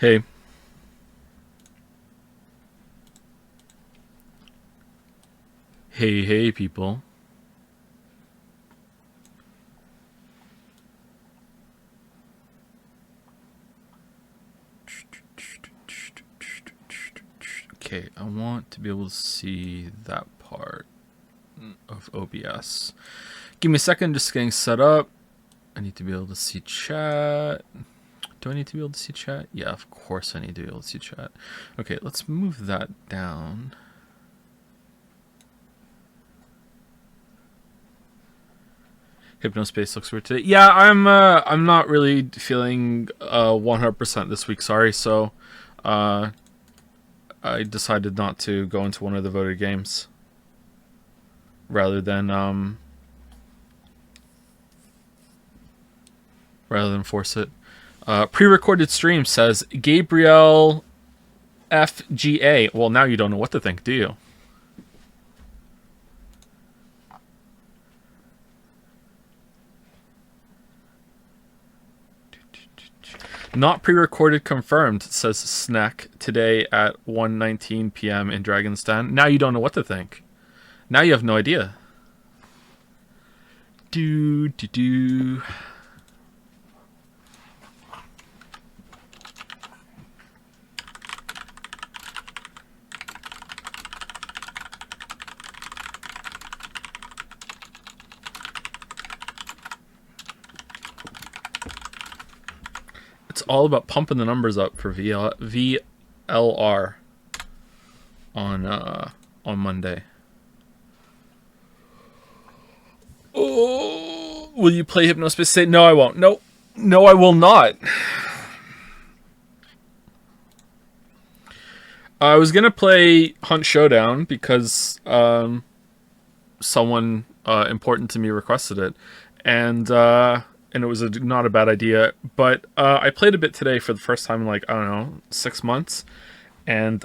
Hey. Hey, hey, people. Okay, I want to be able to see that part of OBS. Give me a second, just getting set up. I need to be able to see chat. Do I need to be able to see chat? Yeah, of course I need to be able to see chat. Okay, let's move that down. Hypnospace looks weird today. Yeah, I'm not really feeling 100% this week. Sorry, so I decided not to go into one of the voted games rather than force it. Pre-recorded stream says Gabriel FGA. Well, now you don't know what to think, do you? Not pre-recorded confirmed, says Snack today at 1:19 p.m. in Dragon's Den. Now you don't know what to think. Now you have no idea. Do. It's all about pumping the numbers up for VLR on Monday. Oh, will you play Hypnospace? Say no, I won't. No, I will not. I was gonna play Hunt Showdown because someone important to me requested it, and it was not a bad idea. But I played a bit today for the first time in, like, I don't know, 6 months. And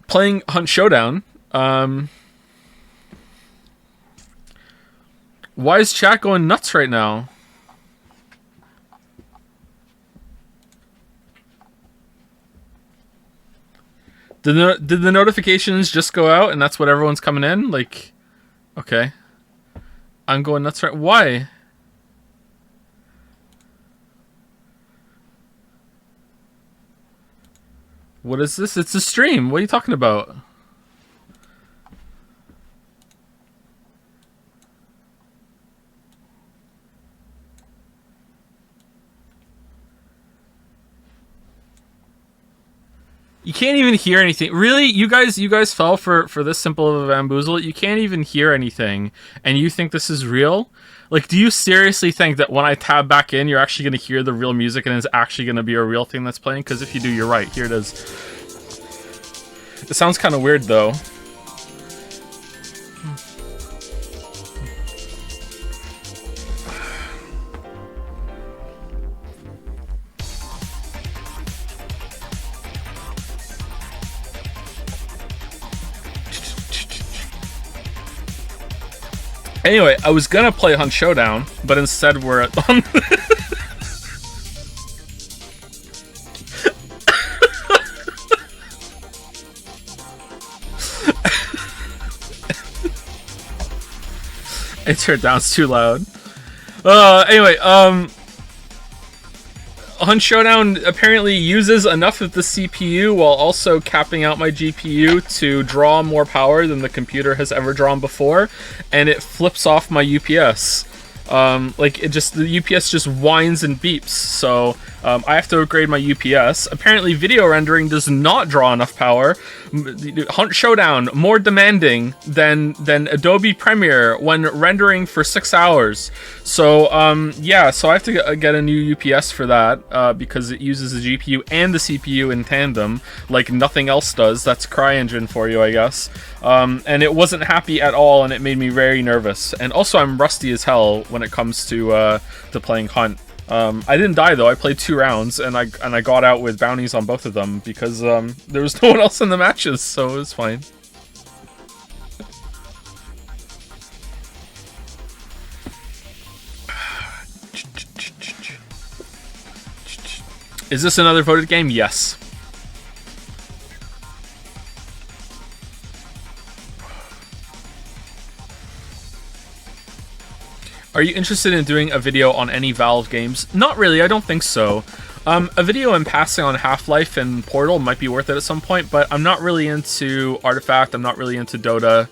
playing Hunt Showdown. Why is chat going nuts right now? Did the notifications just go out and that's what everyone's coming in? Like, okay. I'm going nuts right. Why? What is this? It's a stream. What are you talking about? You can't even hear anything. Really? You guys fell for this simple of a bamboozle? You can't even hear anything, and you think this is real? Like, do you seriously think that when I tab back in, you're actually going to hear the real music and it's actually going to be a real thing that's playing? Because if you do, you're right. Here it is. It sounds kind of weird, though. Anyway, I was gonna play Hunt Showdown, but instead we're at I turned down, it's too loud. Anyway, Hunt Showdown apparently uses enough of the CPU while also capping out my GPU to draw more power than the computer has ever drawn before, and it flips off my UPS. Like, the UPS just whines and beeps, so I have to upgrade my UPS. Apparently video rendering does not draw enough power. Hunt Showdown more demanding than Adobe Premiere when rendering for 6 hours. So yeah, so I have to get a new UPS for that because it uses the GPU and the CPU in tandem like nothing else does. That's CryEngine for you, I guess. And it wasn't happy at all, and it made me very nervous. And also I'm rusty as hell when it comes to playing Hunt. I didn't die though. I played 2 rounds and I got out with bounties on both of them because there was no one else in the matches, so it was fine. Is this another voted game? Yes. Are you interested in doing a video on any Valve games? Not really, I don't think so. A video in passing on Half-Life and Portal might be worth it at some point, but I'm not really into Artifact, I'm not really into Dota.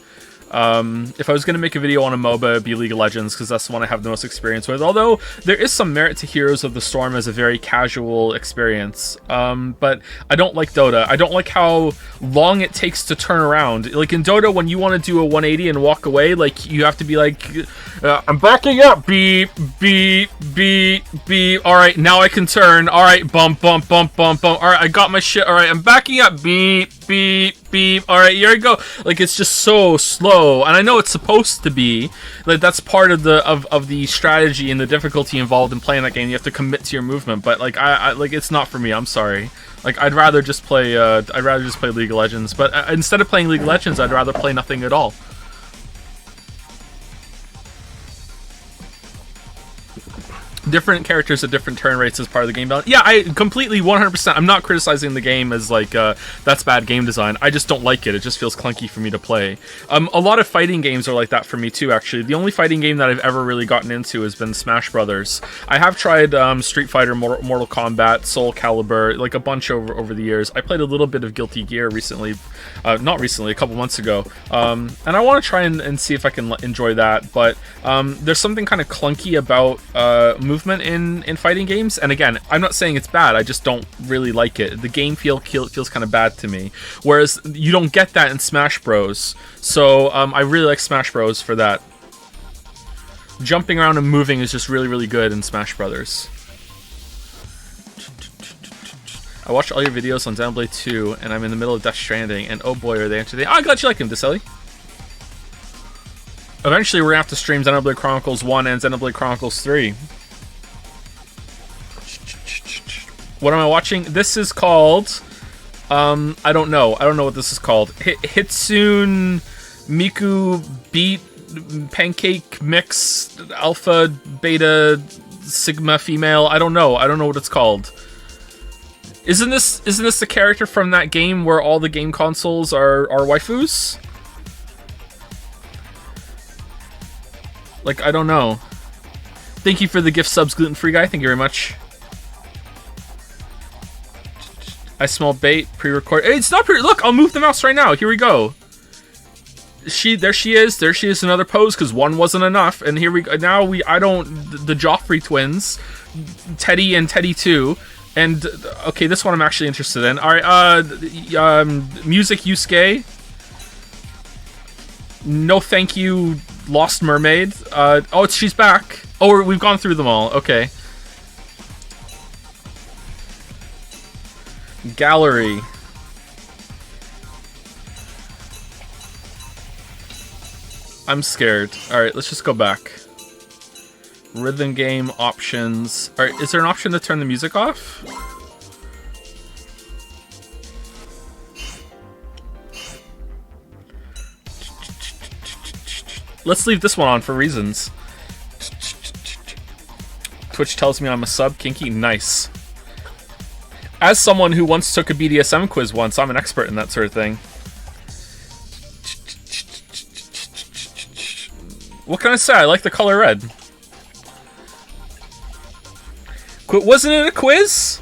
If I was going to make a video on a MOBA, it'd be League of Legends, because that's the one I have the most experience with. Although, there is some merit to Heroes of the Storm as a very casual experience. But I don't like Dota. I don't like how long it takes to turn around. Like, in Dota, when you want to do a 180 and walk away, like, you have to be like, I'm backing up, beep, beep, beep, beep. Alright, now I can turn. Alright, bump, bump, bump, bump, bump. Alright, I got my shit. Alright, I'm backing up, beep, beep, beep. Alright, here we go. Like, it's just so slow. And I know it's supposed to be. Like, that's part of the strategy and the difficulty involved in playing that game. You have to commit to your movement. But, like, I like, it's not for me. I'm sorry. Like, I'd rather just play League of Legends. But instead of playing League of Legends, I'd rather play nothing at all. Different characters at different turn rates as part of the game balance. Yeah, I completely 100%. I'm not criticizing the game as like that's bad game design. I just don't like it. It just feels clunky for me to play. A lot of fighting games are like that for me too. Actually, the only fighting game that I've ever really gotten into has been Smash Brothers. I have tried Street Fighter, Mortal Kombat, Soul Calibur, like a bunch over the years. I played a little bit of Guilty Gear recently, not recently, a couple months ago, and I want to try and see if I can enjoy that. But there's something kind of clunky about movement in fighting games, and again, I'm not saying it's bad, I just don't really like it. The game feels kind of bad to me, whereas you don't get that in Smash Bros. So I really like Smash Bros for that. Jumping around and moving is just really, really good in Smash Brothers. I watched all your videos on Xenoblade 2, and I'm in the middle of Death Stranding, and oh boy, are they entertaining. Oh, I'm glad you like him, Deselli. Eventually, we're gonna have to stream Xenoblade Chronicles 1 and Xenoblade Chronicles 3. What am I watching? This is called... I don't know. I don't know what this is called. Hatsune Miku Beat Pancake Mix Alpha Beta Sigma Female. I don't know. I don't know what it's called. Isn't this the character from that game where all the game consoles are waifus? Like, I don't know. Thank you for the gift subs, Gluten Free Guy. Thank you very much. I smell bait, pre-record. Hey, it's not pre- Look, I'll move the mouse right now. Here we go. There she is. There she is, another pose, because one wasn't enough. And here we go. Now the Joffrey twins, Teddy and Teddy 2. And, okay, this one I'm actually interested in. Alright, Music Yusuke. No thank you, Lost Mermaid. Oh, she's back. Oh, we've gone through them all. Okay. Gallery. I'm scared. Alright, let's just go back. Rhythm game options. Alright, is there an option to turn the music off? Let's leave this one on for reasons. Twitch tells me I'm a sub. Kinky. Nice. As someone who once took a BDSM quiz once, I'm an expert in that sort of thing. What can I say? I like the color red. Wasn't it a quiz?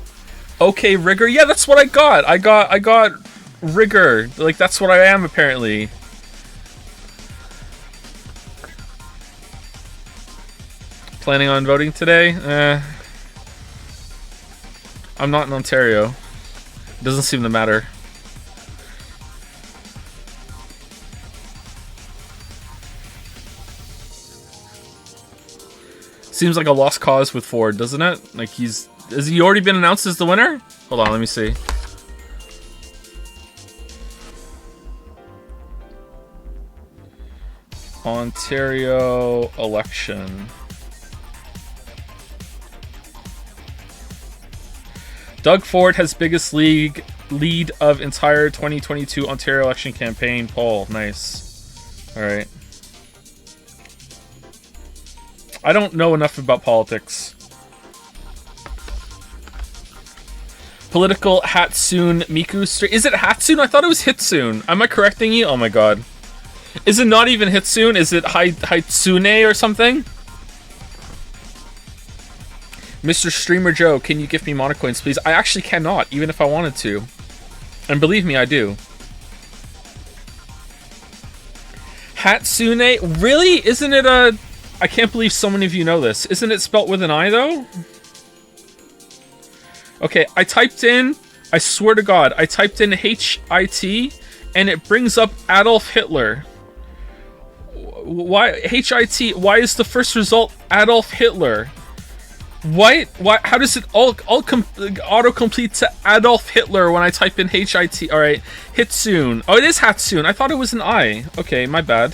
Okay, Rigger. Yeah, that's what I got. I got Rigger. Like, that's what I am, apparently. Planning on voting today? I'm not in Ontario. Doesn't seem to matter. Seems like a lost cause with Ford, doesn't it? Like has he already been announced as the winner? Hold on, let me see. Ontario election. Doug Ford has biggest lead of entire 2022 Ontario election campaign poll. Nice. All right. I don't know enough about politics. Political Hatsune Miku stream. Is it Hatsune? I thought it was Hitsune. Am I correcting you? Oh my god. Is it not even Hitsune? Is it Hatsune or something? Mr. Streamer Joe, can you give me mana coins, please? I actually cannot, even if I wanted to. And believe me, I do. Hatsune? Really? Isn't it a... I can't believe so many of you know this. Isn't it spelt with an I, though? Okay, I typed in... I swear to God, I typed in H-I-T, and it brings up Adolf Hitler. Why... H-I-T... Why is the first result Adolf Hitler? What? Why? How does it auto-complete to Adolf Hitler when I type in H-I-T? Alright, Hitsune. Oh, it is Hatsune. I thought it was an I. Okay, my bad.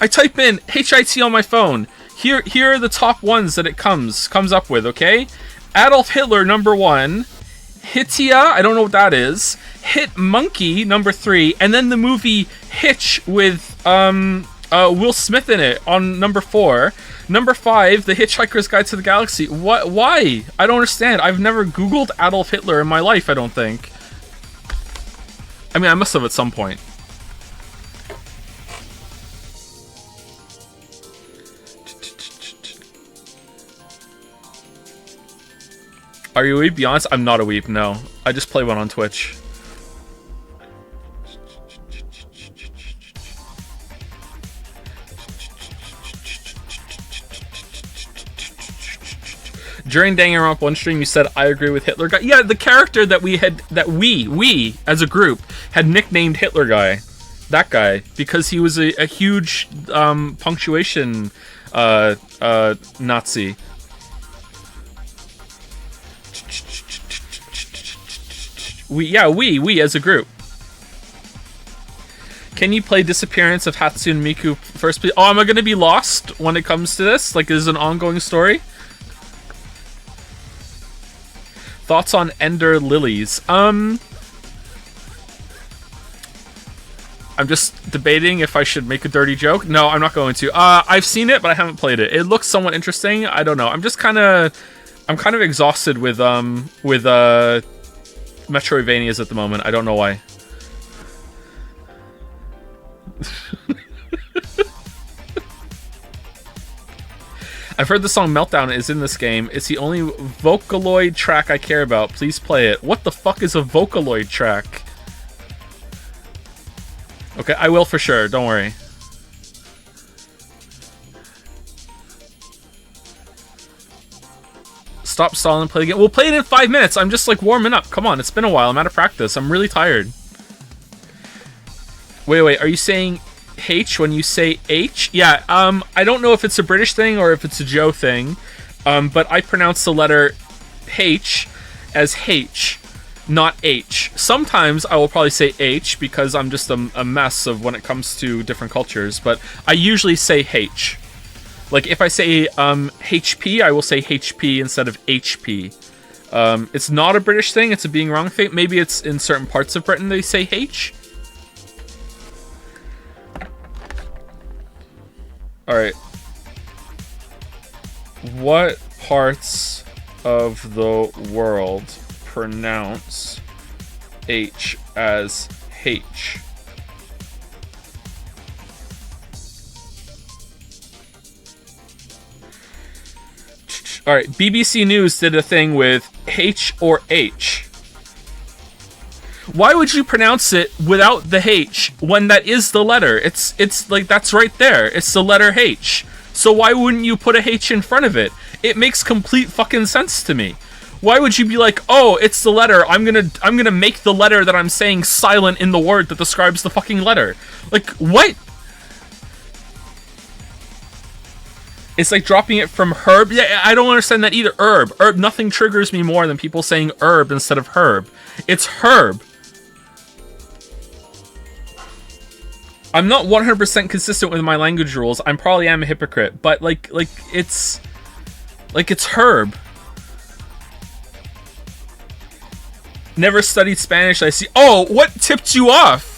I type in H-I-T on my phone. Here are the top ones that it comes up with, okay? Adolf Hitler, number 1. Hittia, I don't know what that is. Hit Monkey, number 3. And then the movie Hitch with, Will Smith in it on number 4. Number 5, The Hitchhiker's Guide to the Galaxy. What? Why? I don't understand. I've never Googled Adolf Hitler in my life, I don't think. I mean, I must have at some point. Are you a weeb? Be honest, I'm not a weeb, no. I just play one on Twitch. During Danganronpa 1 stream, you said, I agree with Hitler Guy. Yeah, the character that we, as a group, had nicknamed Hitler Guy. That guy. Because he was a huge punctuation Nazi. We as a group. Can you play Disappearance of Hatsune Miku first, please? Oh, am I going to be lost when it comes to this? Like, is it an ongoing story? Thoughts on Ender Lilies? I'm just debating if I should make a dirty joke. No, I'm not going to. I've seen it, but I haven't played it. It looks somewhat interesting. I don't know. I'm kind of exhausted with Metroidvanias at the moment. I don't know why. I've heard the song Meltdown is in this game. It's the only Vocaloid track I care about. Please play it. What the fuck is a Vocaloid track? Okay, I will for sure. Don't worry. Stop stalling and play the game. We'll play it in 5 minutes. I'm just like warming up. Come on, it's been a while. I'm out of practice. I'm really tired. Wait. Are you saying H when you say H? Yeah, I don't know if it's a British thing or if it's a Joe thing. But I pronounce the letter H as H, not H. Sometimes I will probably say H because I'm just a mess of when it comes to different cultures. But I usually say H. Like, if I say HP, I will say HP instead of HP. It's not a British thing, it's a being wrong thing. Maybe it's in certain parts of Britain they say H. Alright. What parts of the world pronounce H as H? Alright, BBC News did a thing with H or H. Why would you pronounce it without the H when that is the letter? It's like, that's right there. It's the letter H. So why wouldn't you put a H in front of it? It makes complete fucking sense to me. Why would you be like, oh, it's the letter, I'm gonna make the letter that I'm saying silent in the word that describes the fucking letter? Like, what? It's like dropping it from herb. Yeah, I don't understand that either. Herb. Nothing triggers me more than people saying herb instead of herb. It's herb. I'm not 100% consistent with my language rules. I probably am a hypocrite, but like it's herb. Never studied Spanish. I see. Oh, what tipped you off?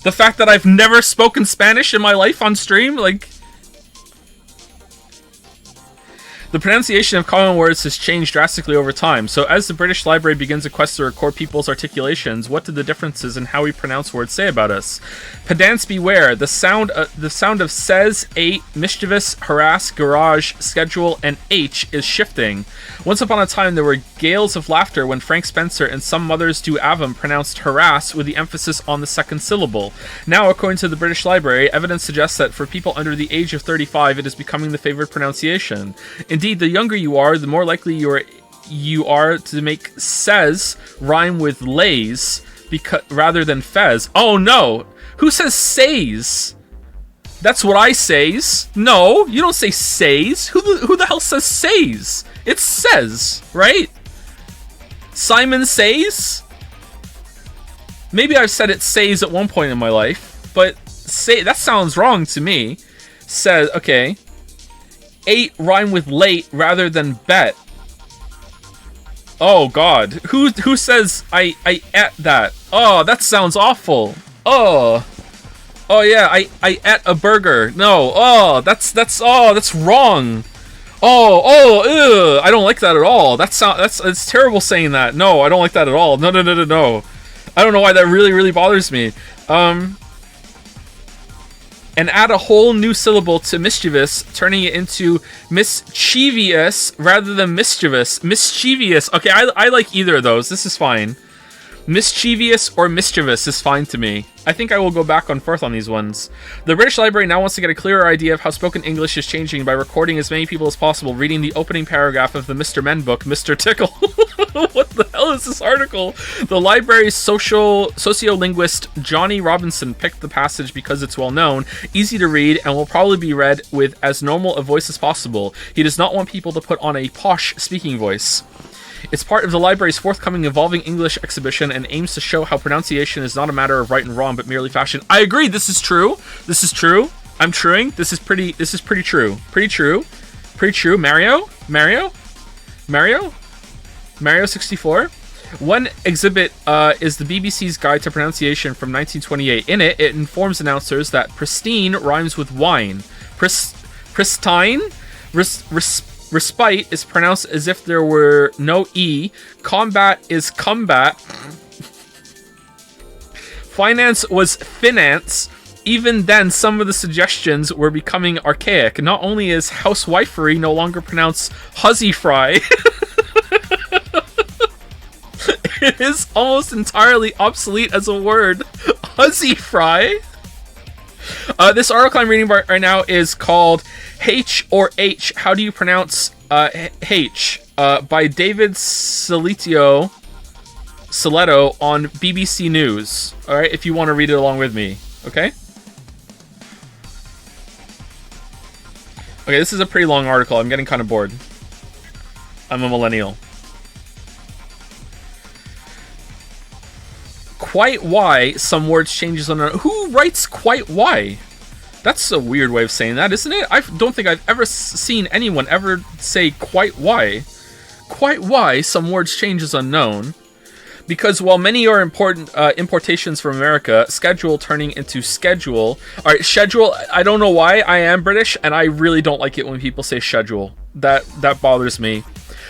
The fact that I've never spoken Spanish in my life on stream, like... The pronunciation of common words has changed drastically over time, so as the British Library begins a quest to record people's articulations, what do the differences in how we pronounce words say about us? Pedants beware, the sound of says, ate, mischievous, harass, garage, schedule, and H is shifting. Once upon a time there were gales of laughter when Frank Spencer and some mothers do Avon pronounced harass with the emphasis on the second syllable. Now, according to the British Library, evidence suggests that for people under the age of 35 it is becoming the favored pronunciation. Indeed, the younger you are, the more likely you are to make says rhyme with lays rather than fez. Oh no! Who says says? That's what I says. No, you don't say says. Who the hell says says? It says, right? Simon says? Maybe I've said it says at one point in my life, but say that sounds wrong to me. Says, okay. Ate rhyme with late rather than bet. Oh god. Who says I ate that? Oh, that sounds awful. Oh. Oh yeah, I ate a burger. No. Oh, that's wrong. Oh, ew. I don't like that at all. It's terrible saying that. No, I don't like that at all. No. I don't know why that really bothers me. And add a whole new syllable to mischievous, turning it into mischievous rather than mischievous. Mischievous. Okay, I like either of those. This is fine. Mischievous or mischievous is fine to me. I think I will go back and forth on these ones. The British Library now wants to get a clearer idea of how spoken English is changing by recording as many people as possible reading the opening paragraph of the Mr. Men book, Mr. Tickle. What the hell is this article? The library's sociolinguist Johnny Robinson picked the passage because it's well known, easy to read, and will probably be read with as normal a voice as possible. He does not want people to put on a posh speaking voice. It's part of the library's forthcoming Evolving English exhibition and aims to show how pronunciation is not a matter of right and wrong, but merely fashion. I agree. This is true. This is true. I'm truing. This is pretty true. Pretty true. Mario 64. One exhibit is the BBC's Guide to Pronunciation from 1928. In it, it informs announcers that pristine rhymes with wine. Pristine? Respite is pronounced as if there were no E. Combat is combat. Finance was finance. Even then, some of the suggestions were becoming archaic. Not only is housewifery no longer pronounced huzzy fry, it is almost entirely obsolete as a word. Huzzy fry. This article I'm reading right now is called H or H. How do you pronounce H? By David Soletto on BBC News. All right, if you want to read it along with me, okay? Okay, this is a pretty long article. I'm getting kind of bored. I'm a millennial. Quite why some words changes on... Who writes quite why? That's a weird way of saying that, isn't it? I don't think I've ever seen anyone ever say quite why. Quite why some words change is unknown. Because while many are important importations from America, schedule turning into schedule. Alright, schedule, I don't know why. I am British, and I really don't like it when people say schedule. That bothers me.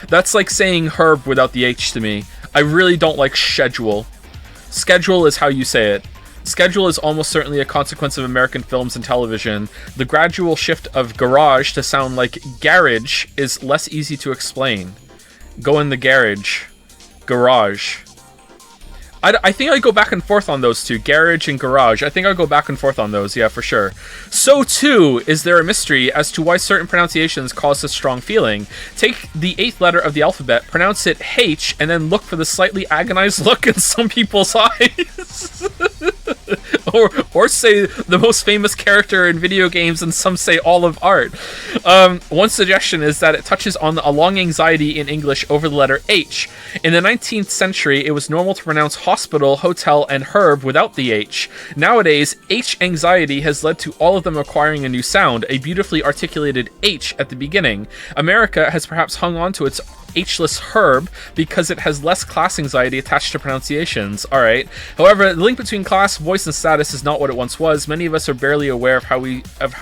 That's like saying herb without the H to me. I really don't like schedule. Schedule is how you say it. Schedule is almost certainly a consequence of American films and television. The gradual shift of garage to sound like garage is less easy to explain. Go in the garage. Garage. I think I go back and forth on those two, garage and garage. I think I'll go back and forth on those, yeah, for sure. So too is there a mystery as to why certain pronunciations cause a strong feeling. Take the 8th letter of the alphabet, pronounce it H, and then look for the slightly agonized look in some people's eyes. or say the most famous character in video games, and some say Olive Art. One suggestion is that it touches on a long anxiety in English over the letter H. In the 19th century, it was normal to pronounce hospital, hotel, and herb without the H. Nowadays, H anxiety has led to all of them acquiring a new sound, a beautifully articulated H at the beginning. America has perhaps hung on to its H-less herb because it has less class anxiety attached to pronunciations. Alright. However, the link between class, voice, and status is not what it once was. Many of us are barely aware of how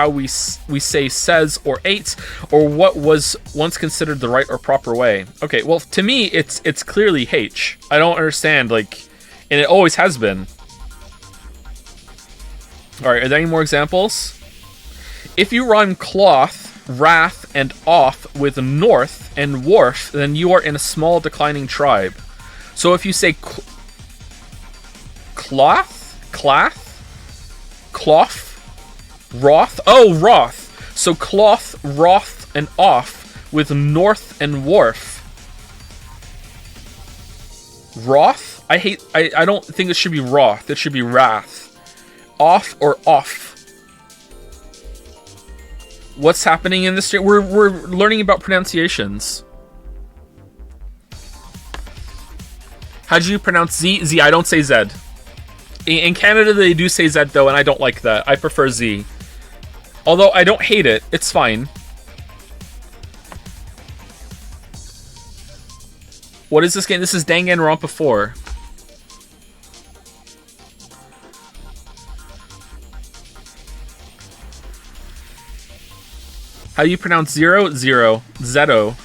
we say says or ate, or what was once considered the right or proper way. Okay, well, to me, it's clearly H. I don't understand, like, and it always has been. Alright, are there any more examples? If you rhyme cloth, wrath, and off with north and wharf, then you are in a small declining tribe. So if you say cloth, clath, cloth, roth, oh, roth. So cloth, roth, and off with north and wharf. Roth? I don't think it should be roth. It should be wrath. Off or off? What's happening in this? We're learning about pronunciations. How do you pronounce Z? Z. I don't say Z. In Canada, they do say Z though, and I don't like that. I prefer Z. Although I don't hate it. It's fine. What is this game? This is Danganronpa 4. How do you pronounce 0? 0. Zeto.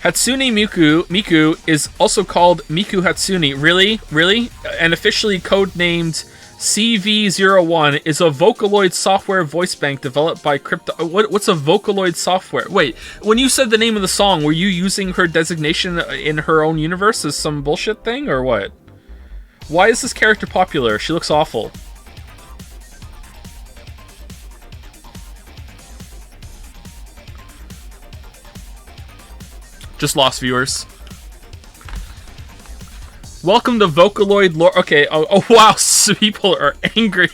Hatsune Miku is also called Miku Hatsune. Really? Really? And officially codenamed CV01 is a Vocaloid software voice bank developed by Crypto... What's a Vocaloid software? Wait, when you said the name of the song, were you using her designation in her own universe as some bullshit thing, or what? Why is this character popular? She looks awful. Just lost viewers. Welcome to Vocaloid lore. Okay, oh wow, so people are angry.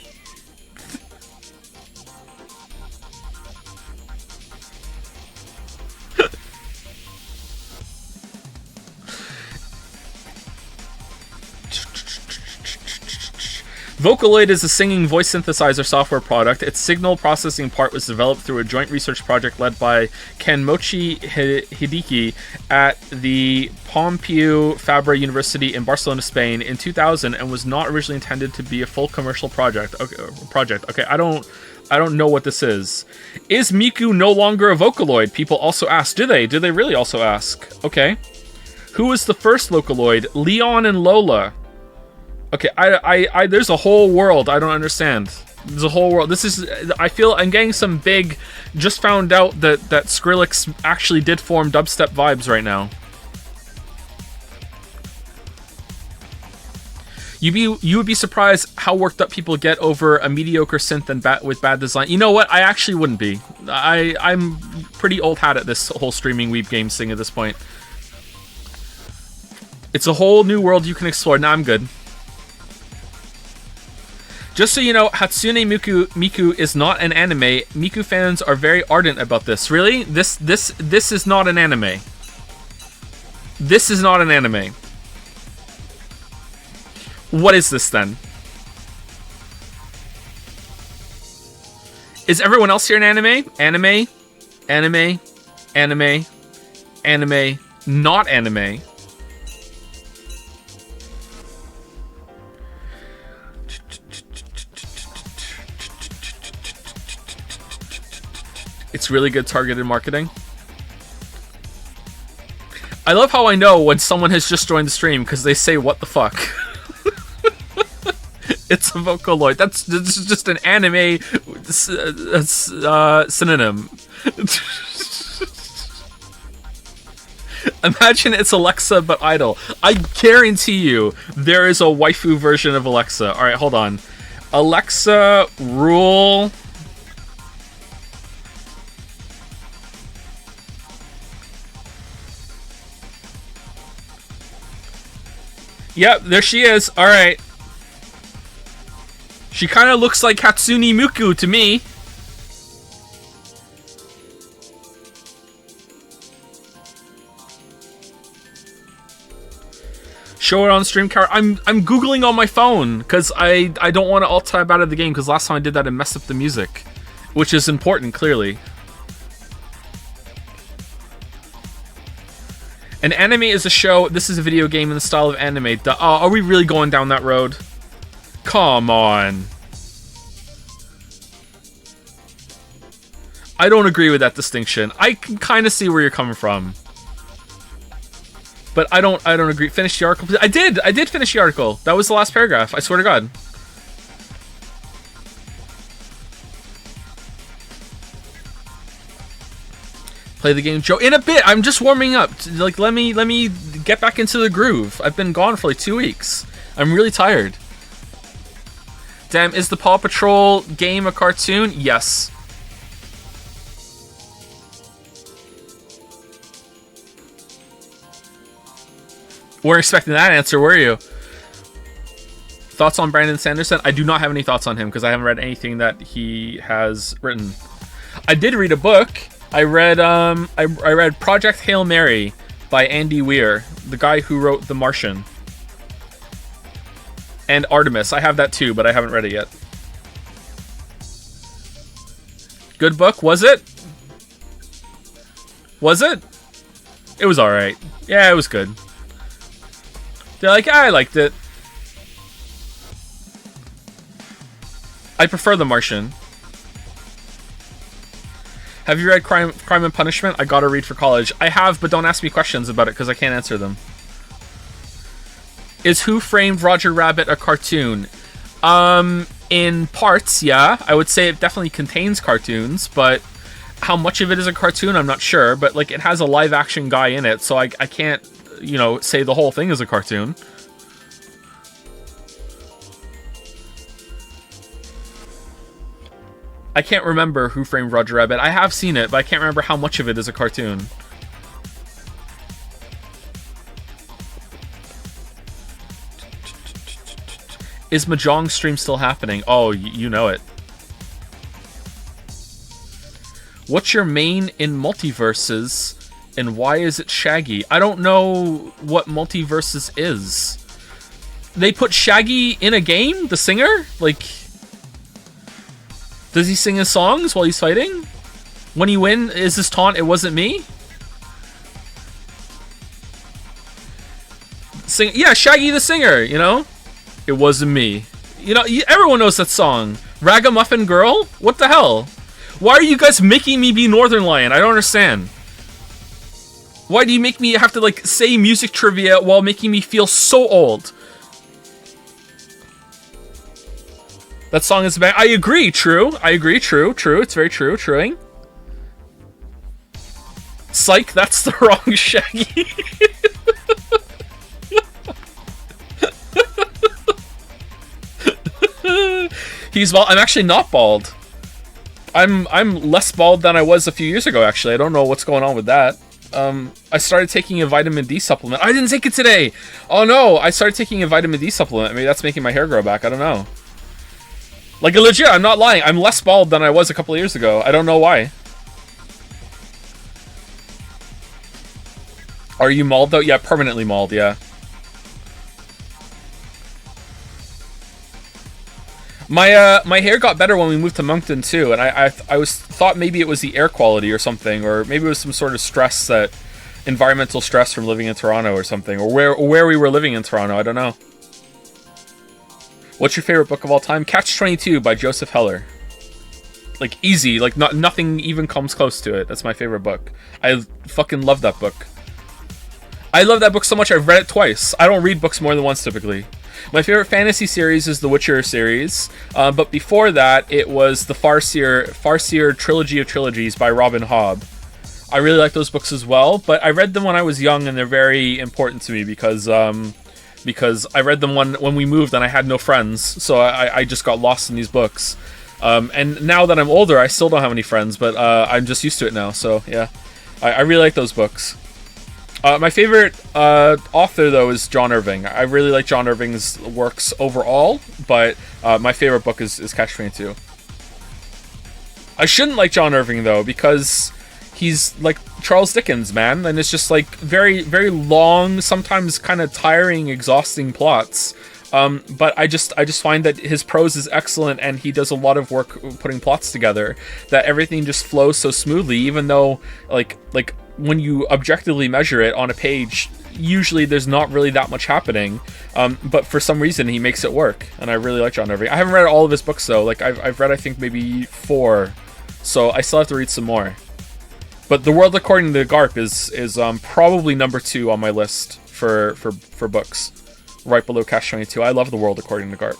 Vocaloid is a singing voice synthesizer software product. Its signal processing part was developed through a joint research project led by Kenmochi Hideki at the Pompeu Fabra University in Barcelona, Spain in 2000 and was not originally intended to be a full commercial project. Okay, I don't know what this is. Is Miku no longer a Vocaloid? People also ask. Do they? Do they really also ask? Okay. Who was the first Vocaloid? Leon and Lola. Okay, I there's a whole world I don't understand. There's a whole world. This is, I feel I'm getting some big, just found out that Skrillex actually did form dubstep vibes right now. You would be surprised how worked up people get over a mediocre synth and with bad design. You know what? I actually wouldn't be. I'm pretty old hat at this whole streaming weeb games thing at this point. It's a whole new world you can explore. Nah, I'm good. Just so you know, Hatsune Miku is not an anime. Miku fans are very ardent about this. Really? This is not an anime. This is not an anime. What is this then? Is everyone else here an anime? Anime? Anime? Anime? Anime? Not anime? It's really good targeted marketing. I love how I know when someone has just joined the stream because they say, what the fuck? It's a Vocaloid. This is just an anime synonym. Imagine it's Alexa but idle. I guarantee you there is a waifu version of Alexa. Alright, hold on. Alexa, rule... Yep, there she is. Alright. She kind of looks like Hatsune Miku to me. Show it on stream, Car. I'm googling on my phone because I don't want to alt tab out of the game because last time I did that it messed up the music, which is important clearly. An anime is a show. This is a video game in the style of anime. Are we really going down that road? Come on. I don't agree with that distinction. I can kind of see where you're coming from. But I don't agree. Finish the article. I did finish the article. That was the last paragraph. I swear to God. Play the game, Joe. In a bit. I'm just warming up. Like, let me get back into the groove. I've been gone for like 2 weeks. I'm really tired. Damn, is the Paw Patrol game a cartoon? Yes. Weren't expecting that answer, were you? Thoughts on Brandon Sanderson? I do not have any thoughts on him because I haven't read anything that he has written. I did read a book. I read I read Project Hail Mary by Andy Weir, the guy who wrote The Martian. And Artemis. I have that too, but I haven't read it yet. Good book, was it? Was it? It was alright. Yeah, it was good. They're like, I liked it. I prefer The Martian. Have you read Crime and Punishment? I gotta read for college. I have, but don't ask me questions about it because I can't answer them. Is Who Framed Roger Rabbit a cartoon? In parts, yeah. I would say it definitely contains cartoons, but how much of it is a cartoon, I'm not sure. But like, it has a live action guy in it, so I can't, you know, say the whole thing is a cartoon. I can't remember Who Framed Roger Rabbit. I have seen it, but I can't remember how much of it is a cartoon. Is Mahjong stream still happening? Oh, you know it. What's your main in multiverses, and why is it Shaggy? I don't know what multiverses is. They put Shaggy in a game? The singer? Like, does he sing his songs while he's fighting? When he wins, is this taunt, it wasn't me? Sing, yeah, Shaggy the singer, you know? It wasn't me. You know, everyone knows that song. Ragamuffin Girl? What the hell? Why are you guys making me be Northern Lion? I don't understand. Why do you make me have to, like, say music trivia while making me feel so old? That song is bad. I agree, true. I agree, true. It's very true, truing. Psych, that's the wrong Shaggy. He's bald. I'm actually not bald. I'm less bald than I was a few years ago, actually. I don't know what's going on with that. I started taking a vitamin D supplement. I didn't take it today! Oh no, I started taking a vitamin D supplement. Maybe that's making my hair grow back. I don't know. Like, legit, I'm not lying. I'm less bald than I was a couple of years ago. I don't know why. Are you mauled, though? Yeah, permanently mauled, yeah. My hair got better when we moved to Moncton, too. And I thought maybe it was the air quality or something. Or maybe it was some sort of stress that... environmental stress from living in Toronto or something. Or where we were living in Toronto. I don't know. What's your favorite book of all time? Catch-22 by Joseph Heller. Like, easy. Like, nothing even comes close to it. That's my favorite book. I fucking love that book. I love that book so much I've read it twice. I don't read books more than once, typically. My favorite fantasy series is the Witcher series. But before that, it was the Farseer Trilogy of Trilogies by Robin Hobb. I really like those books as well. But I read them when I was young, and they're very important to me because I read them when we moved and I had no friends, so I just got lost in these books. And now that I'm older, I still don't have any friends, but I'm just used to it now, so yeah. I really like those books. My favorite author, though, is John Irving. I really like John Irving's works overall, but my favorite book is Catch-22. I shouldn't like John Irving, though, because he's like Charles Dickens, man, and it's just like very, very long, sometimes kind of tiring, exhausting plots. But I just find that his prose is excellent, and he does a lot of work putting plots together. That everything just flows so smoothly, even though like when you objectively measure it on a page, usually there's not really that much happening. But for some reason he makes it work, and I really like John Irving. I haven't read all of his books though. Like I've read I think maybe 4, so I still have to read some more. But The World According to Garp is probably number 2 on my list for books, right below Catch-22. I love The World According to Garp.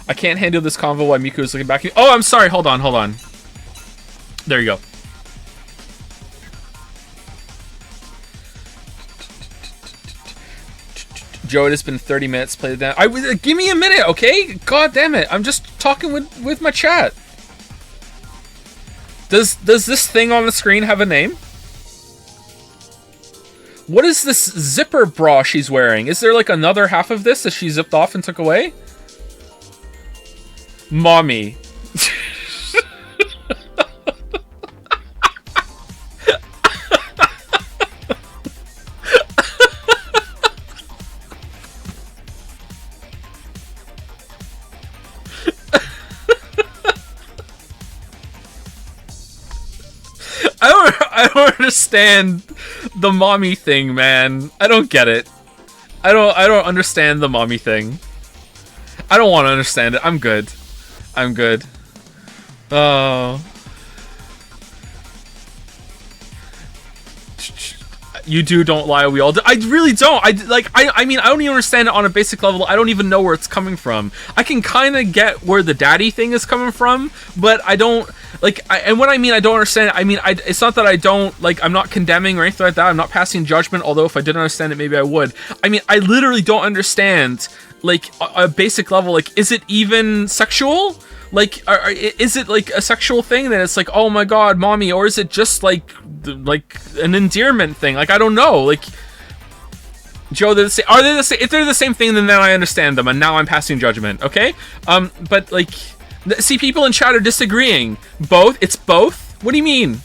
I can't handle this convo while Miku is looking back. Oh, I'm sorry. Hold on. There you go. Joe, it has been 30 minutes. Play that. Give me a minute, okay? God damn it! I'm just talking with my chat. Does this thing on the screen have a name? What is this zipper bra she's wearing? Is there like another half of this that she zipped off and took away? Mommy. I don't understand the mommy thing, man. I don't get it. I don't understand the mommy thing. I don't want to understand it. I'm good. Oh. You don't lie, we all do. I really don't. I mean, I don't even understand it on a basic level. I don't even know where it's coming from. I can kind of get where the daddy thing is coming from, but I don't, like, and when I mean I don't understand it, I mean, it's not that I don't, like, I'm not condemning or anything like that. I'm not passing judgment, although if I didn't understand it, maybe I would. I mean, I literally don't understand, like, a basic level, like, is it even sexual? Like, is it like a sexual thing that it's like, oh my god, mommy, or is it just like an endearment thing? Like, I don't know. Like, Joe, are they the same? If they're the same thing, then I understand them, and now I'm passing judgment. Okay, but like, see, people in chat are disagreeing. Both? It's both? What do you mean?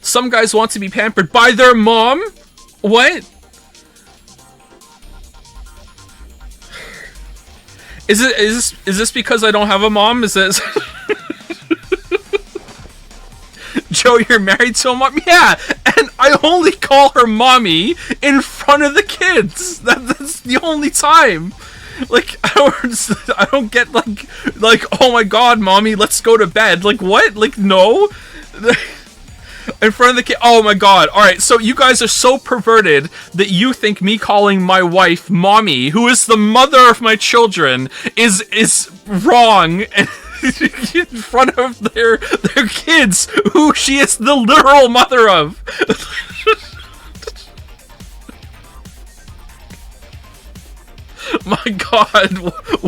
Some guys want to be pampered by their mom? What? Is this because I don't have a mom? Is this Joe, you're married to a mom? Yeah, and I only call her mommy in front of the kids. That's the only time. Like, I don't get like oh my god, mommy, let's go to bed. Like, what? Like, no. In front of the kid. Oh my god. Alright, so you guys are so perverted that you think me calling my wife mommy, who is the mother of my children, is wrong in front of their kids, who she is the literal mother of. My god,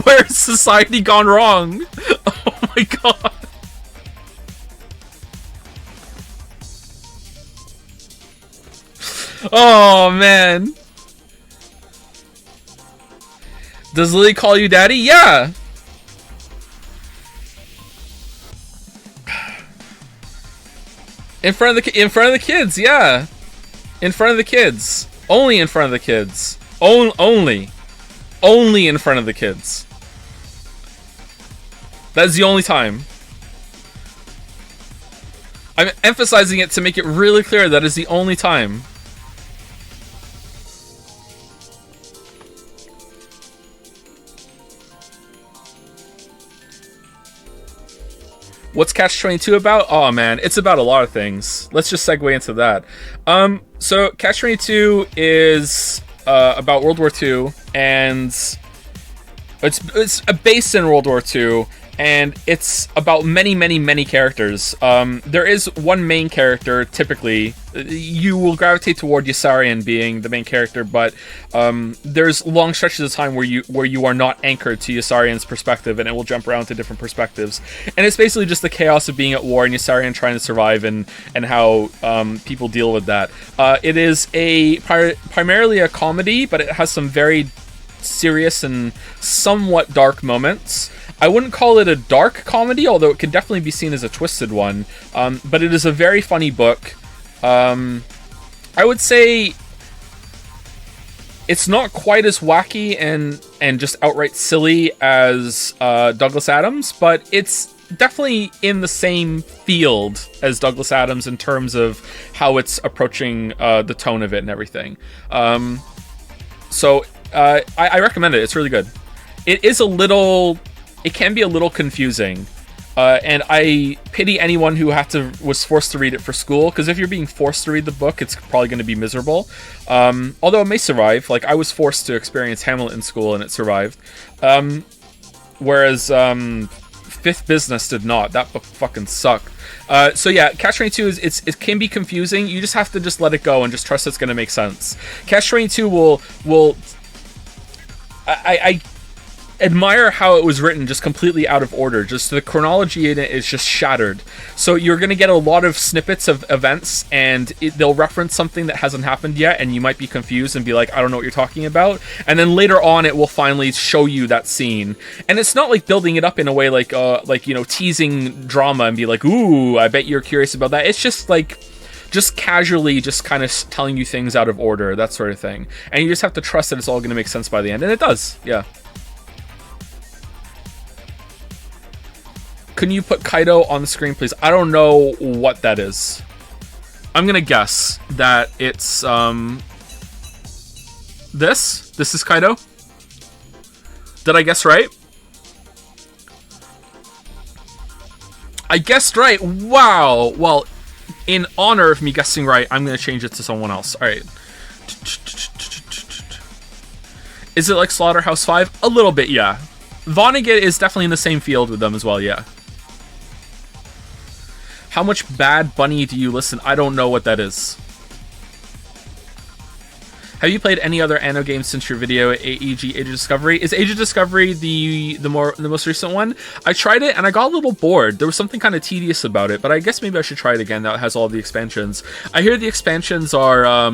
where's society gone wrong? Oh my god. Oh, man. Does Lily call you daddy? Yeah. In front of the kids, yeah. In front of the kids. Only in front of the kids. Only in front of the kids. That's the only time. I'm emphasizing it to make it really clear that is the only time. What's Catch-22 about? Oh man, it's about a lot of things. Let's just segue into that. So Catch-22 is about World War II, and it's based in World War II, and it's about many characters. There is one main character, typically. You will gravitate toward Yossarian being the main character, but there's long stretches of time where you are not anchored to Yossarian's perspective, and it will jump around to different perspectives. And it's basically just the chaos of being at war and Yossarian trying to survive, and how people deal with that. It is primarily a comedy, but it has some very serious and somewhat dark moments. I wouldn't call it a dark comedy, although it can definitely be seen as a twisted one. But it is a very funny book. I would say it's not quite as wacky and just outright silly as Douglas Adams, but it's definitely in the same field as Douglas Adams in terms of how it's approaching the tone of it and everything. So I recommend it. It's really good. It can be a little confusing. And I pity anyone who was forced to read it for school, because if you're being forced to read the book, it's probably going to be miserable. Although it may survive. Like, I was forced to experience Hamlet in school, and it survived. Whereas Fifth Business did not. That book fucking sucked. So yeah, Catch 22 it can be confusing. You just have to just let it go and just trust it's going to make sense. Catch 22 will I admire how it was written just completely out of order. Just the chronology in it is just shattered. So you're going to get a lot of snippets of events, and they'll reference something that hasn't happened yet, and you might be confused and be like, I don't know what you're talking about. And then later on, it will finally show you that scene. And it's not like building it up in a way like teasing drama and be like, ooh, I bet you're curious about that. It's just like, just casually just kind of telling you things out of order, that sort of thing. And you just have to trust that it's all going to make sense by the end. And it does, yeah. Can you put Kaido on the screen, please? I don't know what that is. I'm gonna guess that it's this. This is Kaido. Did I guess right? I guessed right. Wow. Well, in honor of me guessing right, I'm gonna change it to someone else. All right. Is it like Slaughterhouse 5? A little bit, yeah. Vonnegut is definitely in the same field with them as well, yeah. How much Bad Bunny do you listen? I don't know what that is. Have you played any other Anno games since your video at AEG Age of Discovery? Is Age of Discovery the most recent one? I tried it and I got a little bored. There was something kind of tedious about it, but I guess maybe I should try it again now it has all the expansions. I hear the expansions are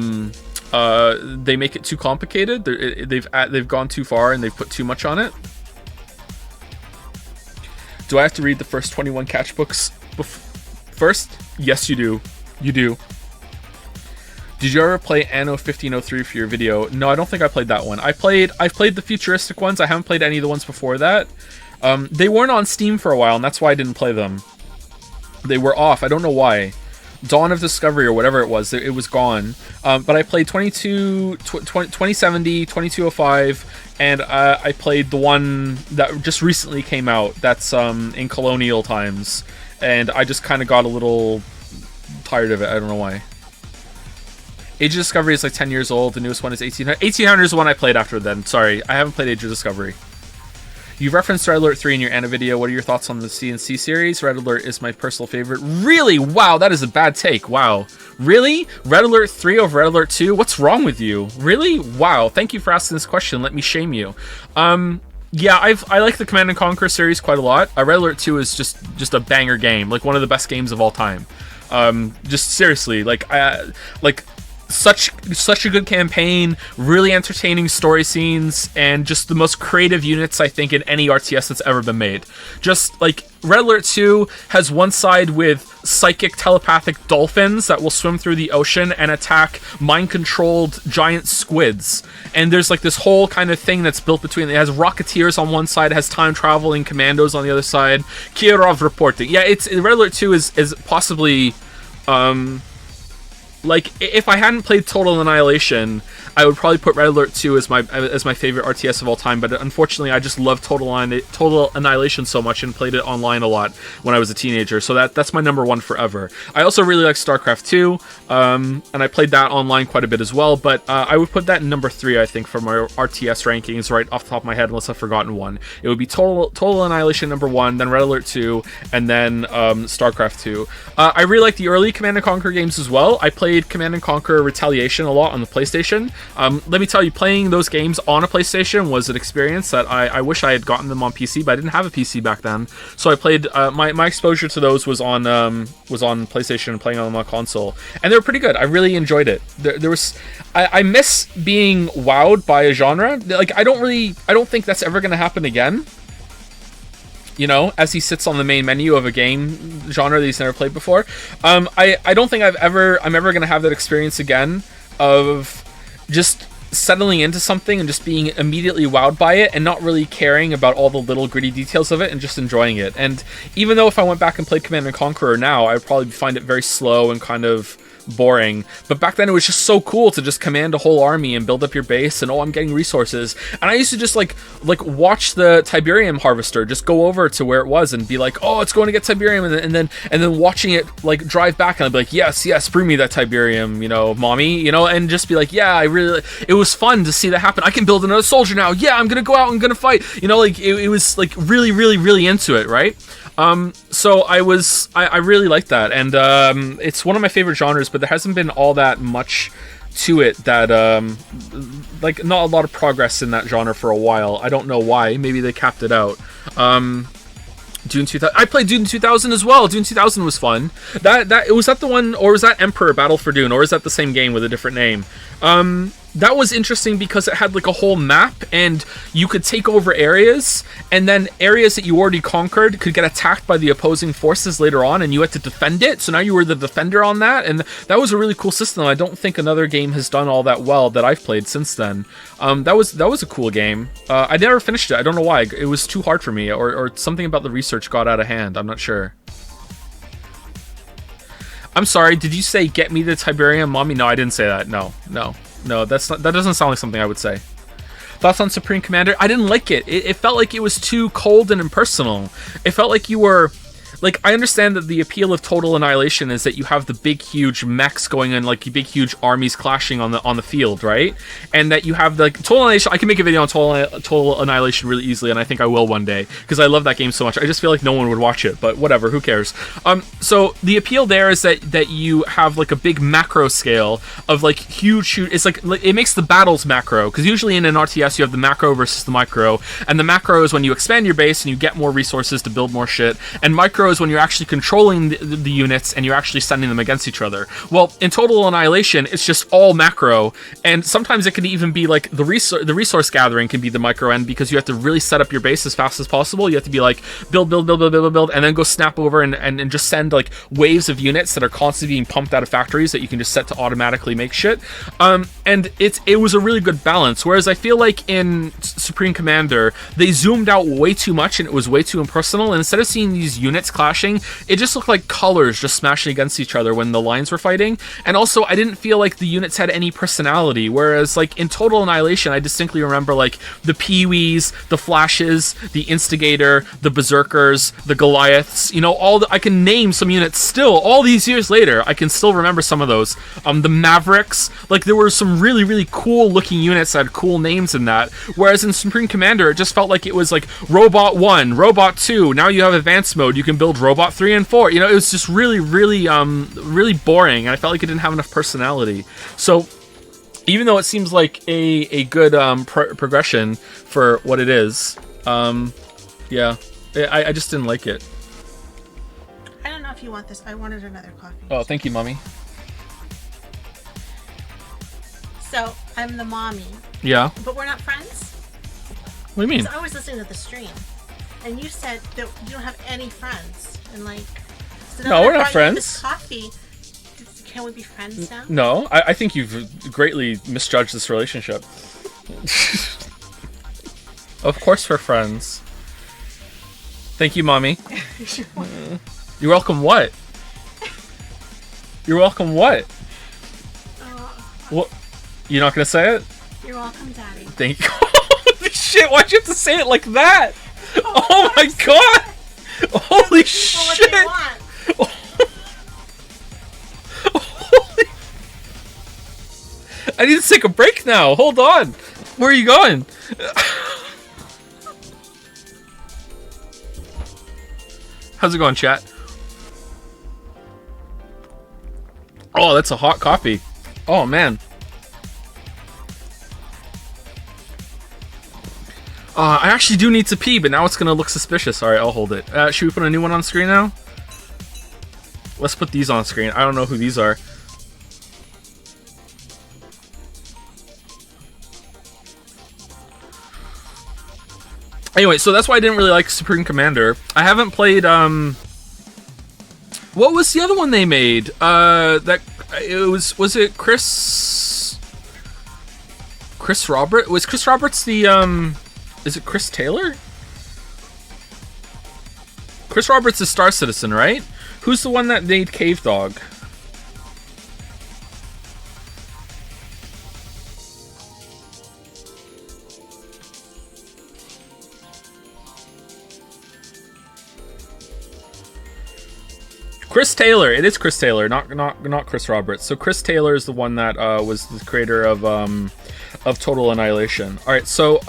they make it too complicated. They've gone too far and they've put too much on it. Do I have to read the first 21 catch books first? Yes, you do. You do. Did you ever play Anno 1503 for your video? No, I don't think I played that one. I've played the futuristic ones. I haven't played any of the ones before that. They weren't on Steam for a while, and that's why I didn't play them. They were off. I don't know why. Dawn of Discovery or whatever it was gone. But I played 2070, 2205, and I played the one that just recently came out. That's in colonial times. And I just kind of got a little tired of it. I don't know why. Age of Discovery is like 10 years old. The newest one is 1800. 1800 is the one I played after then. Sorry, I haven't played Age of Discovery. You've referenced Red Alert 3 in your Anna video. What are your thoughts on the CNC series? Red Alert is my personal favorite. Really? Wow, that is a bad take. Wow. Really? Red Alert 3 over Red Alert 2? What's wrong with you? Really? Wow. Thank you for asking this question. Let me shame you. Yeah, I like the Command & Conquer series quite a lot. Red Alert 2 is just a banger game. Like, one of the best games of all time. Just seriously, such a good campaign, really entertaining story scenes, and just the most creative units, I think, in any RTS that's ever been made. Just, like, Red Alert 2 has one side with psychic telepathic dolphins that will swim through the ocean and attack mind-controlled giant squids. And there's, like, this whole kind of thing that's built between... It has rocketeers on one side, it has time-traveling commandos on the other side. Kirov reporting. Yeah, Red Alert 2 is possibly... like, if I hadn't played Total Annihilation, I would probably put Red Alert 2 as my favorite RTS of all time, but unfortunately I just love Total Annihilation so much and played it online a lot when I was a teenager, so that's my number one forever. I also really like StarCraft 2, and I played that online quite a bit as well, but I would put that in number 3, I think, for my RTS rankings right off the top of my head, unless I've forgotten one. It would be Total Annihilation number 1, then Red Alert 2, and then StarCraft 2. I really like the early Command & Conquer games as well. I played Command & Conquer Retaliation a lot on the PlayStation. Let me tell you, playing those games on a PlayStation was an experience that I wish I had gotten them on PC, but I didn't have a PC back then. So I played, my exposure to those was on PlayStation and playing on my console. And they were pretty good. I really enjoyed it. I miss being wowed by a genre. Like, I don't think that's ever going to happen again. you know, as he sits on the main menu of a game genre that he's never played before. I don't think I'm ever gonna have that experience again of just settling into something and just being immediately wowed by it and not really caring about all the little gritty details of it and just enjoying it. And even though if I went back and played Command & Conquer now, I'd probably find it very slow and kind of boring, but back then it was just so cool to just command a whole army and build up your base and, oh, I'm getting resources. And I used to just like watch the Tiberium harvester just go over to where it was and be like, oh, it's going to get Tiberium, and then watching it like drive back, and I'd be like, yes, bring me that Tiberium, you know, mommy, you know, and just be like, yeah, it was fun to see that happen. I can build another soldier now. Yeah, I'm gonna go out and gonna fight, you know, like it was like really into it, right? So I really like that, and it's one of my favorite genres, but there hasn't been all that much to it that like not a lot of progress in that genre for a while. I don't know why. Maybe they capped it out. Dune 2000. I played Dune 2000 as well. Dune 2000 was fun. That was that the one, or was that Emperor Battle for Dune, or is that the same game with a different name? That was interesting because it had like a whole map, and you could take over areas, and then areas that you already conquered could get attacked by the opposing forces later on, and you had to defend it. So now you were the defender on that, and that was a really cool system. I don't think another game has done all that well that I've played since then. That was a cool game. I never finished it. I don't know why. It was too hard for me, or something about the research got out of hand. I'm not sure. I'm sorry, did you say get me the Tiberium, mommy? No, I didn't say that. No, that doesn't sound like something I would say. Thoughts on Supreme Commander? I didn't like it. It felt like it was too cold and impersonal. It felt like you were... Like, I understand that the appeal of Total Annihilation is that you have the big, huge mechs going in, like, big, huge armies clashing on the field, right? And that you have, like, Total Annihilation... I can make a video on Total Annihilation really easily, and I think I will one day, because I love that game so much. I just feel like no one would watch it, but whatever, who cares? So, the appeal there is that you have, like, a big macro scale of, like, huge... It's like, it makes the battles macro, because usually in an RTS you have the macro versus the micro, and the macro is when you expand your base and you get more resources to build more shit, and micro is when you're actually controlling the units and you're actually sending them against each other. Well, in Total Annihilation, it's just all macro, and sometimes it can even be like the resource gathering can be the micro end, because you have to really set up your base as fast as possible. You have to be like build, and then go snap over and just send like waves of units that are constantly being pumped out of factories that you can just set to automatically make shit. And it was a really good balance. Whereas I feel like in Supreme Commander, they zoomed out way too much and it was way too impersonal. And instead of seeing these units clashing, it just looked like colors just smashing against each other when the lines were fighting. And also, I didn't feel like the units had any personality. Whereas, like in Total Annihilation, I distinctly remember like the Pee-wees, the Flashes, the Instigator, the Berserkers, the Goliaths. You know, I can name some units still. All these years later, I can still remember some of those. The Mavericks, like there were some really, really cool looking units that had cool names in that. Whereas in Supreme Commander, it just felt like it was like Robot 1, Robot 2, now you have Advanced Mode, you can build Robot 3 and 4. You know, it was just really, really, really boring, and I felt like it didn't have enough personality. So, even though it seems like a good progression for what it is, yeah, I just didn't like it. I don't know if you want this, but I wanted another coffee. Oh, thank you, Mommy. So, I'm the mommy. Yeah. But we're not friends? What do you mean? I was listening to the stream, and you said that you don't have any friends, and like... So no, we're not friends. This coffee. Can we be friends now? No, I think you've greatly misjudged this relationship. Of course we're friends. Thank you, Mommy. You're welcome what? You're welcome what? What? You're not gonna say it? You're welcome, Daddy. Thank you. Holy shit, why'd you have to say it like that? Oh my god! Holy shit! Holy... I need to take a break now. Hold on. Where are you going? How's it going, chat? Oh, that's a hot coffee. Oh, man. I actually do need to pee, but now it's going to look suspicious. Alright, I'll hold it. Should we put a new one on screen now? Let's put these on screen. I don't know who these are. Anyway, so that's why I didn't really like Supreme Commander. I haven't played, what was the other one they made? Was it Chris Robert? Was Chris Roberts the, is it Chris Taylor? Chris Roberts is Star Citizen, right? Who's the one that made Cave Dog? Chris Taylor. It is Chris Taylor, not Chris Roberts. So Chris Taylor is the one that was the creator of Total Annihilation. All right, so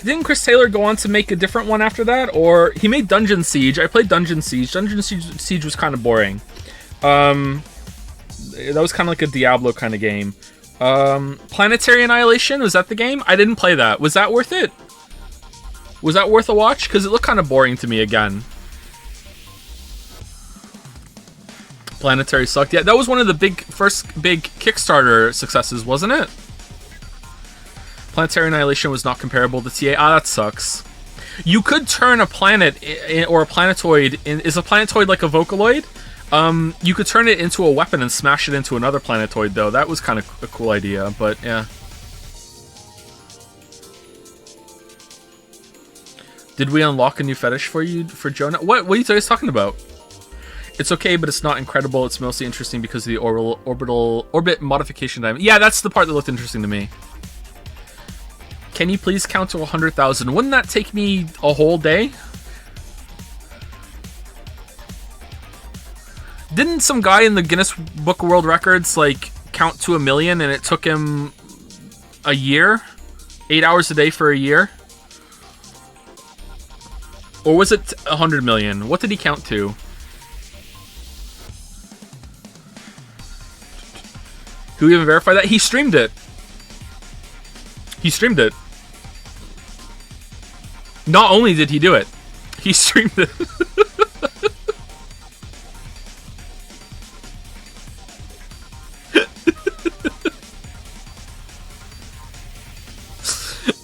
didn't Chris Taylor go on to make a different one after that, or he made Dungeon Siege? I played Dungeon Siege. Dungeon Siege was kind of boring. That was kind of like a Diablo kind of game. Planetary Annihilation, was that the game? I didn't play that. Was that worth it? Was that worth a watch? Because it looked kind of boring to me again. Planetary sucked. Yeah, that was one of the first big Kickstarter successes, wasn't it? Planetary Annihilation was not comparable to TA. Ah, that sucks. You could turn a planet or a planetoid is a planetoid like a Vocaloid? You could turn it into a weapon and smash it into another planetoid, though. That was kind of a cool idea, but yeah. Did we unlock a new fetish for you, for Jonah? What are you guys talking about? It's okay, but it's not incredible. It's mostly interesting because of the orbit modification diamond. Yeah, that's the part that looked interesting to me. Can you please count to 100,000? Wouldn't that take me a whole day? Didn't some guy in the Guinness Book of World Records like count to 1 million and it took him a year? 8 hours a day for a year? Or was it 100 million? What did he count to? Who even verified that? He streamed it. He streamed it. Not only did he do it, he streamed it.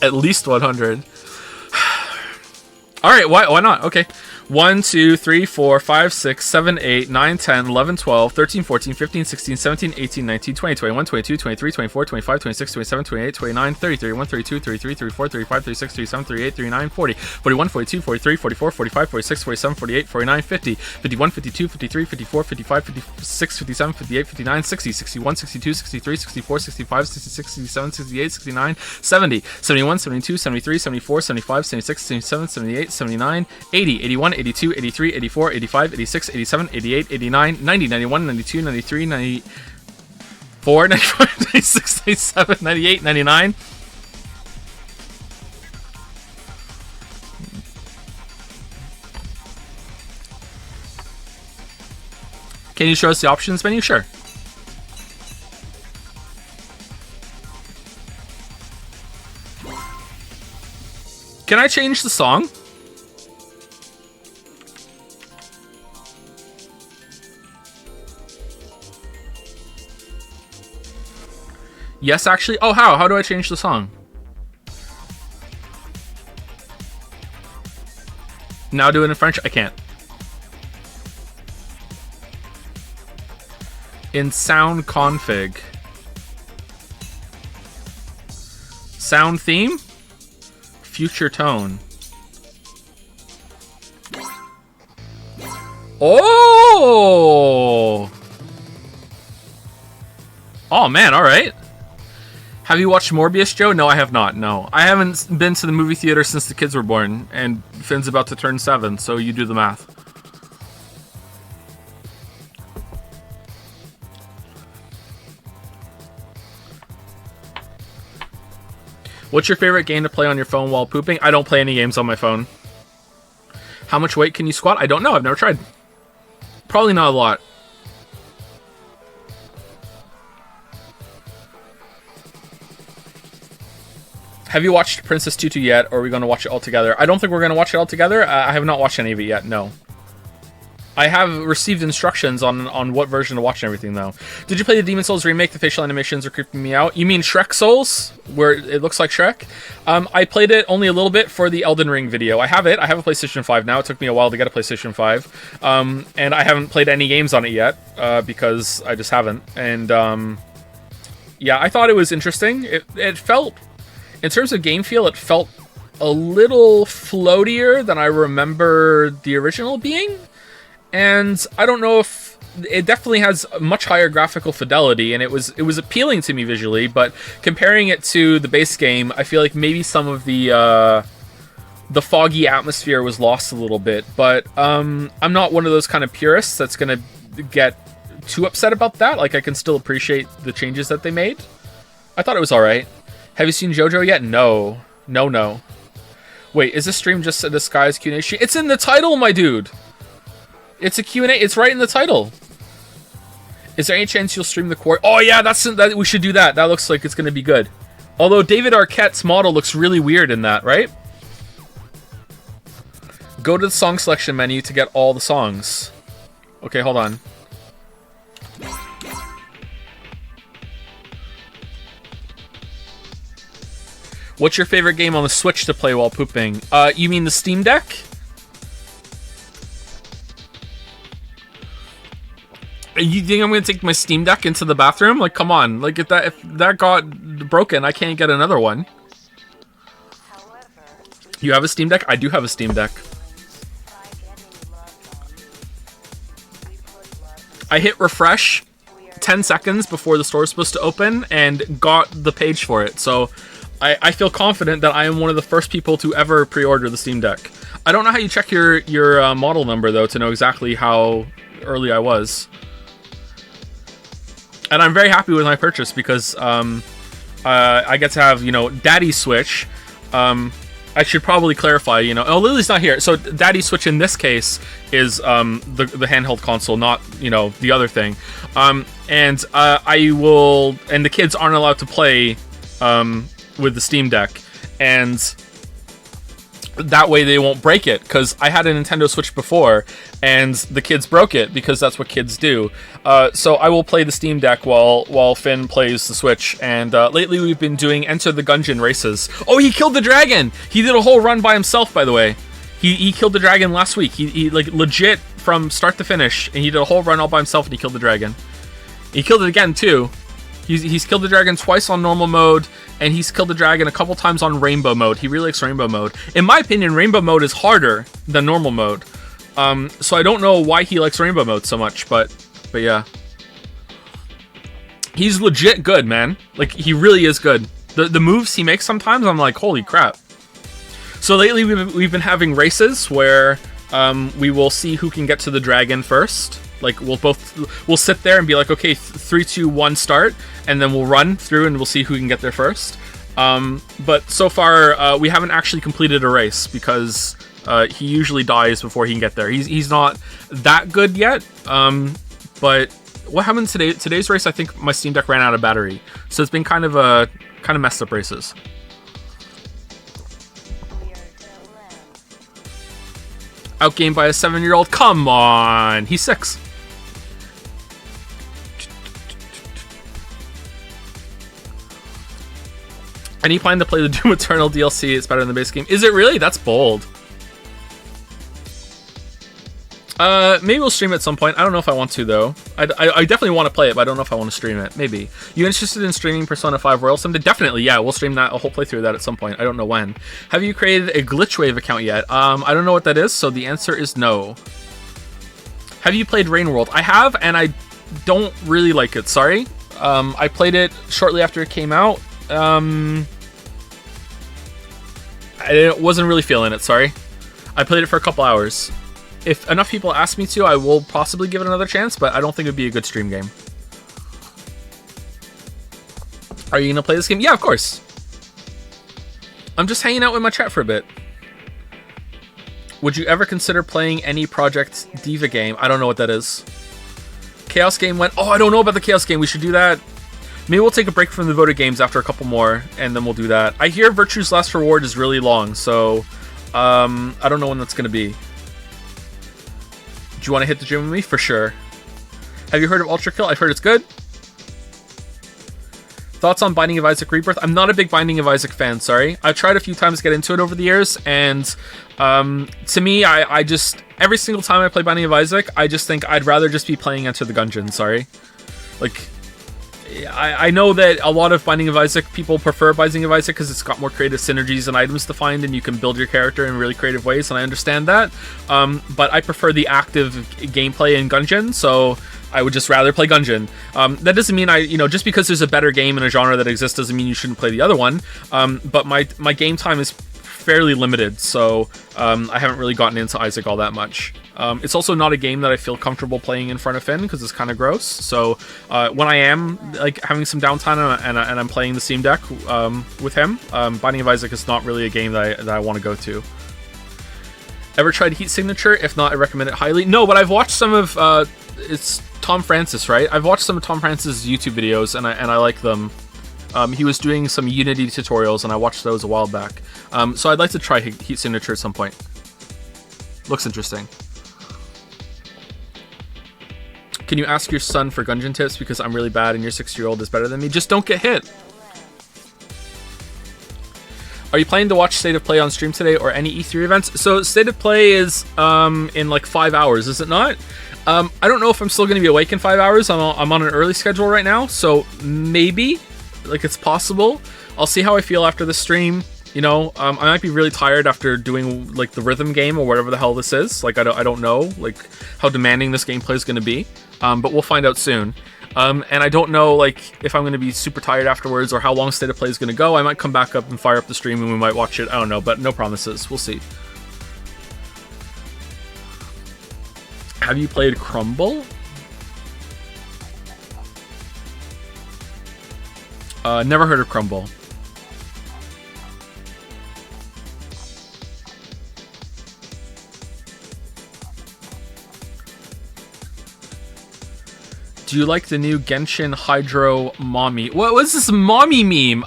At least 100. Alright, why not? Okay. 1, 2, 3, 4, 5, 6, 7, 8, 9, 10, 11, 12, 13, 14, 15, 16, 17, 18, 19, 20, 21, 22, 23, 24, 25, 26, 27, 28, 29, 30, 31, 32, 33, 34, 35, 36, 37, 38, 39, 40, 41, 42, 43, 44, 45, 46, 47, 48, 49, 50, 51, 52, 53, 54, 55, 56, 57, 58, 59, 60, 61, 62, 63, 64, 65, 66, 67, 68, 69, 70, 71, 72, 73, 74, 75, 76, 77, 78, 79, 80, 81, 82, 83, 84, 85, 86, 87, 88, 89, 90, 91, 92, 93, 94, 95, 96, 97, 98, 99. Can you show us the options menu? Sure. Can I change the song? Yes, actually. Oh, how? How do I change the song? Now do it in French? I can't. In sound config. Sound theme? Future tone. Oh! Oh man, alright. Have you watched Morbius, Joe? No, I have not. No. I haven't been to the movie theater since the kids were born, and Finn's about to turn 7, so you do the math. What's your favorite game to play on your phone while pooping? I don't play any games on my phone. How much weight can you squat? I don't know. I've never tried. Probably not a lot. Have you watched Princess Tutu yet, or are we going to watch it all together? I don't think we're going to watch it all together. I have not watched any of it yet, no. I have received instructions on what version to watch and everything, though. Did you play the Demon Souls remake? The facial animations are creeping me out. You mean Shrek Souls, where it looks like Shrek? I played it only a little bit for the Elden Ring video. I have it. I have a PlayStation 5 now. It took me a while to get a PlayStation 5. And I haven't played any games on it yet, because I just haven't. And, yeah, I thought it was interesting. It felt, in terms of game feel, it felt a little floatier than I remember the original being. And I don't know if it definitely has much higher graphical fidelity, and it was appealing to me visually, but comparing it to the base game, I feel like maybe some of the foggy atmosphere was lost a little bit. But I'm not one of those kind of purists that's gonna get too upset about that. Like, I can still appreciate the changes that they made. I thought it was alright. Have you seen JoJo yet? No. No. Wait, is this stream just a disguised Q&A stream? It's in the title, my dude! It's a Q&A. It's right in the title. Is there any chance you'll stream the Quarry? Oh yeah, that we should do that. That looks like it's going to be good. Although David Arquette's model looks really weird in that, right? Go to the song selection menu to get all the songs. Okay, hold on. What's your favorite game on the Switch to play while pooping? You mean the Steam Deck? You think I'm gonna take my Steam Deck into the bathroom? Like, come on! Like, if that got broken, I can't get another one. You have a Steam Deck? I do have a Steam Deck. I hit refresh 10 seconds before the store was supposed to open and got the page for it. So I feel confident that I am one of the first people to ever pre-order the Steam Deck. I don't know how you check your model number though to know exactly how early I was. And I'm very happy with my purchase because I get to have, Daddy Switch. I should probably clarify, Oh, Lily's not here. So Daddy Switch in this case is the handheld console, not, the other thing. And the kids aren't allowed to play with the Steam Deck. And that way they won't break it, because I had a Nintendo Switch before and the kids broke it because that's what kids do. So I will play the Steam Deck while Finn plays the Switch. And lately we've been doing Enter the Gungeon races. Oh, he killed the dragon! He did a whole run by himself, by the way. He killed the dragon last week. He like legit from start to finish, and he did a whole run all by himself and he killed the dragon. He killed it again too. He's killed the dragon twice on normal mode, and he's killed the dragon a couple times on rainbow mode. He really likes rainbow mode. In my opinion, rainbow mode is harder than normal mode. So I don't know why he likes rainbow mode so much, but yeah. He's legit good, man. Like, he really is good. The moves he makes sometimes, I'm like, holy crap. So lately we've been having races where we will see who can get to the dragon first. Like, we'll sit there and be like, okay, 3, 2, 1, start, and then we'll run through and we'll see who can get there first. But so far, we haven't actually completed a race because he usually dies before he can get there. He's not that good yet. But what happened today? Today's race, I think my Steam Deck ran out of battery, so it's been kind of messed up races. Outgamed by a 7-year-old. Come on, he's 6. Any plan to play the Doom Eternal DLC? It's better than the base game. Is it really? That's bold. Maybe we'll stream it at some point. I don't know if I want to, though. I definitely want to play it, but I don't know if I want to stream it. Maybe. You interested in streaming Persona 5 Royal someday? Definitely, yeah. We'll stream that, a whole playthrough of that at some point. I don't know when. Have you created a Glitchwave account yet? I don't know what that is, so the answer is no. Have you played Rain World? I have, and I don't really like it. Sorry. I played it shortly after it came out. I wasn't really feeling it, sorry. I played it for a couple hours. If enough people ask me to, I will possibly give it another chance, but I don't think it would be a good stream game. Are you going to play this game? Yeah, of course. I'm just hanging out with my chat for a bit. Would you ever consider playing any Project DIVA game? I don't know what that is. Chaos game went... Oh, I don't know about the Chaos game. We should do that. Maybe we'll take a break from the voted games after a couple more, and then we'll do that. I hear Virtue's Last Reward is really long, so I don't know when that's going to be. Do you want to hit the gym with me? For sure. Have you heard of Ultra Kill? I've heard it's good. Thoughts on Binding of Isaac Rebirth? I'm not a big Binding of Isaac fan, sorry. I've tried a few times to get into it over the years, and to me, I just... Every single time I play Binding of Isaac, I just think I'd rather just be playing Enter the Gungeon, sorry. Like, I know that a lot of Binding of Isaac people prefer Binding of Isaac because it's got more creative synergies and items to find, and you can build your character in really creative ways, and I understand that. But I prefer the active gameplay in Gungeon, so I would just rather play Gungeon. That doesn't mean just because there's a better game in a genre that exists doesn't mean you shouldn't play the other one. But my game time is fairly limited, so I haven't really gotten into Isaac all that much. It's also not a game that I feel comfortable playing in front of Finn because it's kind of gross. So when I am like having some downtime and I'm playing the Steam Deck with him, Binding of Isaac is not really a game that I want to go to. Ever tried Heat Signature? If not, I recommend it highly. No, but I've watched some of it's Tom Francis, right? I've watched some of Tom Francis' YouTube videos and I like them. He was doing some Unity tutorials and I watched those a while back. So I'd like to try Heat Signature at some point. Looks interesting. Can you ask your son for Gungeon tips because I'm really bad and your 6-year-old is better than me? Just don't get hit. Are you planning to watch State of Play on stream today or any E3 events? So State of Play is in like 5 hours, is it not? I don't know if I'm still going to be awake in 5 hours. I'm on an early schedule right now, so maybe, like, it's possible. I'll see how I feel after the stream. You know, I might be really tired after doing like the rhythm game or whatever the hell this is. Like, I don't know like how demanding this gameplay is going to be, but we'll find out soon. And I don't know like if I'm going to be super tired afterwards or how long State of Play is going to go. I might come back up and fire up the stream and we might watch it. I don't know, but no promises. We'll see. Have you played Crumble? Never heard of Crumble. Do you like the new Genshin Hydro Mommy? What was this mommy meme?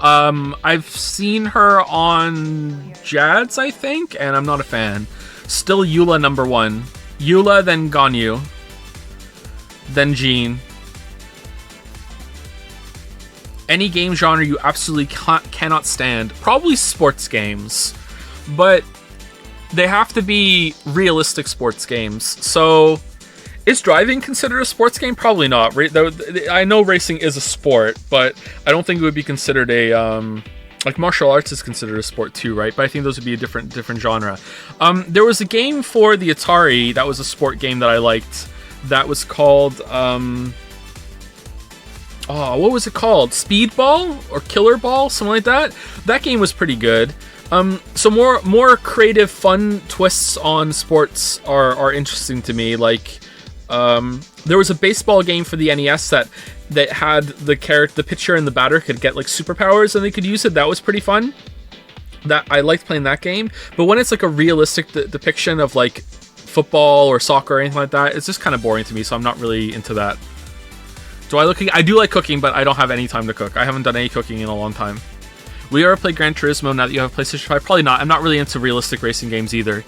I've seen her on Jads, I think, and I'm not a fan. Still Eula number 1. Eula, then Ganyu. Then Jean. Any game genre you absolutely cannot stand. Probably sports games. But they have to be realistic sports games. So, is driving considered a sports game? Probably not. I know racing is a sport, but I don't think it would be considered a... like martial arts is considered a sport too, right? But I think those would be a different genre. There was a game for the Atari that was a sport game that I liked. That was called... what was it called? Speedball or Killer Ball, something like that. That game was pretty good. So more creative, fun twists on sports are interesting to me. Like, there was a baseball game for the NES that had the pitcher and the batter could get like superpowers and they could use it. That was pretty fun. That I liked playing that game. But when it's like a realistic depiction of like football or soccer or anything like that, it's just kind of boring to me. So I'm not really into that. I do like cooking, but I don't have any time to cook. I haven't done any cooking in a long time. Will you ever play Gran Turismo now that you have a PlayStation 5? Probably not. I'm not really into realistic racing games either.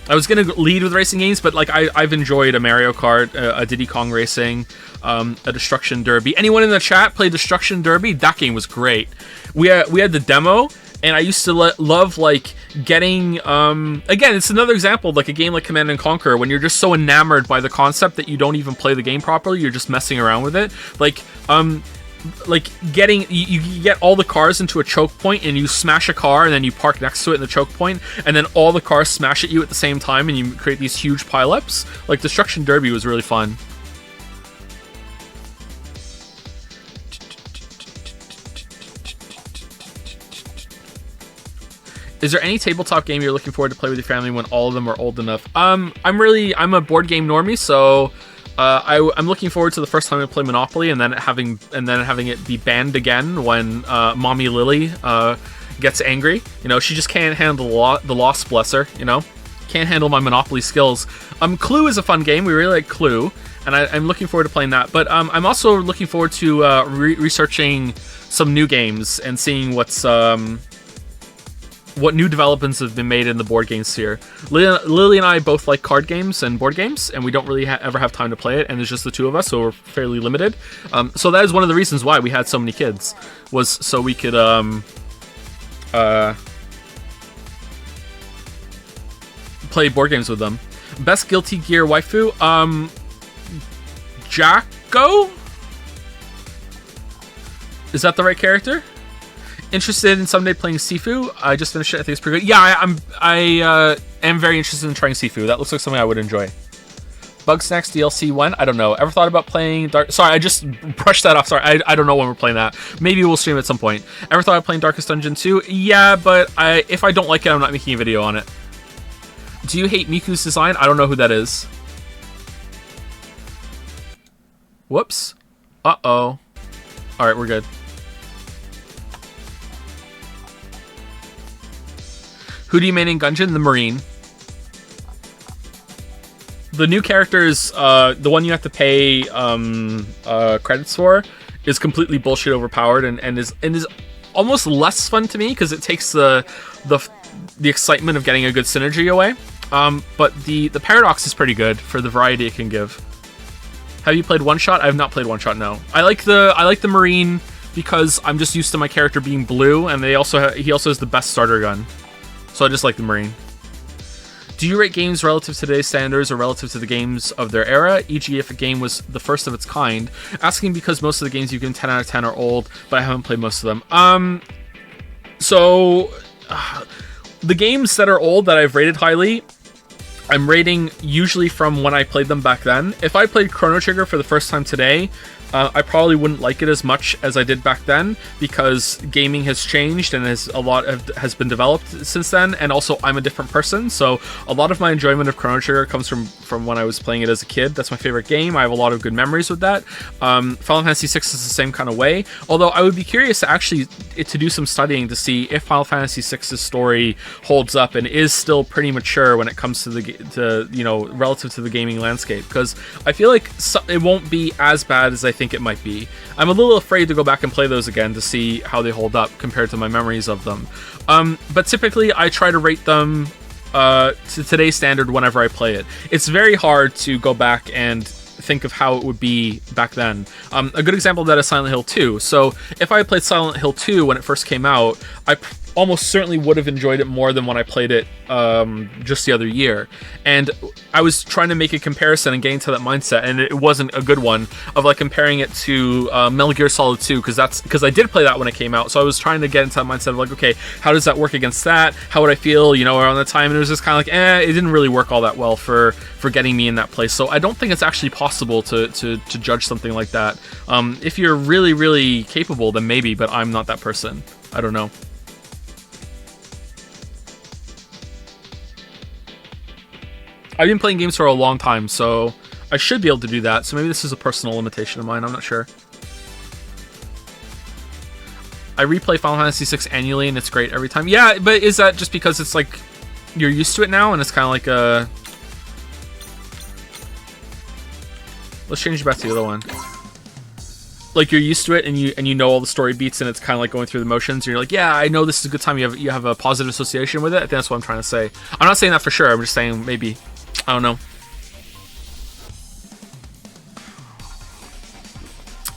I was going to lead with racing games, but like I've enjoyed a Mario Kart, a Diddy Kong Racing, a Destruction Derby. Anyone in the chat play Destruction Derby? That game was great. We had the demo, and I used to love like getting again, it's another example of like a game like Command and Conquer when you're just so enamored by the concept that you don't even play the game properly. You're just messing around with it. Like getting you get all the cars into a choke point and you smash a car and then you park next to it in the choke point and then all the cars smash at you at the same time and you create these huge pileups. Like Destruction Derby was really fun. Is there any tabletop game you're looking forward to play with your family when all of them are old enough? I'm a board game normie, so I'm looking forward to the first time I play Monopoly and then having it be banned again when Mommy Lily gets angry. You know, she just can't handle the loss, bless her. You know, can't handle my Monopoly skills. Clue is a fun game. We really like Clue, and I'm looking forward to playing that. But I'm also looking forward to researching some new games and seeing what's what new developments have been made in the board game sphere. Lily and I both like card games and board games, and we don't really ever have time to play it, and there's just the two of us, so we're fairly limited. So that is one of the reasons why we had so many kids, was so we could play board games with them. Best Guilty Gear waifu? Jacko? Is that the right character? Interested in someday playing Sifu? I just finished it. I think it's pretty good. Yeah, I am very interested in trying Sifu. That looks like something I would enjoy. Bug Snacks DLC 1? I don't know. Ever thought about playing Dark... Sorry, I just brushed that off. Sorry, I don't know when we're playing that. Maybe we'll stream at some point. Ever thought of playing Darkest Dungeon 2? Yeah, but if I don't like it, I'm not making a video on it. Do you hate Miku's design? I don't know who that is. Whoops. Uh-oh. Alright, we're good. Who do you main in Gungeon? The Marine. The new characters, the one you have to pay credits for, is completely bullshit overpowered and is almost less fun to me because it takes the excitement of getting a good synergy away. But the paradox is pretty good for the variety it can give. Have you played One Shot? I have not played One Shot. No. I like the Marine because I'm just used to my character being blue, and he also has the best starter gun. So I just like the Marine. Do you rate games relative to today's standards or relative to the games of their era? E.g. if a game was the first of its kind. Asking because most of the games you give 10 out of 10 are old, but I haven't played most of them. The games that are old that I've rated highly, I'm rating usually from when I played them back then. If I played Chrono Trigger for the first time today, I probably wouldn't like it as much as I did back then because gaming has changed and a lot has been developed since then, and also I'm a different person, so a lot of my enjoyment of Chrono Trigger comes from when I was playing it as a kid. That's my favorite game. I have a lot of good memories with that. Final Fantasy VI is the same kind of way, although I would be curious to do some studying to see if Final Fantasy VI's story holds up and is still pretty mature when it comes to relative to the gaming landscape, because I feel like it won't be as bad as I think it might be. I'm a little afraid to go back and play those again to see how they hold up compared to my memories of them. But typically I try to rate them to today's standard whenever I play it. It's very hard to go back and think of how it would be back then. A good example of that is Silent Hill 2. So if I had played Silent Hill 2 when it first came out, I almost certainly would have enjoyed it more than when I played it just the other year. And I was trying to make a comparison and get into that mindset, and it wasn't a good one, of like comparing it to Metal Gear Solid 2, because I did play that when it came out. So I was trying to get into that mindset of like, okay, how does that work against that? How would I feel, around the time? And it was just kind of like, it didn't really work all that well for getting me in that place. So I don't think it's actually possible to judge something like that. If you're really, really capable, then maybe, but I'm not that person. I don't know. I've been playing games for a long time, so I should be able to do that. So maybe this is a personal limitation of mine. I'm not sure. I replay Final Fantasy VI annually, and it's great every time. Yeah, but is that just because it's like you're used to it now, and it's kind of like a... Let's change it back to the other one. Like you're used to it, and you know all the story beats, and it's kind of like going through the motions. And you're like, yeah, I know this is a good time. You have a positive association with it. I think that's what I'm trying to say. I'm not saying that for sure. I'm just saying maybe. I don't know.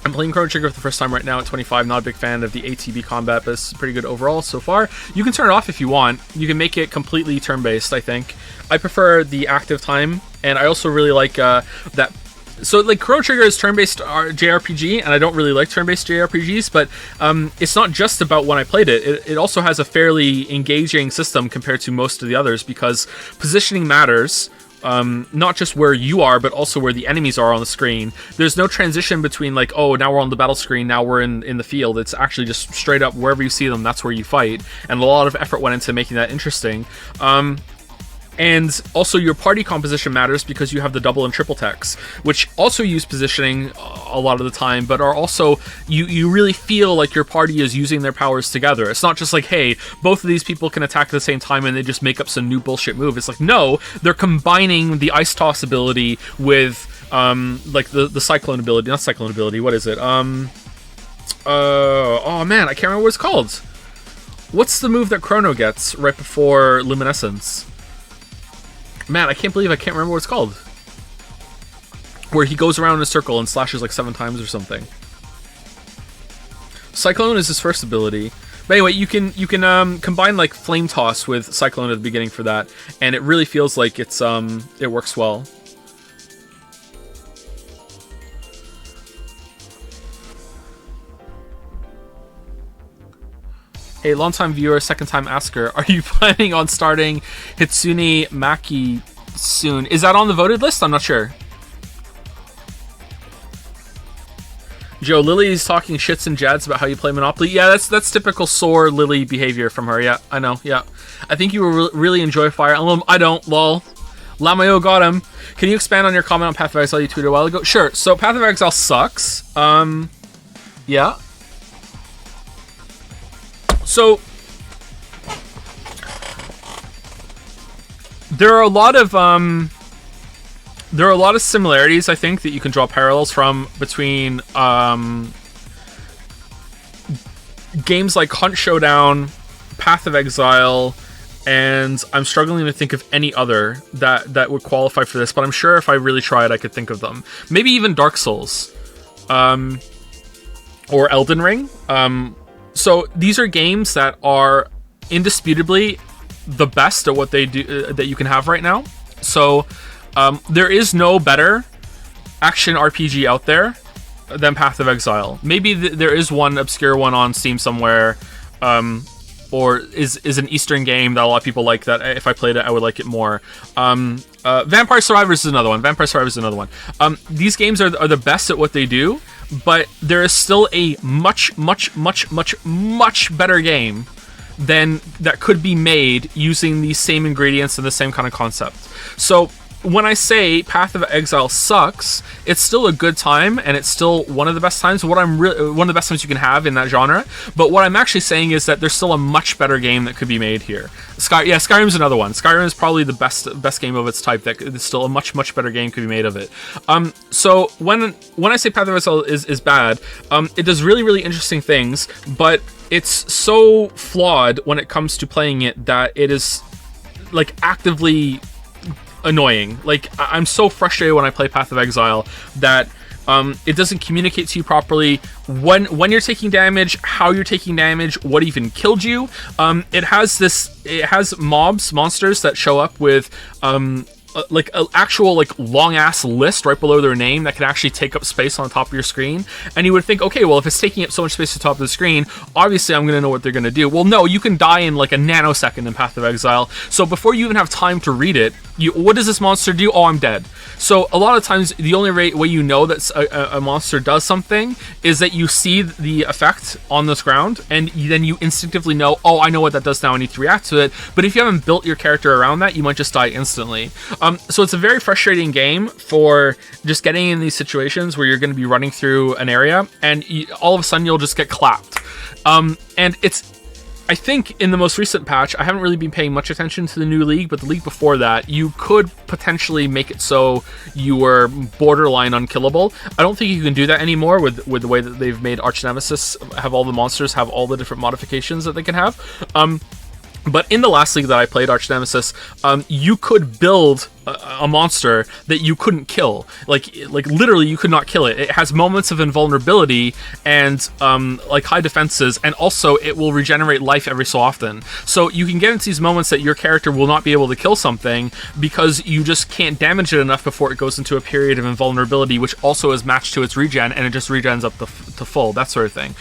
I'm playing Chrono Trigger for the first time right now at 25. Not a big fan of the ATB combat, but it's pretty good overall so far. You can turn it off if you want. You can make it completely turn-based, I think. I prefer the active time, and I also really like that. So, like, Chrono Trigger is turn-based JRPG, and I don't really like turn-based JRPGs, but it's not just about when I played it. It also has a fairly engaging system compared to most of the others, because positioning matters. Not just where you are, but also where the enemies are on the screen. There's no transition between like, oh, now we're on the battle screen, now we're in the field. It's actually just straight up wherever you see them, that's where you fight. And a lot of effort went into making that interesting. And also your party composition matters because you have the double and triple techs, which also use positioning a lot of the time, but are also, you really feel like your party is using their powers together. It's not just like, hey, both of these people can attack at the same time and they just make up some new bullshit move. It's like, no, they're combining the ice toss ability with like the cyclone ability, not cyclone ability, what is it? Oh man, I can't remember what it's called. What's the move that Chrono gets right before Luminescence? Man, I can't believe I can't remember what it's called. Where he goes around in a circle and slashes like 7 times or something. Cyclone is his first ability. But anyway, you can combine like Flame Toss with Cyclone at the beginning for that, and it really feels like it works well. Hey, long-time viewer, second-time asker, are you planning on starting Hatsune Miku soon? Is that on the voted list? I'm not sure. Joe, Lily's talking shits and jads about how you play Monopoly. Yeah, that's typical sore Lily behavior from her. Yeah, I know. Yeah, I think you will really enjoy Fire Emblem. I don't. Lol. Lamayo got him. Can you expand on your comment on Path of Exile you tweeted a while ago? Sure. So Path of Exile sucks. Yeah. So there are a lot of similarities, I think, that you can draw parallels from between games like Hunt Showdown, Path of Exile, and I'm struggling to think of any other that would qualify for this, but I'm sure if I really tried, I could think of them. Maybe even Dark Souls, or Elden Ring. So these are games that are indisputably the best at what they do that you can have right now. So there is no better action RPG out there than Path of Exile. Maybe there is one obscure one on Steam somewhere, or is an Eastern game that a lot of people like, that if I played it, I would like it more. Vampire Survivors is another one. These games are the best at what they do, but there is still a much better game that could be made using these same ingredients and the same kind of concept. So when I say Path of Exile sucks, it's still a good time, and it's still one of the best times. One of the best times you can have in that genre. But what I'm actually saying is that there's still a much better game that could be made here. Skyrim's another one. Skyrim is probably the best game of its type. That is still a much better game could be made of it. So when I say Path of Exile is bad, it does really interesting things, but it's so flawed when it comes to playing it that it is like actively annoying. Like, I'm so frustrated when I play Path of Exile that it doesn't communicate to you properly when you're taking damage, how you're taking damage, what even killed you. It has monsters that show up with like an actual like long ass list right below their name that can actually take up space on the top of your screen, and you would think, okay, well, if it's taking up so much space at the top of the screen, obviously I'm going to know what they're going to do. Well, no, you can die in like a nanosecond in Path of Exile, so before you even have time to read it, what does this monster do? Oh, I'm dead. So a lot of times the only way you know that a monster does something is that you see the effect on this ground, and then you instinctively know, oh, I know what that does now, I need to react to it. But if you haven't built your character around that, you might just die instantly. So it's a very frustrating game for just getting in these situations where you're going to be running through an area, and all of a sudden you'll just get clapped. And I think in the most recent patch, I haven't really been paying much attention to the new league, but the league before that, you could potentially make it so you were borderline unkillable. I don't think you can do that anymore with the way that they've made Arch Nemesis have all the monsters, have all the different modifications that they can have. But in the last league that I played, Arch Nemesis, you could build a monster that you couldn't kill. Like literally, you could not kill it. It has moments of invulnerability and like high defenses, and also it will regenerate life every so often. So you can get into these moments that your character will not be able to kill something because you just can't damage it enough before it goes into a period of invulnerability, which also is matched to its regen, and it just regens up to full, that sort of thing.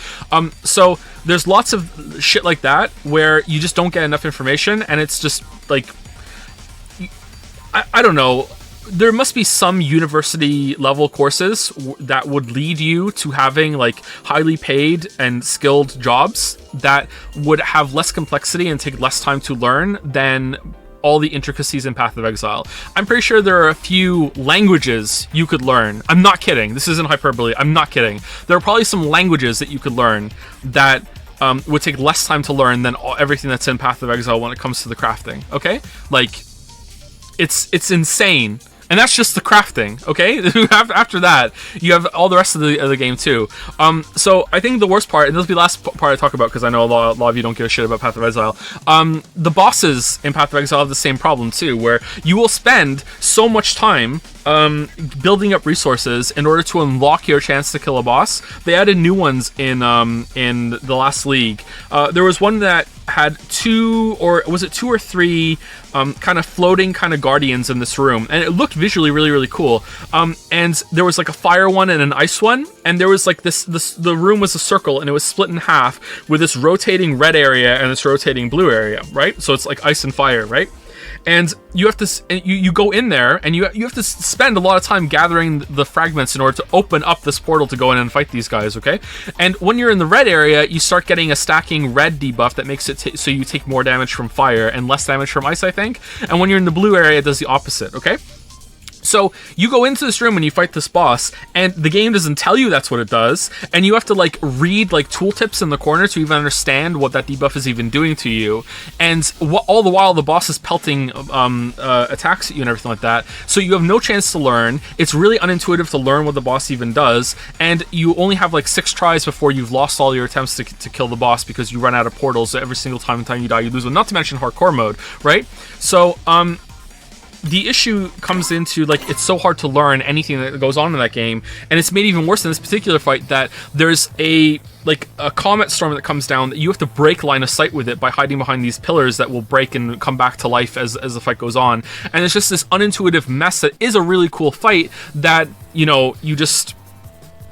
So there's lots of shit like that where you just don't get enough information, and it's just like, I don't know. There must be some university level courses that would lead you to having like highly paid and skilled jobs that would have less complexity and take less time to learn than all the intricacies in Path of Exile. I'm pretty sure there are a few languages you could learn. I'm not kidding. This isn't hyperbole. I'm not kidding. There are probably some languages that you could learn that would take less time to learn than everything that's in Path of Exile when it comes to the crafting. Okay? Like, it's insane And that's just the crafting, okay? After that, you have all the rest of the game too. So I think the worst part, and this will be the last part I talk about because I know a lot of you don't give a shit about Path of Exile. The bosses in Path of Exile have the same problem too, where you will spend so much time building up resources in order to unlock your chance to kill a boss. They added new ones in the last league. There was one that had two or three kind of floating kind of guardians in this room, and it looked visually really, really cool. And there was like a fire one and an ice one, and there was like the room was a circle, and it was split in half with this rotating red area and this rotating blue area, right? So it's like ice and fire, right? And you have to you go in there, and you have to spend a lot of time gathering the fragments in order to open up this portal to go in and fight these guys, okay? And when you're in the red area, you start getting a stacking red debuff that makes it so you take more damage from fire and less damage from ice, I think. And when you're in the blue area, it does the opposite, okay? So you go into this room and you fight this boss, and the game doesn't tell you that's what it does, and you have to like read like tooltips in the corner to even understand what that debuff is even doing to you. And all the while the boss is pelting attacks at you and everything like that, so you have no chance to learn. It's really unintuitive to learn what the boss even does, and you only have like 6 tries before you've lost all your attempts to kill the boss because you run out of portals every single time you die you lose one, not to mention hardcore mode, right? So the issue comes into, like, it's so hard to learn anything that goes on in that game, and it's made even worse in this particular fight that there's a comet storm that comes down that you have to break line of sight with it by hiding behind these pillars that will break and come back to life as the fight goes on. And it's just this unintuitive mess that is a really cool fight that, you know, you just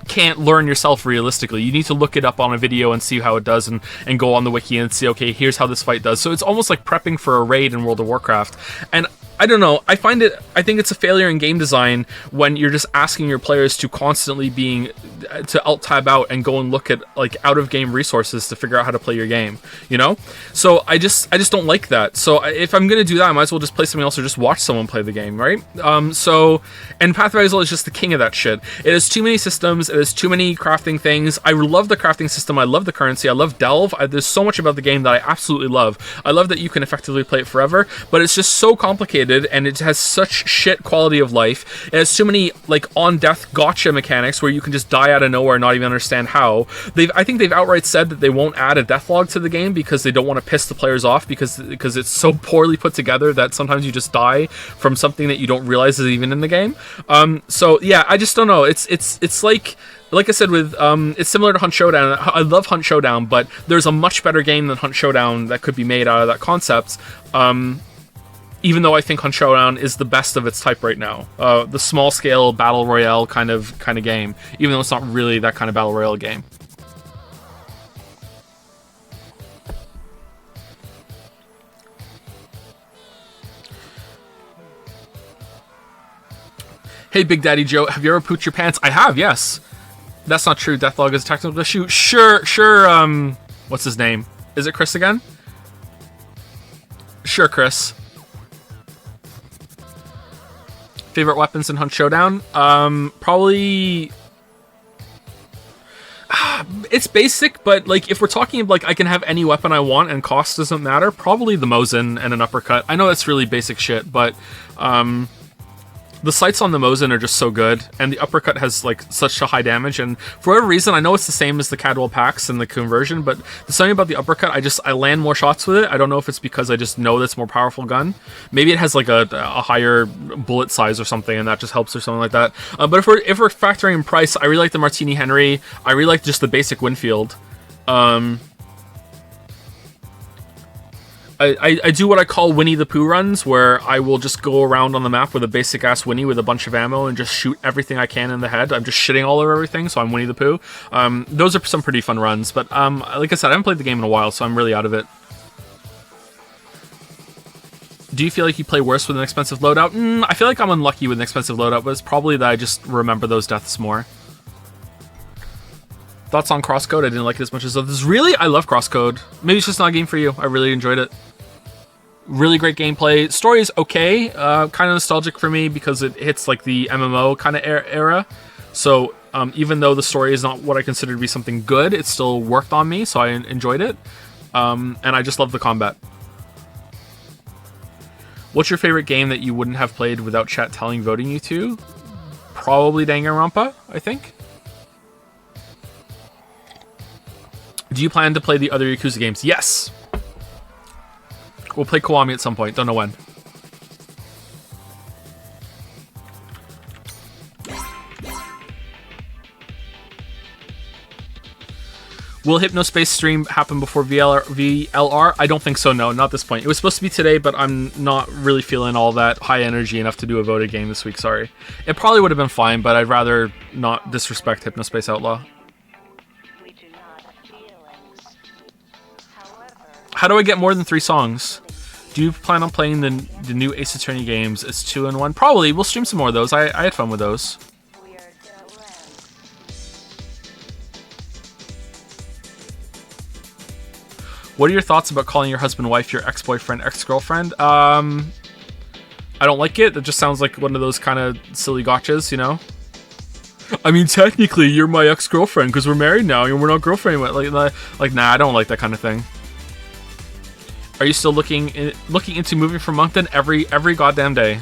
can't learn yourself realistically. You need to look it up on a video and see how it does, and go on the wiki and see, okay, here's how this fight does. So it's almost like prepping for a raid in World of Warcraft. And I don't know, I think it's a failure in game design when you're just asking your players to constantly to alt tab out and go and look at like out of game resources to figure out how to play your game, you know? So I just don't like that. So if I'm gonna do that, I might as well just play something else or just watch someone play the game, right? And Path of Exile is just the king of that shit. It has too many systems, it has too many crafting things. I love the crafting system, I love the currency, I love Delve. There's so much about the game that I absolutely love. I love that you can effectively play it forever, but it's just so complicated, and it has such shit quality of life. It has too many like on death gotcha mechanics where you can just die out of nowhere and not even understand how. I think they've outright said that they won't add a death log to the game because they don't want to piss the players off because it's so poorly put together that sometimes you just die from something that you don't realize is even in the game. So yeah, I just don't know. It's like I said with it's similar to Hunt Showdown. I love Hunt Showdown, but there's a much better game than Hunt Showdown that could be made out of that concept. Even though I think Hunt Showdown is the best of its type right now. The small scale battle royale kind of game, even though it's not really that kind of battle royale game. Hey, Big Daddy Joe, have you ever pooped your pants? I have, yes. That's not true. Deathlog is a technical issue. Sure. What's his name? Is it Chris again? Sure, Chris. Favorite weapons in Hunt Showdown? Probably... it's basic, but like if we're talking like I can have any weapon I want and cost doesn't matter, probably the Mosin and an uppercut. I know that's really basic shit, but the sights on the Mosin are just so good, and the uppercut has like such a high damage, and for whatever reason, I know it's the same as the Cadwell Pax and the conversion, but there's something about the uppercut, I land more shots with it. I don't know if it's because I just know that's a more powerful gun. Maybe it has like a higher bullet size or something, and that just helps or something like that. But if we're factoring in price, I really like the Martini Henry. I really like just the basic Winfield. I do what I call Winnie the Pooh runs, where I will just go around on the map with a basic ass Winnie with a bunch of ammo and just shoot everything I can in the head. I'm just shitting all over everything, so I'm Winnie the Pooh. Those are some pretty fun runs, but like I said, I haven't played the game in a while, so I'm really out of it. Do you feel like you play worse with an expensive loadout? I feel like I'm unlucky with an expensive loadout, but it's probably that I just remember those deaths more. Thoughts on Crosscode? I didn't like it as much as others. Really? I love Crosscode. Maybe it's just not a game for you. I really enjoyed it. Really great gameplay. Story is okay. Kind of nostalgic for me because it hits like the MMO kind of era. So even though the story is not what I consider to be something good, it still worked on me, so I enjoyed it. And I just love the combat. What's your favorite game that you wouldn't have played without chat telling voting you to? Probably Danganronpa, I think. Do you plan to play the other Yakuza games? Yes! We'll play Kiwami at some point. Don't know when. Will Hypnospace stream happen before VLR? I don't think so, no. Not at this point. It was supposed to be today, but I'm not really feeling all that high energy enough to do a voted game this week, sorry. It probably would have been fine, but I'd rather not disrespect Hypnospace Outlaw. How do I get more than 3 songs? Do you plan on playing the new Ace Attorney games as 2-in-1? Probably. We'll stream some more of those. I had fun with those. What are your thoughts about calling your husband wife your ex-boyfriend, ex-girlfriend? I don't like it. It just sounds like one of those kind of silly gotchas, you know? I mean, technically, you're my ex-girlfriend because we're married now and we're not girlfriend. Like, nah, I don't like that kind of thing. Are you still looking into moving from Moncton every goddamn day?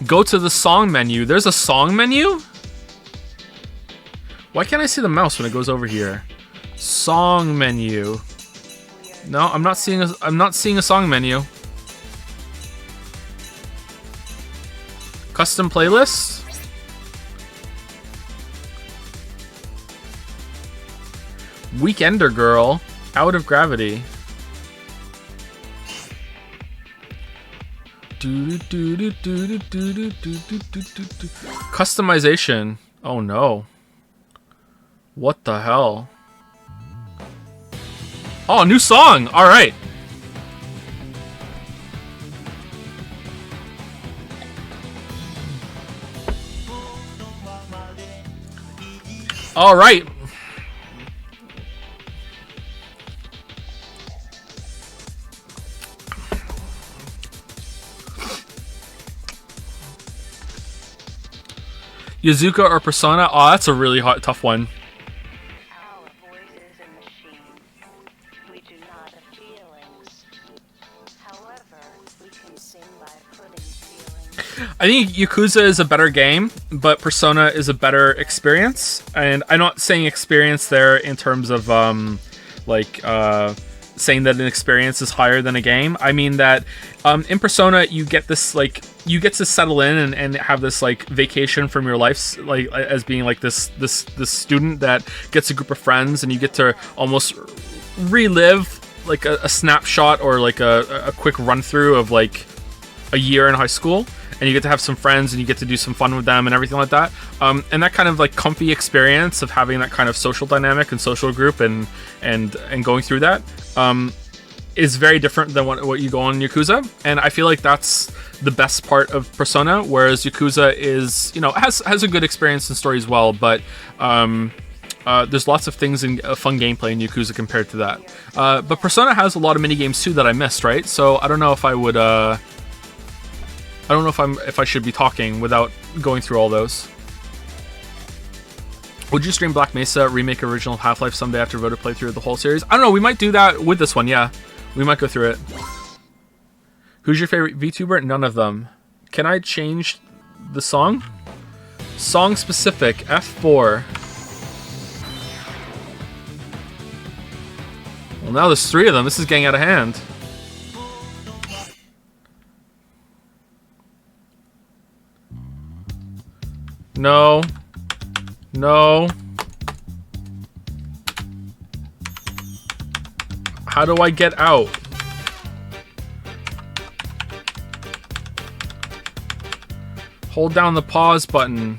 Go to the song menu. There's a song menu? Why can't I see the mouse when it goes over here? Song menu. No, I'm not seeing a song menu. Custom playlist? Weekender Girl. Out of Gravity. Customization. Oh no. What the hell? Oh, new song! Alright. Alright. Yazuka or Persona? Oh, that's a really tough one. I think Yakuza is a better game, but Persona is a better experience. And I'm not saying experience there in terms of saying that an experience is higher than a game. I mean that in Persona you get this you get to settle in and have this vacation from your life, as being this student that gets a group of friends, and you get to almost relive a snapshot or a quick run through of a year in high school. And you get to have some friends and you get to do some fun with them and everything like that. And that kind of comfy experience of having that kind of social dynamic and social group and going through that is very different than what you go on in Yakuza. And I feel like that's the best part of Persona, whereas Yakuza is, has a good experience and story as well, but there's lots of things in fun gameplay in Yakuza compared to that. But Persona has a lot of mini games too that I missed, right? So I don't know if I would I don't know if I should be talking without going through all those. Would you stream Black Mesa remake original Half-Life someday after voter playthrough of the whole series? I don't know, we might do that with this one, yeah. We might go through it. Who's your favorite VTuber? None of them. Can I change the song? Song specific, F4. Well, now there's 3 of them. This is getting out of hand. No. No. How do I get out? Hold down the pause button.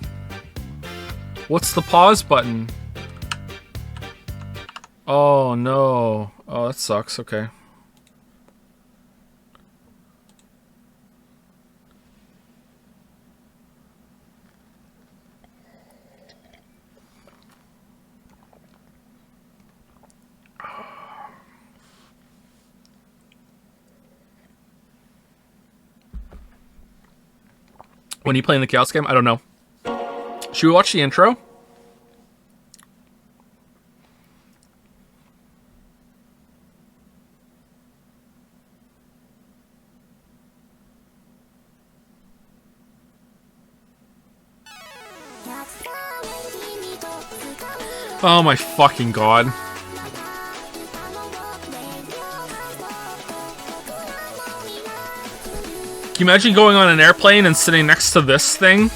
What's the pause button? Oh no. Oh, that sucks. Okay. When you playing the Chaos game? I don't know. Should we watch the intro? Oh my fucking god. Can you imagine going on an airplane and sitting next to this thing?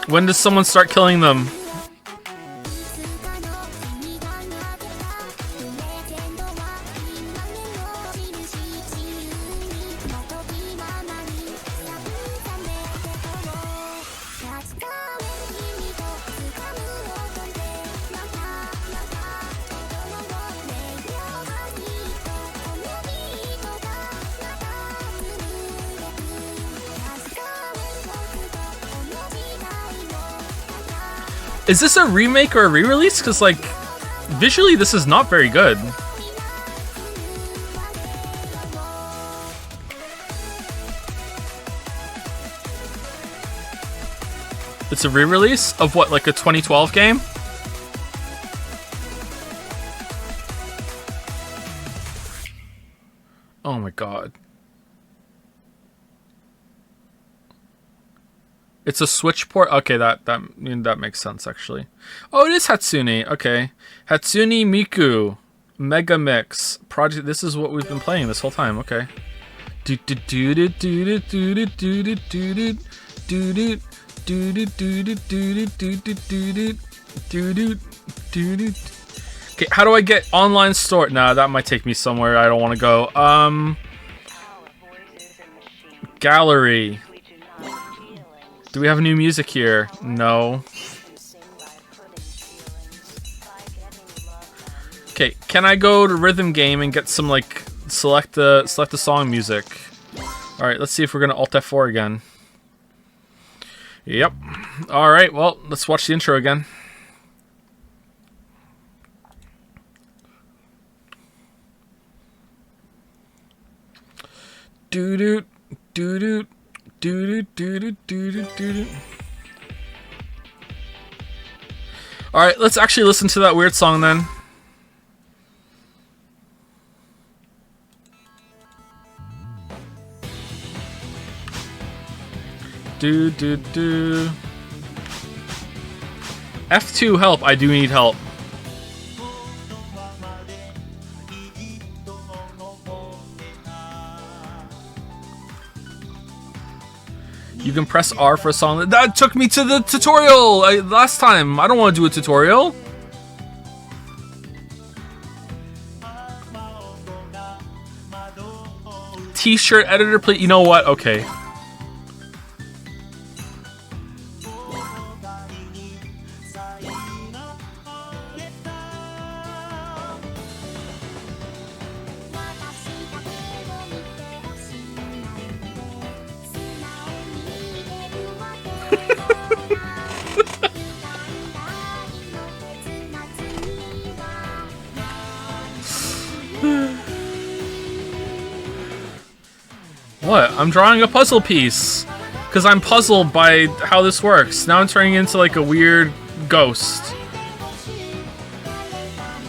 When does someone start killing them? Is this a remake or a re-release? Because, like, visually this is not very good. It's a re-release of what, like a 2012 game? Oh my god. It's a Switch port? Okay, that makes sense, actually. Oh, it is Hatsune. Okay. Hatsune Miku. Mega Mix. Project. This is what we've been playing this whole time. Okay. Okay, how do I get online store? Nah, that might take me somewhere I don't want to go. Gallery. Do we have new music here? No. Okay, can I go to Rhythm Game and get some, like, select the song music? Alright, let's see if we're gonna Alt F4 again. Yep. Alright, well, let's watch the intro again. Doo-doo, doo-doo. Alright, let's actually listen to that weird song then. F2 help, I do need help. You can press R for a song. That took me to the tutorial last time. I don't want to do a tutorial. T-shirt editor, please. You know what? Okay. What? I'm drawing a puzzle piece. Because I'm puzzled by how this works. Now I'm turning into like a weird ghost.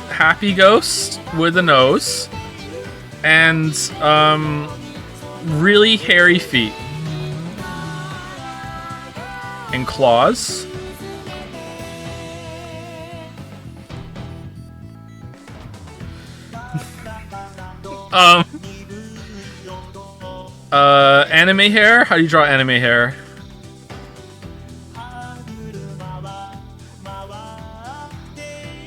Happy ghost with a nose. And, really hairy feet. And claws. Anime hair? How do you draw anime hair?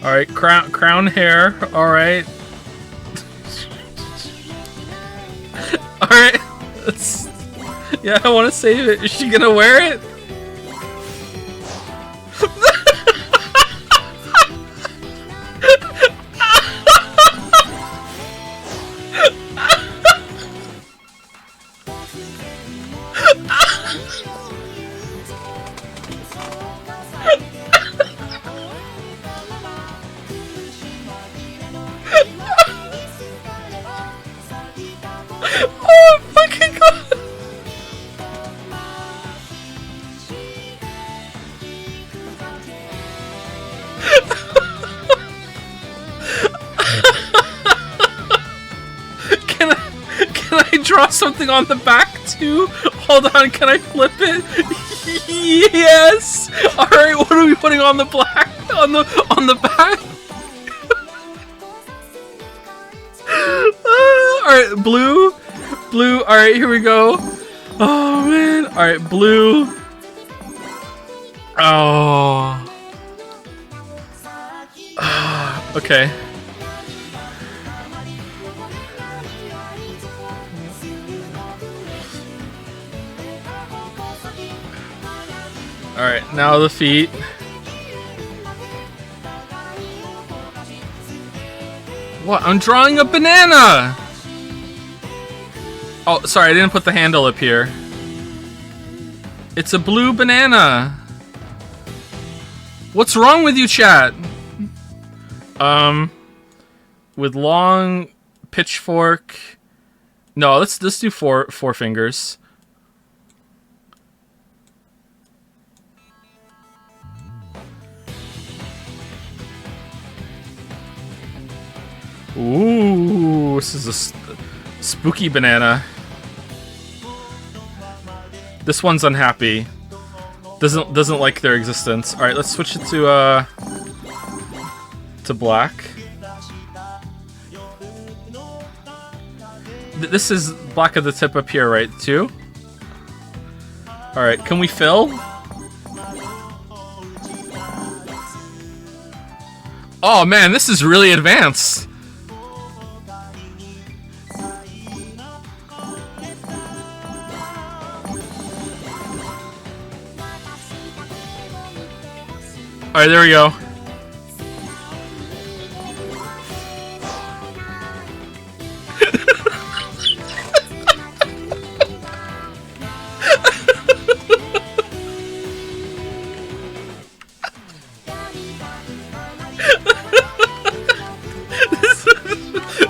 Alright, crown hair. Alright. Alright. Yeah, I want to save it. Is she gonna wear it? I draw something on the back too? Hold on, can I flip it? Yes! Alright, what are we putting on the black? On the back? Alright, blue. Blue, alright, here we go. Oh man. Alright, blue. Oh. Okay. Alright, now the feet. What? I'm drawing a banana! Oh, sorry, I didn't put the handle up here. It's a blue banana. What's wrong with you, chat? With long pitchfork. No, let's do four fingers. Ooh, this is a spooky banana. This one's unhappy. Doesn't like their existence. All right, let's switch it to black. This is black at the tip up here, right? Too. All right, can we fill? Oh man, this is really advanced. Alright, there we go.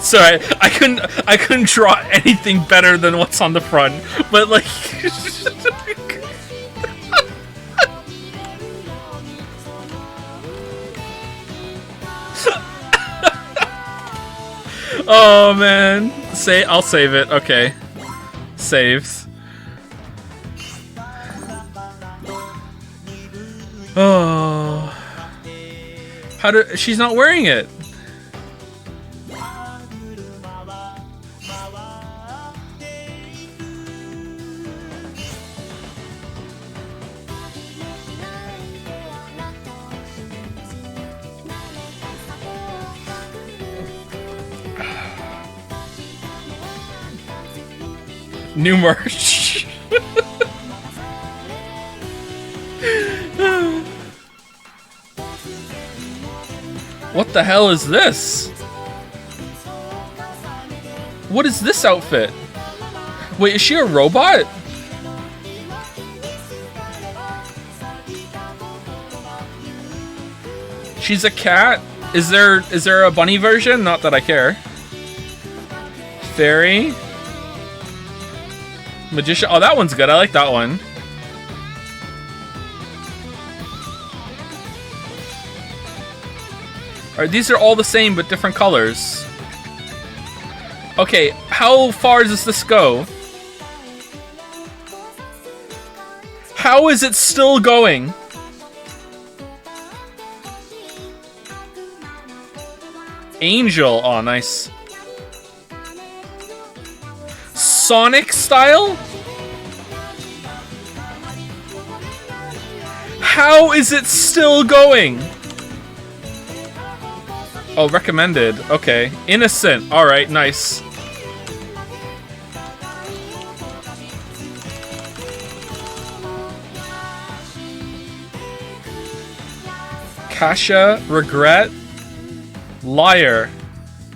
Sorry, I couldn't draw anything better than what's on the front, but like oh man, I'll save it. Okay, saves. Oh, she's not wearing it. New merch. What the hell is this? What is this outfit? Wait, is she a robot? She's a cat? Is there a bunny version? Not that I care. Fairy. Magician. Oh, that one's good. I like that one. Alright, these are all the same but different colors. Okay, how far does this go? How is it still going? Angel. Oh, nice. Sonic style? How is it still going? Oh, recommended. Okay. Innocent. Alright, nice. Kasha, Regret, Liar,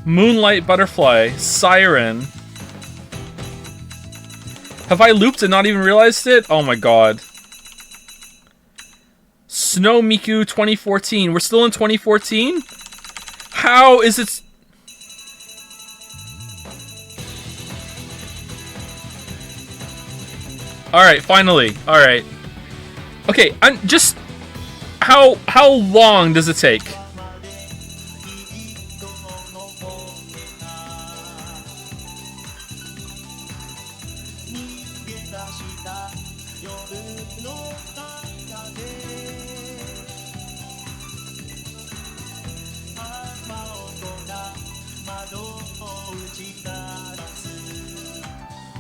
Moonlight Butterfly, Siren. Have I looped and not even realized it? Oh my god. Snow Miku 2014. We're still in 2014? How is it... Alright, finally. Alright. Okay, I'm just... How long does it take?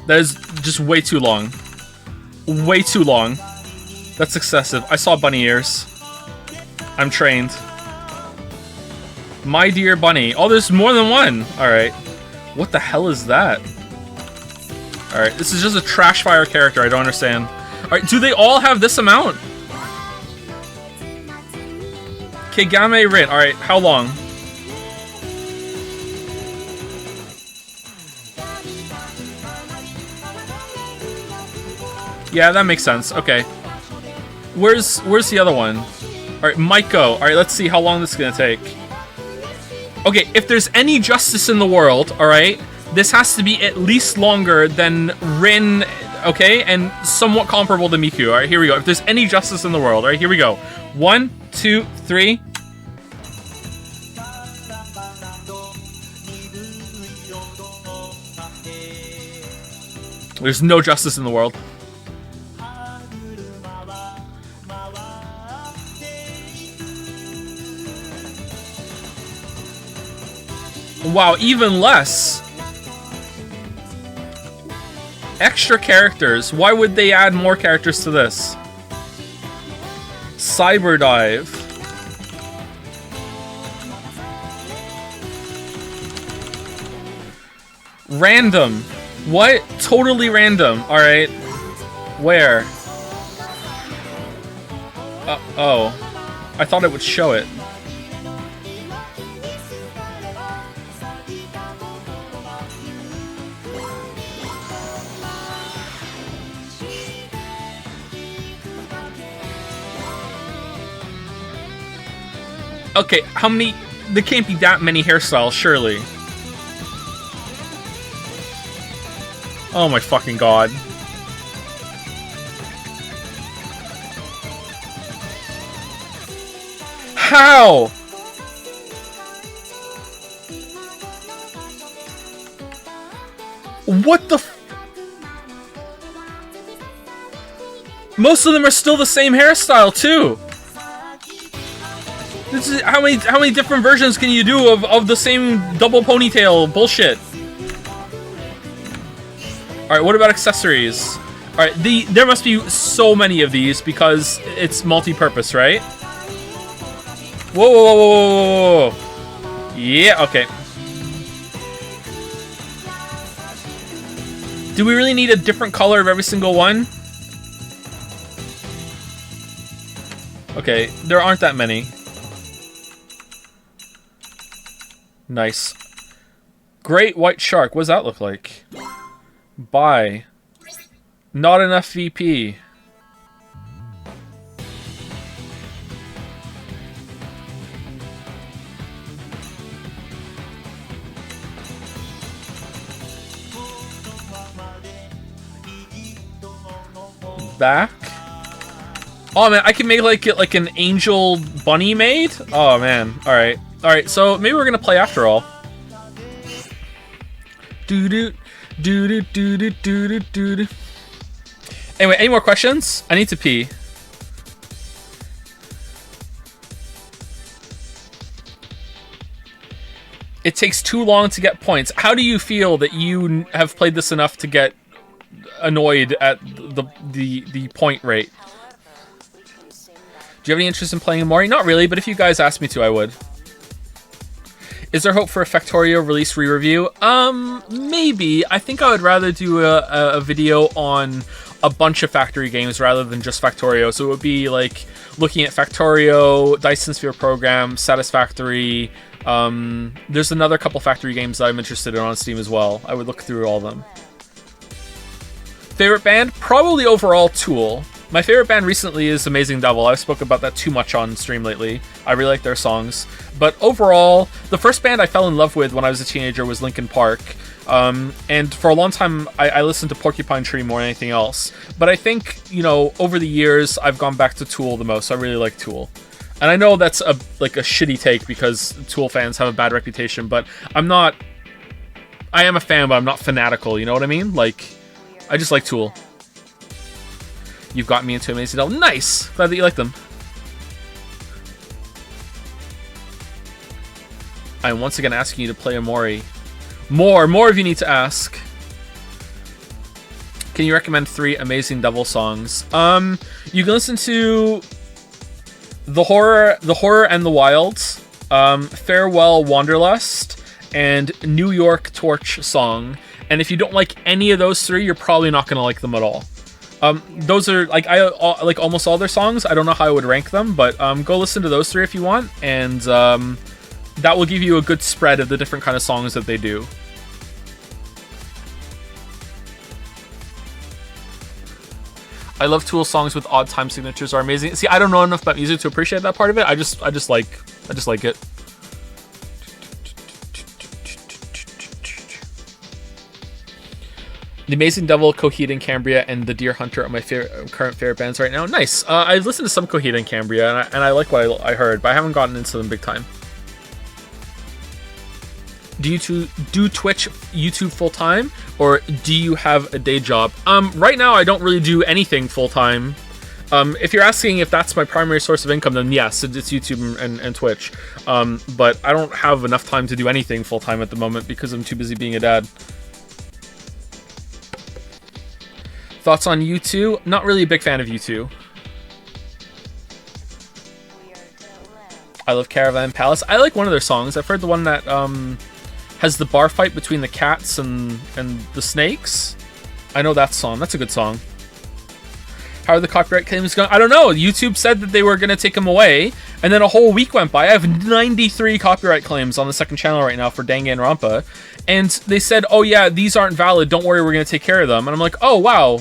That is just way too long. Way too long. That's excessive. I saw bunny ears. I'm trained. My dear bunny. Oh, there's more than one. Alright. What the hell is that? Alright, this is just a trash fire character. I don't understand. Alright, do they all have this amount? Kegame Rin. Alright, how long? Yeah, that makes sense. Okay. Where's the other one? Alright, Miku. Alright, let's see how long this is gonna take. Okay, if there's any justice in the world, alright, this has to be at least longer than Rin, okay, and somewhat comparable to Miku. Alright, here we go. If there's any justice in the world, alright, here we go. 1, 2, 3. There's no justice in the world. Wow, even less. Extra characters. Why would they add more characters to this? Cyber Dive. Random. What? Totally random. Alright. Where? Oh. I thought it would show it. Okay, how many... There can't be that many hairstyles, surely. Oh my fucking god. How? What the f... Most of them are still the same hairstyle, too! This is how many different versions can you do of the same double ponytail bullshit? Alright, what about accessories? Alright, there must be so many of these because it's multi-purpose, right? Whoa, whoa, whoa, whoa, whoa, whoa. Yeah, okay. Do we really need a different color of every single one? Okay, there aren't that many. Nice. Great white shark. What does that look like? Buy. Not enough VP. Back. Oh man, I can make like an angel bunny maid? Oh man. Alright. Alright, so maybe we're gonna play after all. Doo-doo, doo-doo, doo-doo, doo-doo, doo-doo. Anyway, any more questions? I need to pee. It takes too long to get points. How do you feel that you have played this enough to get annoyed at the point rate? Do you have any interest in playing Mori? Not really, but if you guys asked me to, I would. Is there hope for a Factorio release re-review? Maybe. I think I would rather do a video on a bunch of Factory games rather than just Factorio. So it would be like looking at Factorio, Dyson Sphere Program, Satisfactory. There's another couple Factory games that I'm interested in on Steam as well. I would look through all of them. Favorite band? Probably overall Tool. My favorite band recently is Amazing Devil. I've spoken about that too much on stream lately. I really like their songs. But overall, the first band I fell in love with when I was a teenager was Linkin Park. And for a long time, I listened to Porcupine Tree more than anything else. But I think, you know, over the years, I've gone back to Tool the most. I really like Tool. And I know that's a shitty take because Tool fans have a bad reputation, but I am a fan, but I'm not fanatical, you know what I mean? Like, I just like Tool. You've got me into Amazing Devil. Nice! Glad that you like them. I'm once again asking you to play Amori. More of you need to ask. Can you recommend 3 Amazing Devil songs? You can listen to The Horror and the Wilds, Farewell Wanderlust, and New York Torch Song. And if you don't like any of those 3, you're probably not gonna like them at all. Those are like I like almost all their songs. I don't know how I would rank them, but go listen to those 3 if you want, and that will give you a good spread of the different kind of songs that they do. I love Tool songs with odd time signatures are amazing. See, I don't know enough about music to appreciate that part of it. I just like it. The Amazing Devil, Coheed and Cambria, and The Deer Hunter are my current favorite bands right now. Nice. I've listened to some Coheed and Cambria, and I like what I heard, but I haven't gotten into them big time. Do you do Twitch, YouTube full time, or do you have a day job? Right now, I don't really do anything full time. If you're asking if that's my primary source of income, then yes, it's YouTube and Twitch. But I don't have enough time to do anything full time at the moment because I'm too busy being a dad. Thoughts on U2? Not really a big fan of U2. I love Caravan Palace. I like one of their songs. I've heard the one that has the bar fight between the cats and the snakes. I know that song. That's a good song. How are the copyright claims going? I don't know. YouTube said that they were going to take them away, and then a whole week went by. I have 93 copyright claims on the second channel right now for Danganronpa. And they said, oh yeah, these aren't valid. Don't worry, we're going to take care of them. And I'm like, oh wow,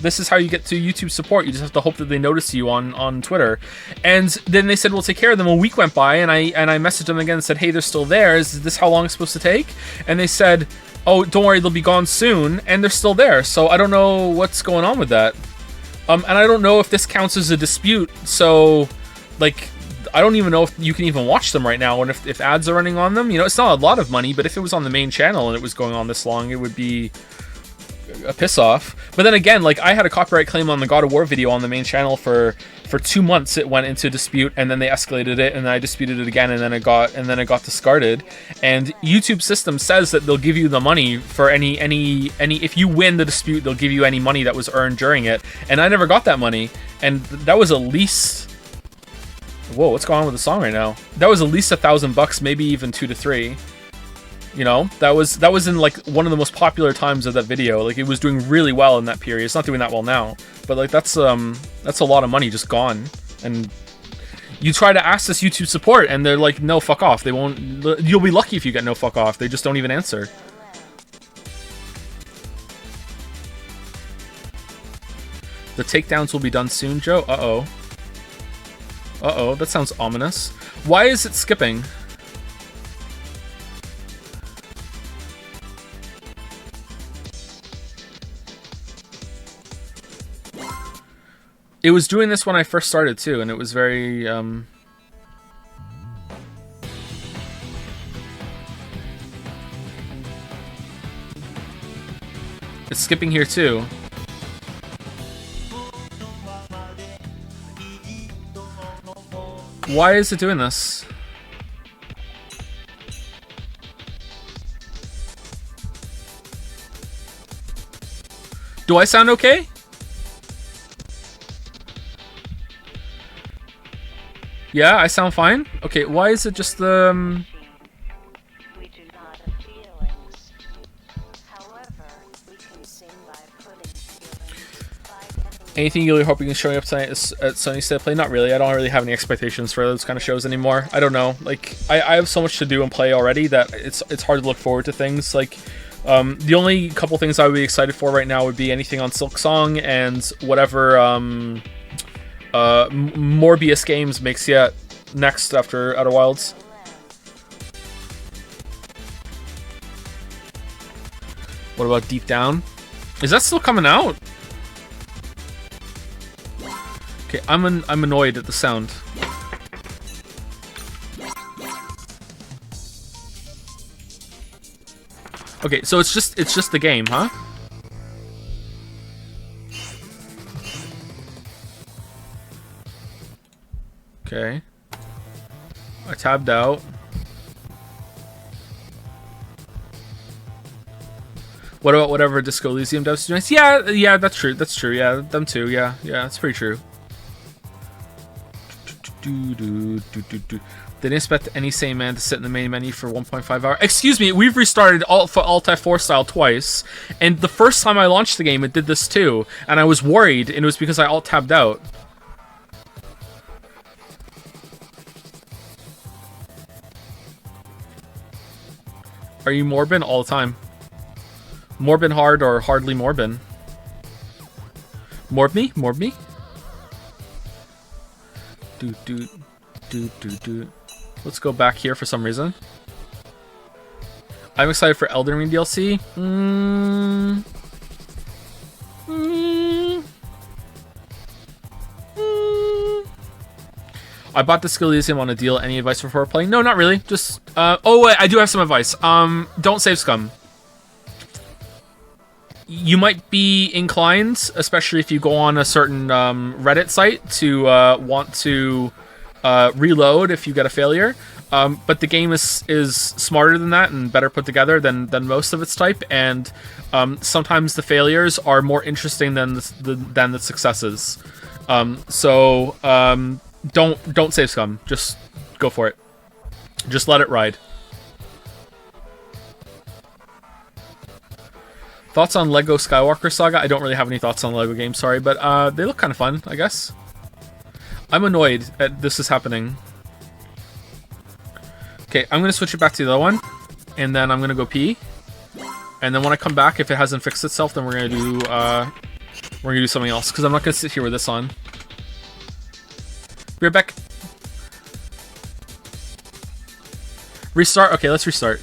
this is how you get to YouTube support. You just have to hope that they notice you on Twitter. And then they said, we'll take care of them. A week went by, and I messaged them again and said, hey, they're still there. Is this how long it's supposed to take? And they said, oh, don't worry, they'll be gone soon. And they're still there. So I don't know what's going on with that. And I don't know if this counts as a dispute. So, like, I don't even know if you can even watch them right now, and if ads are running on them. You know, it's not a lot of money, but if it was on the main channel and it was going on this long, it would be a piss off. But then again, like, I had a copyright claim on the God of War video on the main channel for 2 months. It went into dispute, and then they escalated it, and then I disputed it again, and then it got discarded. And YouTube system says that they'll give you the money for any if you win the dispute, they'll give you any money that was earned during it. And I never got that money, and that was at least. Whoa, what's going on with the song right now? That was at least $1,000, maybe even 2 to 3. You know, that was in like one of the most popular times of that video. Like, it was doing really well in that period. It's not doing that well now, but like that's a lot of money just gone. And you try to ask this YouTube support, and they're like, no, fuck off. They won't. You'll be lucky if you get no fuck off. They just don't even answer. The takedowns will be done soon, Joe. Uh-oh. Uh-oh, that sounds ominous. Why is it skipping? It was doing this when I first started too, and it was very, It's skipping here too. Why is it doing this? Do I sound okay? Yeah, I sound fine? Okay, why is it just the... Anything you're hoping is showing up tonight at Sony State Play? Not really. I don't really have any expectations for those kind of shows anymore. I don't know. Like, I have so much to do and play already that it's hard to look forward to things. Like, the only couple things I would be excited for right now would be anything on Silk Song and whatever Morbius Games makes yet next after Outer Wilds. What about Deep Down? Is that still coming out? Okay, I'm annoyed at the sound. Okay, so it's just the game, huh? Okay. I tabbed out. What about whatever Disco Elysium does to nice? Yeah, that's true. That's true. Yeah, them too. Yeah, that's pretty true. Didn't expect any sane man to sit in the main menu for 1.5 hours. Excuse me, we've restarted Alt F4 style twice, and the first time I launched the game, it did this too, and I was worried, and it was because I Alt tabbed out. Are you Morbin? All the time. Morbin hard or hardly Morbin? Morb me? Morb me? Let's go back here for some reason. I'm excited for Elden Ring DLC. I bought the Skill Elysium on a deal. Any advice before playing? No, not really. Just, oh wait, I do have some advice. Don't save scum. You might be inclined, especially if you go on a certain Reddit site, to want to reload if you get a failure. But the game is smarter than that and better put together than most of its type, and sometimes the failures are more interesting than the successes. So don't save scum. Just go for it. Just let it ride. Thoughts on Lego Skywalker Saga? I don't really have any thoughts on Lego games, sorry, but they look kind of fun, I guess. I'm annoyed that this is happening. Okay, I'm gonna switch it back to the other one, and then I'm gonna go pee. And then when I come back, if it hasn't fixed itself, then we're gonna do something else, because I'm not gonna sit here with this on. Be right back. Restart? Okay, let's restart.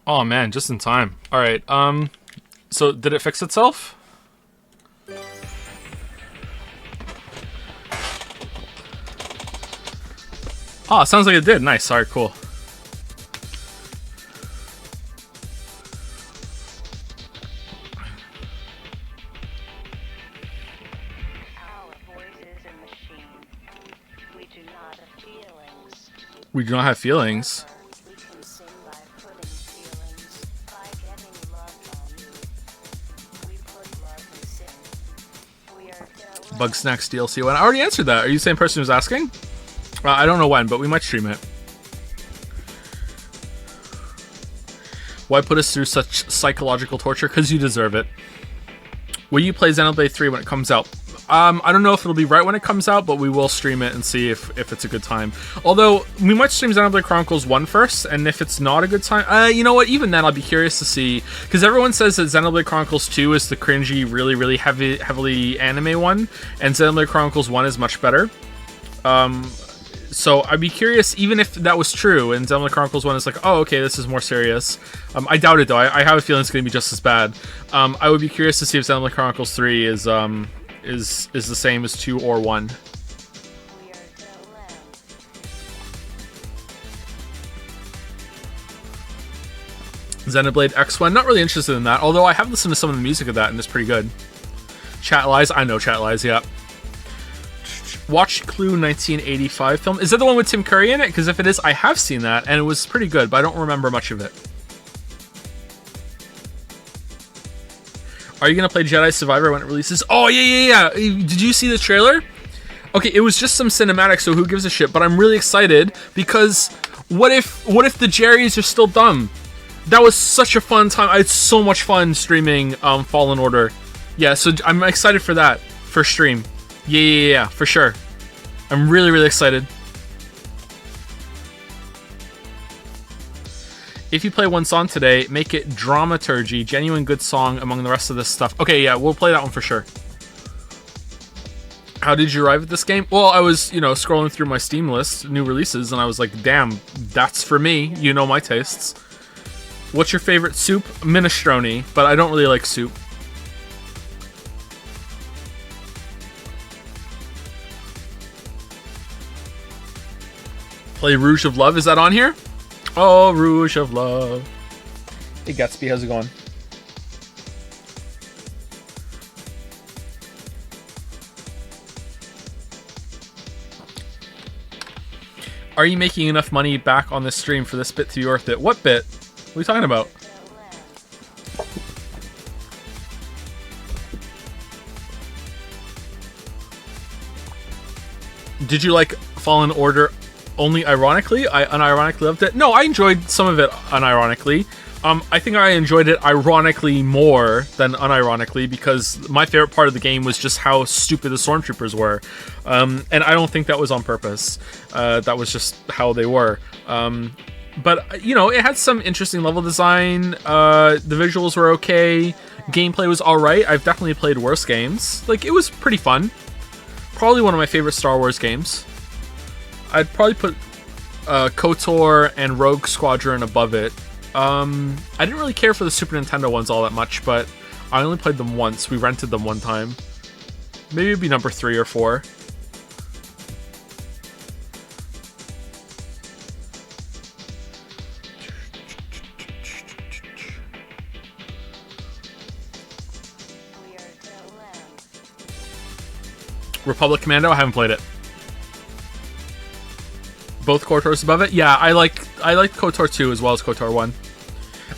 Oh man, just in time. All right. So did it fix itself? Oh, it sounds like it did. Nice. All right, cool. We do not have feelings. Bug Snacks DLC. When I already answered that. Are you the same person who's asking? I don't know when, but we might stream it. Why put us through such psychological torture? Because you deserve it. Will you play Xenoblade 3 when it comes out? I don't know if it'll be right when it comes out, but we will stream it and see if it's a good time. Although, we might stream Xenoblade Chronicles 1 first, and if it's not a good time... you know what? Even then, I'll be curious to see... Because everyone says that Xenoblade Chronicles 2 is the cringy, really heavily anime one, and Xenoblade Chronicles 1 is much better. So I'd be curious, even if that was true, and Xenoblade Chronicles 1 is like, oh, okay, this is more serious. I doubt it, though. I have a feeling it's going to be just as bad. I would be curious to see if Xenoblade Chronicles 3 is the same as 2 or 1. Xenoblade X1, not really interested in that, although I have listened to some of the music of that, and it's pretty good. Chat Lies, I know Chat Lies, yeah. Watch Clue 1985 film. Is that the one with Tim Curry in it? Because if it is, I have seen that, and it was pretty good, but I don't remember much of it. Are you going to play Jedi Survivor when it releases? Oh, yeah. Did you see the trailer? Okay, it was just some cinematic, so who gives a shit? But I'm really excited, because what if the Jerrys are still dumb? That was such a fun time. I had so much fun streaming Fallen Order. Yeah, so I'm excited for that, for stream. Yeah, for sure. I'm really excited. If you play one song today, make it Dramaturgy, genuine good song among the rest of this stuff. Okay, yeah, we'll play that one for sure. How did you arrive at this game? Well, I was, scrolling through my Steam list, new releases, and I was like, damn, that's for me. You know my tastes. What's your favorite soup? Minestrone, but I don't really like soup. Play Rouge of Love. Is that on here? Oh, Rouge of Love. Hey, Gatsby, how's it going? Are you making enough money back on this stream for this bit to be worth it? What bit? What are you talking about? Did you like Fallen Order only ironically? I unironically loved it. No, I enjoyed some of it unironically. I think I enjoyed it ironically more than unironically, because my favorite part of the game was just how stupid the stormtroopers were. And I don't think that was on purpose. That was just how they were. But, it had some interesting level design. The visuals were okay. Gameplay was alright. I've definitely played worse games. Like, it was pretty fun. Probably one of my favorite Star Wars games. I'd probably put KOTOR and Rogue Squadron above it. I didn't really care for the Super Nintendo ones all that much, but I only played them once. We rented them one time. Maybe it'd be number 3 or 4. Republic Commando, I haven't played it. Both KOTORs above it? Yeah, I liked KOTOR 2 as well as KOTOR 1.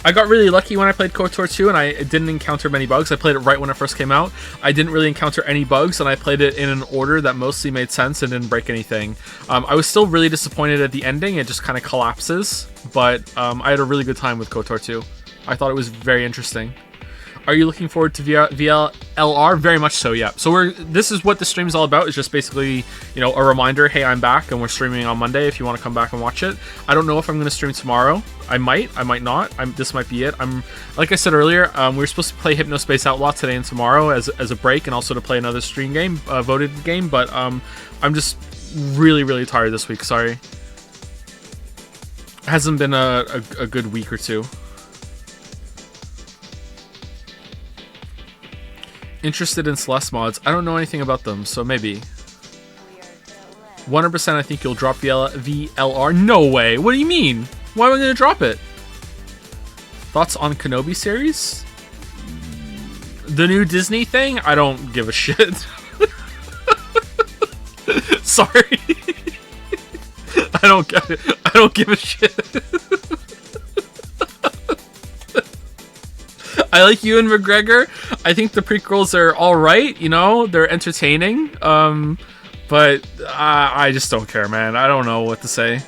I got really lucky when I played KOTOR 2 and I didn't encounter many bugs. I played it right when it first came out. I didn't really encounter any bugs, and I played it in an order that mostly made sense and didn't break anything. I was still really disappointed at the ending. It just kind of collapses, but I had a really good time with KOTOR 2. I thought it was very interesting. Are you looking forward to VLR? Very much so, yeah. So this is what the stream is all about, is just basically, a reminder, hey, I'm back, and we're streaming on Monday if you want to come back and watch it. I don't know if I'm going to stream tomorrow. I might not. This might be it. Like I said earlier, we were supposed to play Hypnospace Outlaw today and tomorrow as a break, and also to play another stream game, voted game, but I'm just really tired this week, sorry. It hasn't been a good week or two. Interested in Celeste mods. I don't know anything about them, so maybe. 100% I think you'll drop VLR. No way. What do you mean? Why am I going to drop it? Thoughts on Kenobi series? The new Disney thing? I don't give a shit. Sorry. I don't get it. I don't give a shit. I like Ewan McGregor. I think the prequels are alright, you know? They're entertaining. But I just don't care, man. I don't know what to say.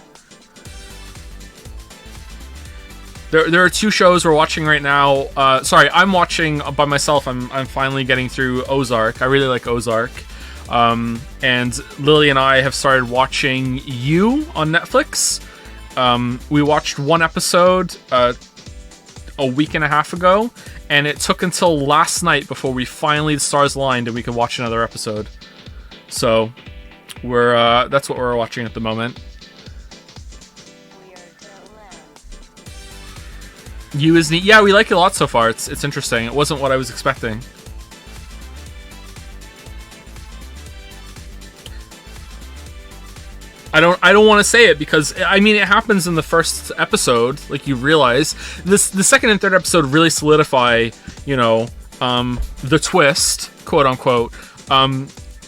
There are 2 shows we're watching right now. Sorry, I'm watching by myself. I'm finally getting through Ozark. I really like Ozark. And Lily and I have started watching You on Netflix. We watched 1 episode a week and a half ago, and it took until last night before we finally, the stars aligned and we could watch another episode. So we're that's what we're watching at the moment. You is neat. Yeah, we like it a lot so far. It's interesting. It wasn't what I was expecting. I don't want to say it because I mean it happens in the first episode, like you realize. The second and third episode really solidify, you know, the twist, quote unquote.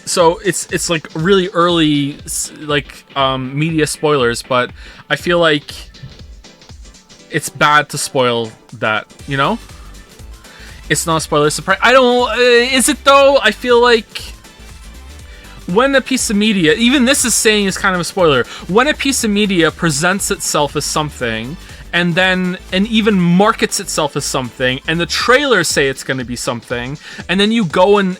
So it's like really early, like media spoilers, but I feel like it's bad to spoil that, you know? It's not a spoiler surprise. I don't. Is it though? I feel like when a piece of media, even this is saying is kind of a spoiler, when a piece of media presents itself as something and even markets itself as something, and the trailers say it's going to be something, and then you go and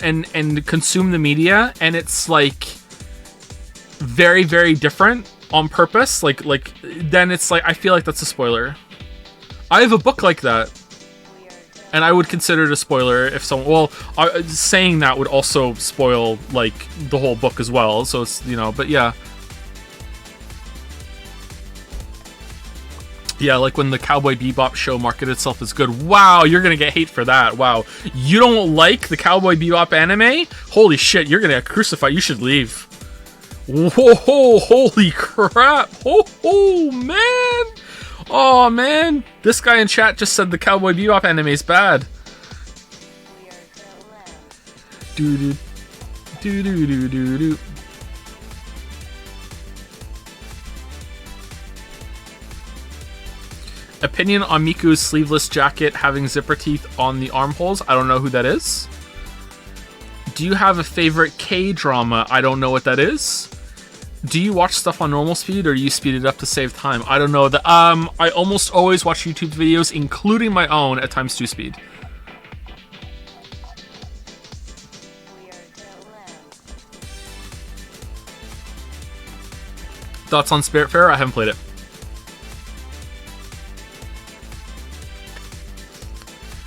consume the media, and it's like very, very different on purpose, like then it's like, I feel like that's a spoiler. I have a book like that, and I would consider it a spoiler if someone... Well, saying that would also spoil, like, the whole book as well, so it's, you know, but yeah. Yeah, like when the Cowboy Bebop show marketed itself as good. Wow, you're gonna get hate for that. Wow. You don't like the Cowboy Bebop anime? Holy shit, you're gonna get crucified. You should leave. Whoa, holy crap. Oh, man. Oh, man. This guy in chat just said the Cowboy Bebop anime is bad. Do. Opinion on Miku's sleeveless jacket having zipper teeth on the armholes. I don't know who that is. Do you have a favorite K-drama? I don't know what that is. Do you watch stuff on normal speed or you speed it up to save time? I don't know. I almost always watch YouTube videos, including my own, at ×2 speed. Thoughts on Spiritfarer? I haven't played it.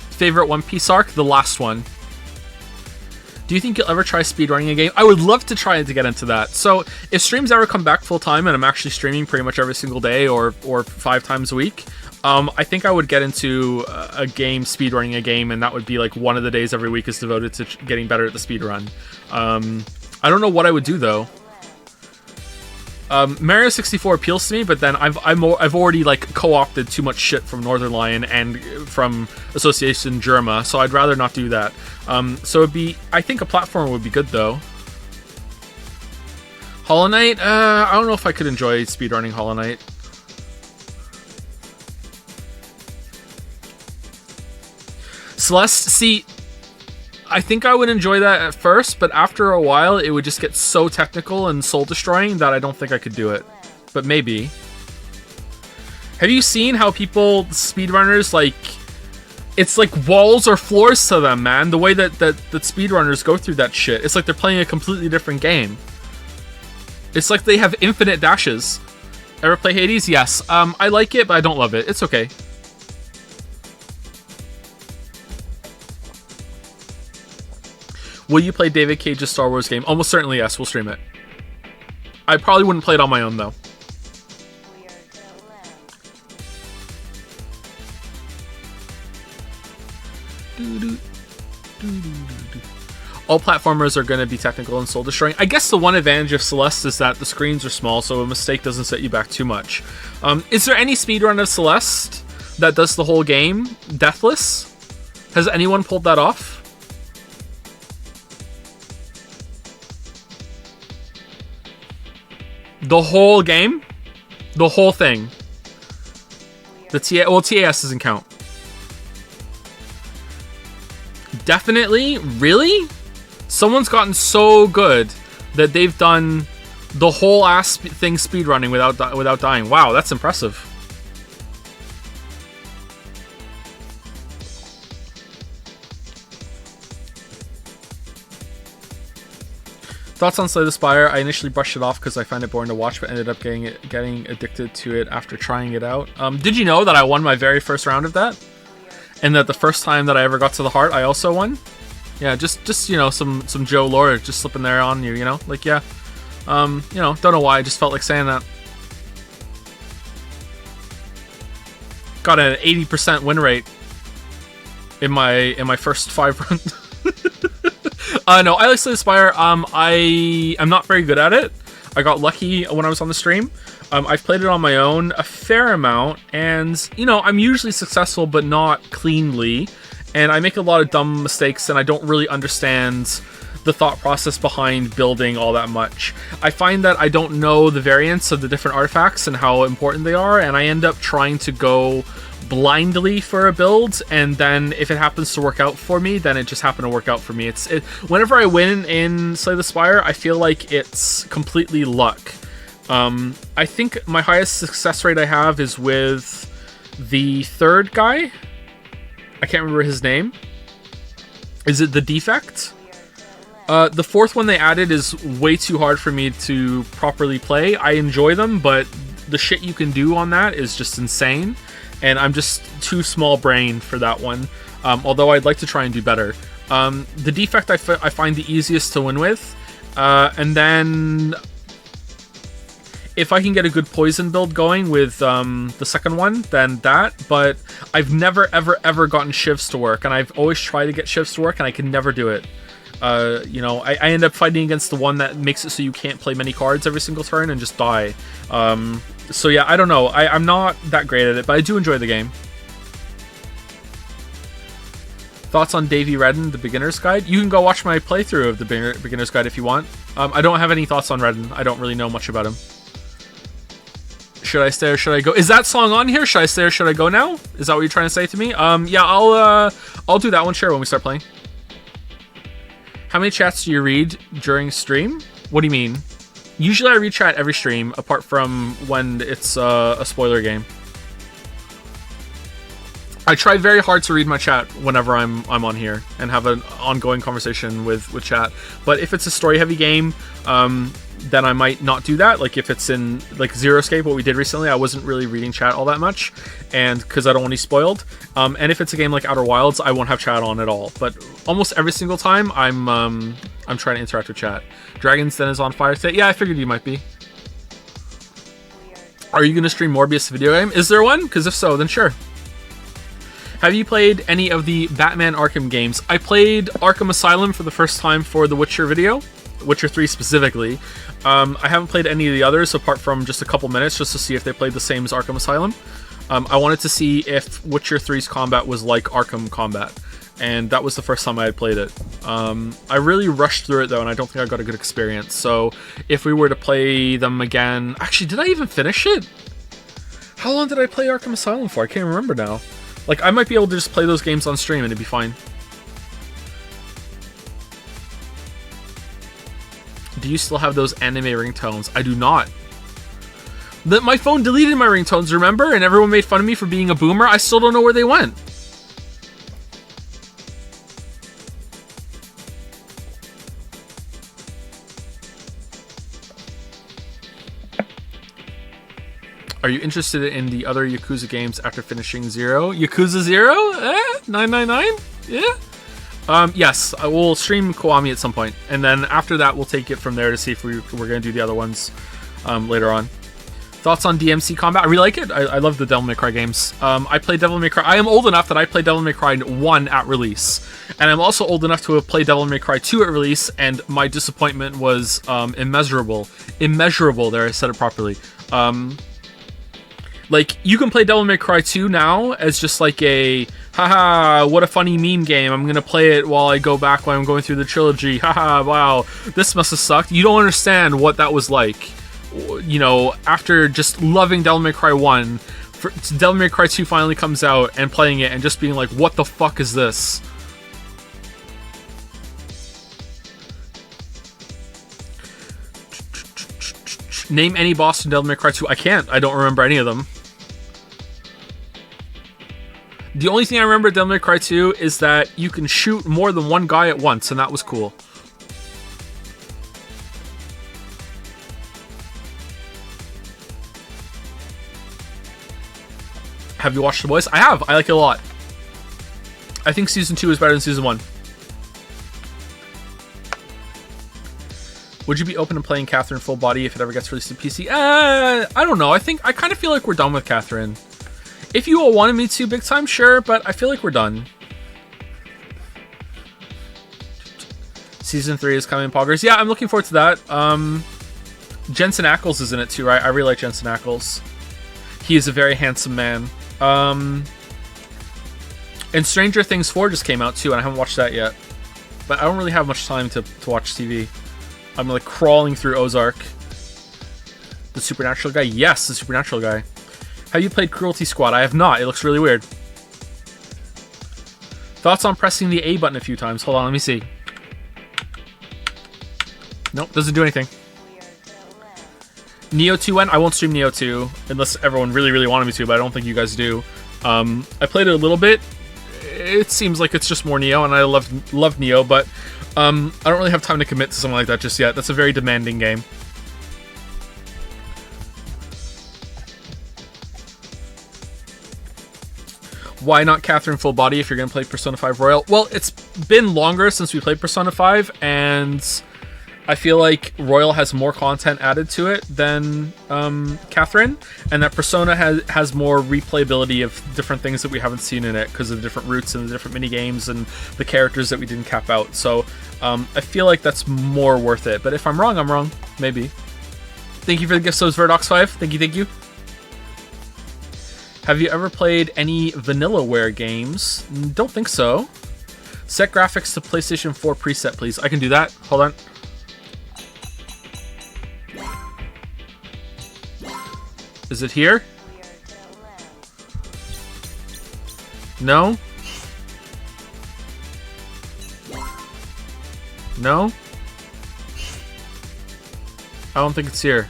Favorite One Piece arc? The last one. Do you think you'll ever try speedrunning a game? I would love to try to get into that. So if streams ever come back full time and I'm actually streaming pretty much every single day or 5 times a week, I think I would get into a game, speedrunning a game, and that would be like one of the days every week is devoted to getting better at the speedrun. I don't know what I would do though. Mario 64 appeals to me, but then I've already like co-opted too much shit from Northern Lion and from Association Germa, so I'd rather not do that. So it'd be, I think a platformer would be good though. Hollow Knight, I don't know if I could enjoy speedrunning Hollow Knight. Celeste, see, I think I would enjoy that at first, but after a while, it would just get so technical and soul-destroying that I don't think I could do it. But maybe. Have you seen how people, speedrunners, like... It's like walls or floors to them, man. The way that speedrunners go through that shit. It's like they're playing a completely different game. It's like they have infinite dashes. Ever play Hades? Yes. I like it, but I don't love it. It's okay. Will you play David Cage's Star Wars game? Almost certainly yes, we'll stream it. I probably wouldn't play it on my own, though. all platformers are going to be technical and soul destroying. I guess the one advantage of Celeste is that the screens are small, so a mistake doesn't set you back too much. Is there any speedrun of Celeste that does the whole game deathless? Has anyone pulled that off? The whole game? The whole thing? The TAS doesn't count. Definitely? Really? Someone's gotten so good that they've done the whole ass thing speedrunning without dying. Wow, that's impressive. Thoughts on Slay the Spire? I initially brushed it off because I found it boring to watch, but ended up getting addicted to it after trying it out. Did you know that I won my very first round of that? And that the first time that I ever got to the heart, I also won? Yeah, just you know, some Joe lore just slipping there on you, you know? Like, yeah. You know, don't know why, I just felt like saying that. Got an 80% win rate in my first 5 runs. No, I like Slay the Spire. I'm not very good at it. I got lucky when I was on the stream. I've played it on my own a fair amount, and, you know, I'm usually successful, but not cleanly. And I make a lot of dumb mistakes, and I don't really understand the thought process behind building all that much. I find that I don't know the variants of the different artifacts and how important they are, and I end up trying to go blindly for a build, and then if it happens to work out for me, then it just happened to work out for me. Whenever I win in Slay the Spire, I feel like it's completely luck. I think my highest success rate I have is with the third guy. I can't remember his name. Is it the Defect? The fourth one they added is way too hard for me to properly play. I enjoy them, but the shit you can do on that is just insane. And I'm just too small brain for that one. Although I'd like to try and do better. The Defect I find the easiest to win with. And then if I can get a good poison build going with the second one, then that. But I've never, ever gotten shivs to work. And I've always tried to get shivs to work, and I can never do it. You know, I end up fighting against the one that makes it so you can't play many cards every single turn and just die. So yeah, I don't know. I'm not that great at it, but I do enjoy the game. Thoughts on Davy Redden, the Beginner's Guide? You can go watch my playthrough of the Beginner's Guide if you want. I don't have any thoughts on Redden. I don't really know much about him. Should I stay or should I go? Is that song on here? Should I stay or should I go now? Is that what you're trying to say to me? Yeah, I'll do that one, sure, when we start playing. How many chats do you read during stream? What do you mean? Usually I read chat every stream, apart from when it's a spoiler game. I try very hard to read my chat whenever I'm on here and have an ongoing conversation with chat. But if it's a story-heavy game, then I might not do that. Like if it's in like Zero Escape, what we did recently, I wasn't really reading chat all that much, and because I don't want to be spoiled. And if it's a game like Outer Wilds, I won't have chat on at all. But almost every single time, I'm trying to interact with chat. Dragon's Den is on fire today. Yeah, I figured you might be. Are you gonna stream Morbius video game? Is there one? Because if so, then sure. Have you played any of the Batman Arkham games? I played Arkham Asylum for the first time for the Witcher video. Witcher 3 specifically. I haven't played any of the others apart from just a couple minutes just to see if they played the same as Arkham Asylum. I wanted to see if Witcher 3's combat was like Arkham combat, and that was the first time I had played it. I really rushed through it though, and I don't think I got a good experience. So if we were to play them again... Actually, did I even finish it? How long did I play Arkham Asylum for? I can't remember now. Like, I might be able to just play those games on stream and it'd be fine. Do you still have those anime ringtones? I do not. My phone deleted my ringtones, remember? And everyone made fun of me for being a boomer. I still don't know where they went. Are you interested in the other Yakuza games after finishing Zero? Yakuza 0? 999? Yeah? Yes, I will stream Kiwami at some point. And then after that, we'll take it from there to see if we're going to do the other ones later on. Thoughts on DMC combat? I really like it. I love the Devil May Cry games. I played Devil May Cry. I am old enough that I played Devil May Cry 1 at release. And I'm also old enough to have played Devil May Cry 2 at release, and my disappointment was immeasurable. Immeasurable, there, I said it properly. Like, you can play Devil May Cry 2 now as just like a, haha, what a funny meme game. I'm gonna play it while I go back when I'm going through the trilogy. Haha, wow, this must have sucked. You don't understand what that was like. You know, after just loving Devil May Cry 1, Devil May Cry 2 finally comes out and playing it and just being like, what the fuck is this? Name any boss in Devil May Cry 2. I can't. I don't remember any of them. The only thing I remember Devil May Cry 2 is that you can shoot more than one guy at once, and that was cool. Have you watched The Boys? I have. I like it a lot. I think Season 2 is better than Season 1. Would you be open to playing Catherine full body if it ever gets released to PC? I don't know. I kind of feel like we're done with Catherine. If you all wanted me to big time, sure, but I feel like we're done. Season 3 is coming in Poggers. Yeah, I'm looking forward to that. Jensen Ackles is in it too, right? I really like Jensen Ackles. He is a very handsome man. And Stranger Things 4 just came out too, and I haven't watched that yet. But I don't really have much time to watch TV. I'm like crawling through Ozark. The Supernatural guy? Yes, the Supernatural guy. Have you played Cruelty Squad? I have not. It looks really weird. Thoughts on pressing the A button a few times? Hold on, let me see. Nope, doesn't do anything. Neo 2 went? I won't stream Neo 2 unless everyone really, really wanted me to, but I don't think you guys do. I played it a little bit. It seems like it's just more Neo, and I love Neo, but I don't really have time to commit to something like that just yet. That's a very demanding game. Why not Catherine full body if you're going to play Persona 5 Royal? Well, it's been longer since we played Persona 5, and I feel like Royal has more content added to it than Catherine, and that Persona has more replayability of different things that we haven't seen in it because of the different routes and the different mini games and the characters that we didn't cap out. So I feel like that's more worth it. But if I'm wrong, I'm wrong. Maybe. Thank you for the gift subs, Verdox5. Thank you. Have you ever played any Vanillaware games? Don't think so. Set graphics to PlayStation 4 preset, please. I can do that. Hold on. Is it here? No? No? I don't think it's here.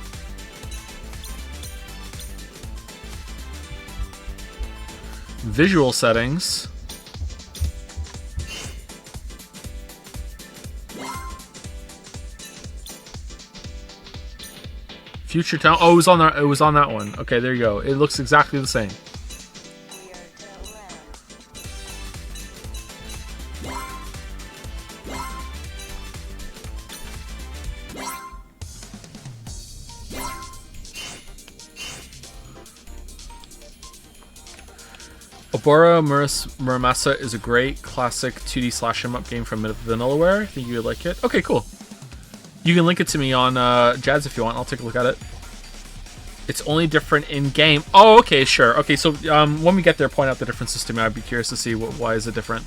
Visual settings. Future Town. Oh, it was on that. It was on that one. Okay, there you go. It looks exactly the same. Obora Muramasa is a great classic 2D slash 'em up game from Vanillaware. I think you would like it. Okay, cool. You can link it to me on Jazz if you want. I'll take a look at it. It's only different in game. Oh, okay, sure. Okay, so when we get there, point out the differences to me. I'd be curious to see why is it different.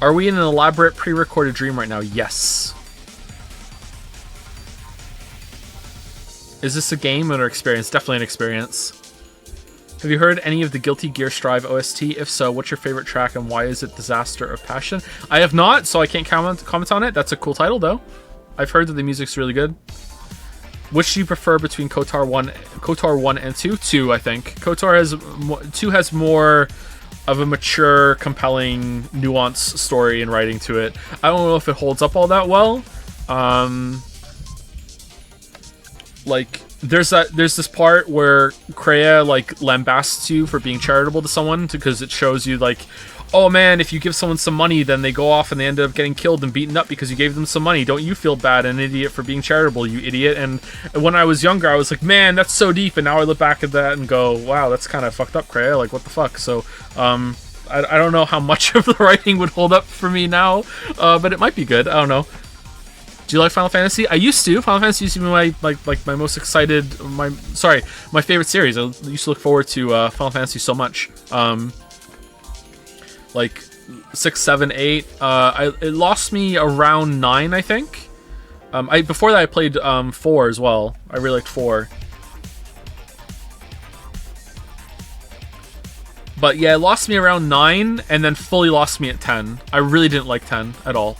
Are we in an elaborate pre-recorded dream right now? Yes. Is this a game or an experience? Definitely an experience. Have you heard any of the Guilty Gear Strive OST? If so, what's your favorite track and why is it Disaster of Passion? I have not, so I can't comment on it. That's a cool title, though. I've heard that the music's really good. Which do you prefer between KOTOR 1 and 2? 2, I think. KOTOR has 2 has more of a mature, compelling, nuanced story and writing to it. I don't know if it holds up all that well. Like, there's this part where Kreia like lambasts you for being charitable to someone because it shows you like, oh man, if you give someone some money, then they go off and they end up getting killed and beaten up because you gave them some money. Don't you feel bad, an idiot, for being charitable, you idiot? And when I was younger, I was like, man, that's so deep. And now I look back at that and go, wow, that's kind of fucked up, Cray. Like, what the fuck? So, I don't know how much of the writing would hold up for me now, but it might be good. I don't know. Do you like Final Fantasy? I used to. Final Fantasy used to be my most excited, my favorite series. I used to look forward to Final Fantasy so much. Like 6, 7, 8. It lost me around 9, I think. Before that I played 4 as well. I really liked 4. But yeah, it lost me around 9, and then fully lost me at 10. I really didn't like 10 at all.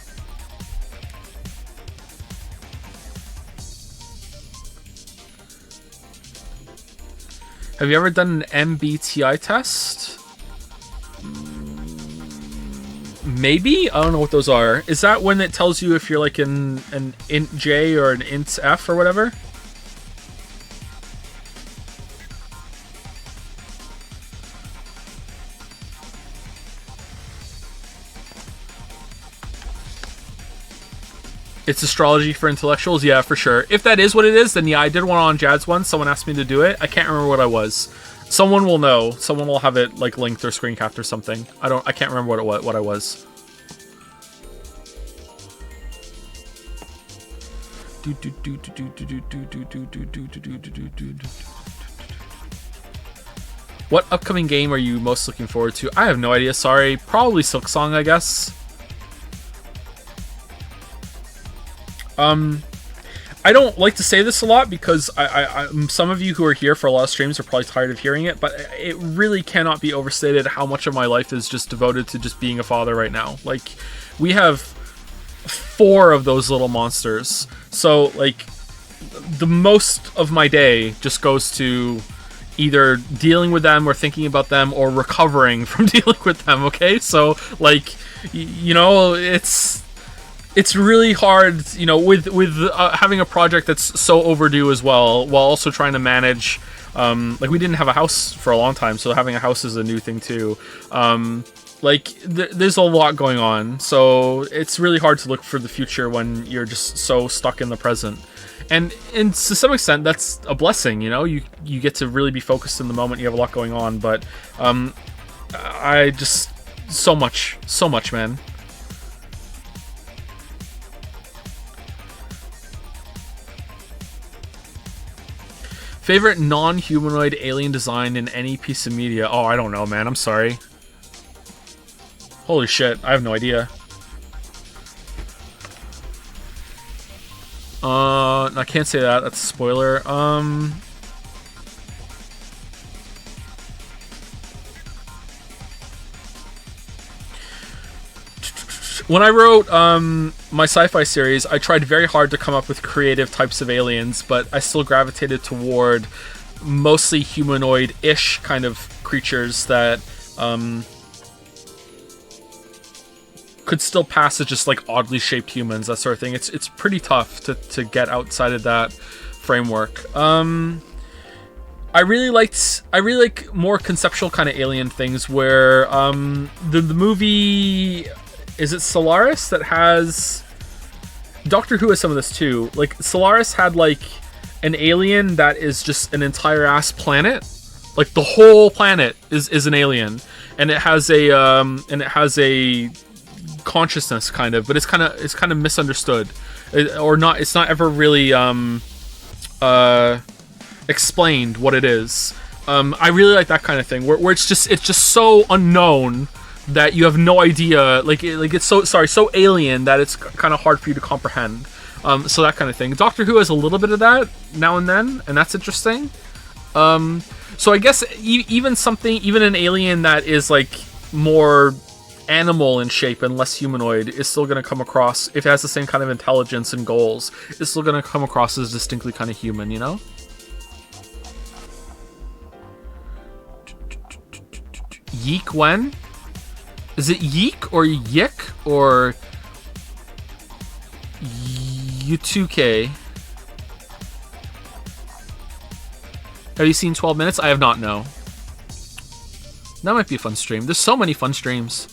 Have you ever done an MBTI test? Maybe? I don't know what those are. Is that when it tells you if you're like an int J or an int F or whatever? It's astrology for intellectuals? Yeah, for sure. If that is what it is, then yeah, I did one on Jad's one. Someone asked me to do it. I can't remember what I was. Someone will know. Someone will have it like linked or screen capped or something. I can't remember what I was. What upcoming game are you most looking forward to? I have no idea, sorry. Probably Silksong, I guess. I don't like to say this a lot because some of you who are here for a lot of streams are probably tired of hearing it, but it really cannot be overstated how much of my life is just devoted to just being a father right now. Like, we have 4 of those little monsters. So, like, the most of my day just goes to either dealing with them or thinking about them or recovering from dealing with them, okay? So, like, you know, it's really hard, you know, with having a project that's so overdue as well, while also trying to manage, like, we didn't have a house for a long time, so having a house is a new thing too. Like, there's a lot going on, so it's really hard to look for the future when you're just so stuck in the present. And to some extent, that's a blessing, you know? You get to really be focused in the moment, you have a lot going on, but I just... so much, man. Favorite non-humanoid alien design in any piece of media? Oh, I don't know, man. I'm sorry. Holy shit. I have no idea. I can't say that. That's a spoiler. When I wrote my sci-fi series, I tried very hard to come up with creative types of aliens, but I still gravitated toward mostly humanoid-ish kind of creatures that could still pass as just like oddly shaped humans, that sort of thing. It's pretty tough to get outside of that framework. I really like more conceptual kind of alien things where the movie... Is it Solaris that has... Doctor Who has some of this too. Like, Solaris had, like, an alien that is just an entire ass planet. Like, the whole planet is an alien. And it has a consciousness, kind of, but it's kind of misunderstood. It's not ever really explained what it is. I really like that kind of thing, where it's just so unknown that you have no idea, it's so alien that it's kind of hard for you to comprehend. So that kind of thing. Doctor Who has a little bit of that now and then, and that's interesting. So I guess even an alien that is like more animal in shape and less humanoid is still going to come across, if it has the same kind of intelligence and goals, it's still going to come across as distinctly kind of human, you know? Yeek when? Is it Yeek or Yik or U2K? Have you seen 12 Minutes? I have not, no. That might be a fun stream. There's so many fun streams.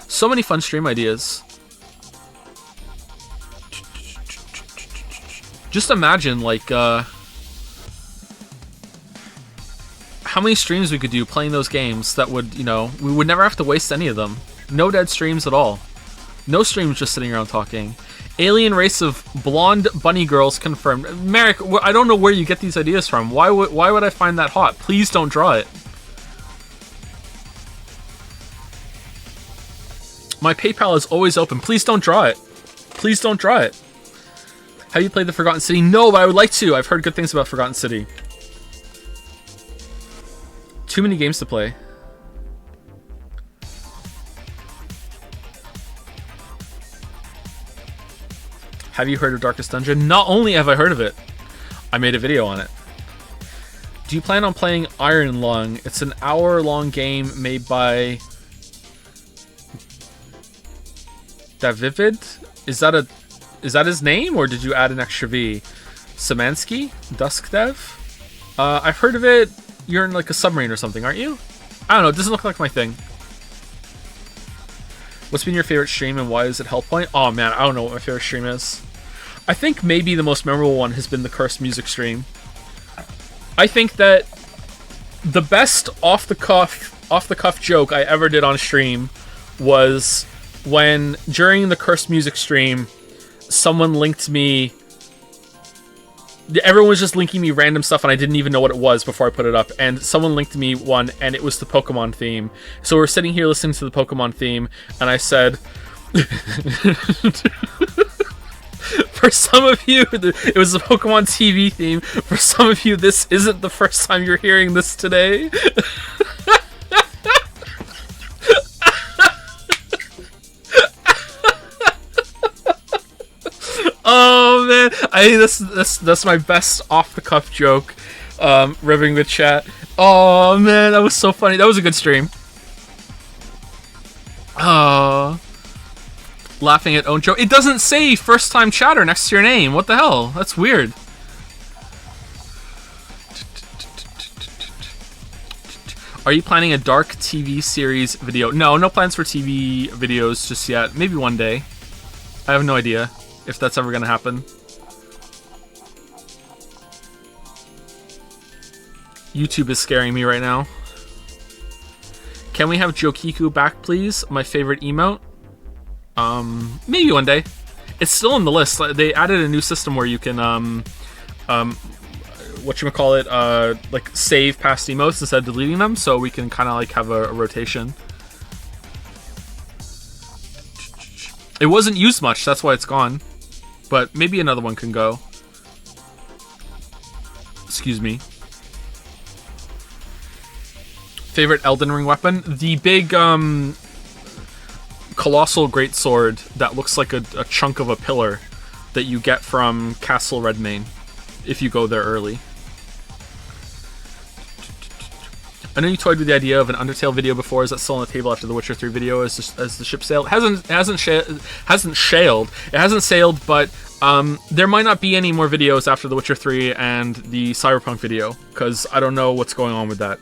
So many fun stream ideas. Just imagine, like, how many streams we could do playing those games that would, you know, we would never have to waste any of them. No dead streams at all. No streams just sitting around talking. Alien race of blonde bunny girls confirmed. Merrick, I don't know where you get these ideas from. Why would I find that hot? Please don't draw it. My PayPal is always open. Please don't draw it. Please don't draw it. Have you played the Forgotten City? No, but I would like to. I've heard good things about Forgotten City. Too many games to play. Have you heard of Darkest Dungeon? Not only have I heard of it, I made a video on it. Do you plan on playing Iron Lung? It's an hour-long game made by DIVA. Is that his name, or did you add an extra V? Samansky? Dusk Dev? I've heard of it. You're in like a submarine or something, aren't you? I don't know, it doesn't look like my thing. What's been your favorite stream and why is it Health Point? Oh man, I don't know what my favorite stream is. I think maybe the most memorable one has been the Cursed Music stream. I think that the best off the cuff joke I ever did on stream was when during the Cursed Music stream someone linked me. Everyone was just linking me random stuff and I didn't even know what it was before I put it up, and someone linked me one and it was the Pokemon theme. So we're sitting here listening to the Pokemon theme and I said for some of you it was the Pokemon TV theme. For some of you this isn't the first time you're hearing this today. Oh man, I think that's my best off the cuff joke, ribbing the chat. Oh man, that was so funny. That was a good stream. Oh, laughing at own joke. It doesn't say first time chatter next to your name. What the hell? That's weird. Are you planning a dark TV series video? No plans for TV videos just yet. Maybe one day. I have no idea if that's ever gonna happen. YouTube is scaring me right now. Can we have Jokiku back, please? My favorite emote. Maybe one day. It's still on the list. They added a new system where you can whatchamacallit, like save past emotes instead of deleting them, so we can kind of like have a rotation. It wasn't used much, that's why it's gone. But maybe another one can go. Excuse me. Favorite Elden Ring weapon? The big, colossal greatsword that looks like a chunk of a pillar that you get from Castle Redmane if you go there early. I know you toyed with the idea of an Undertale video before. Is that still on the table after the Witcher 3 video as the ship sailed? It hasn't sailed, but there might not be any more videos after the Witcher 3 and the Cyberpunk video, because I don't know what's going on with that.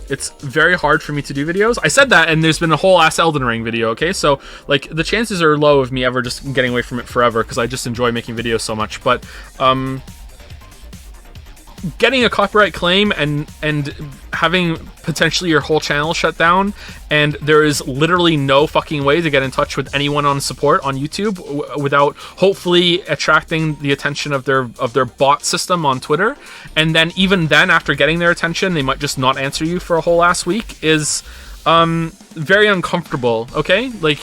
It's very hard for me to do videos. I said that, and there's been a whole ass Elden Ring video, okay? So, like, the chances are low of me ever just getting away from it forever, because I just enjoy making videos so much, but, getting a copyright claim and having potentially your whole channel shut down, and there is literally no fucking way to get in touch with anyone on support on YouTube without hopefully attracting the attention of their bot system on Twitter, and then even then after getting their attention they might just not answer you for a whole last week is very uncomfortable, okay? Like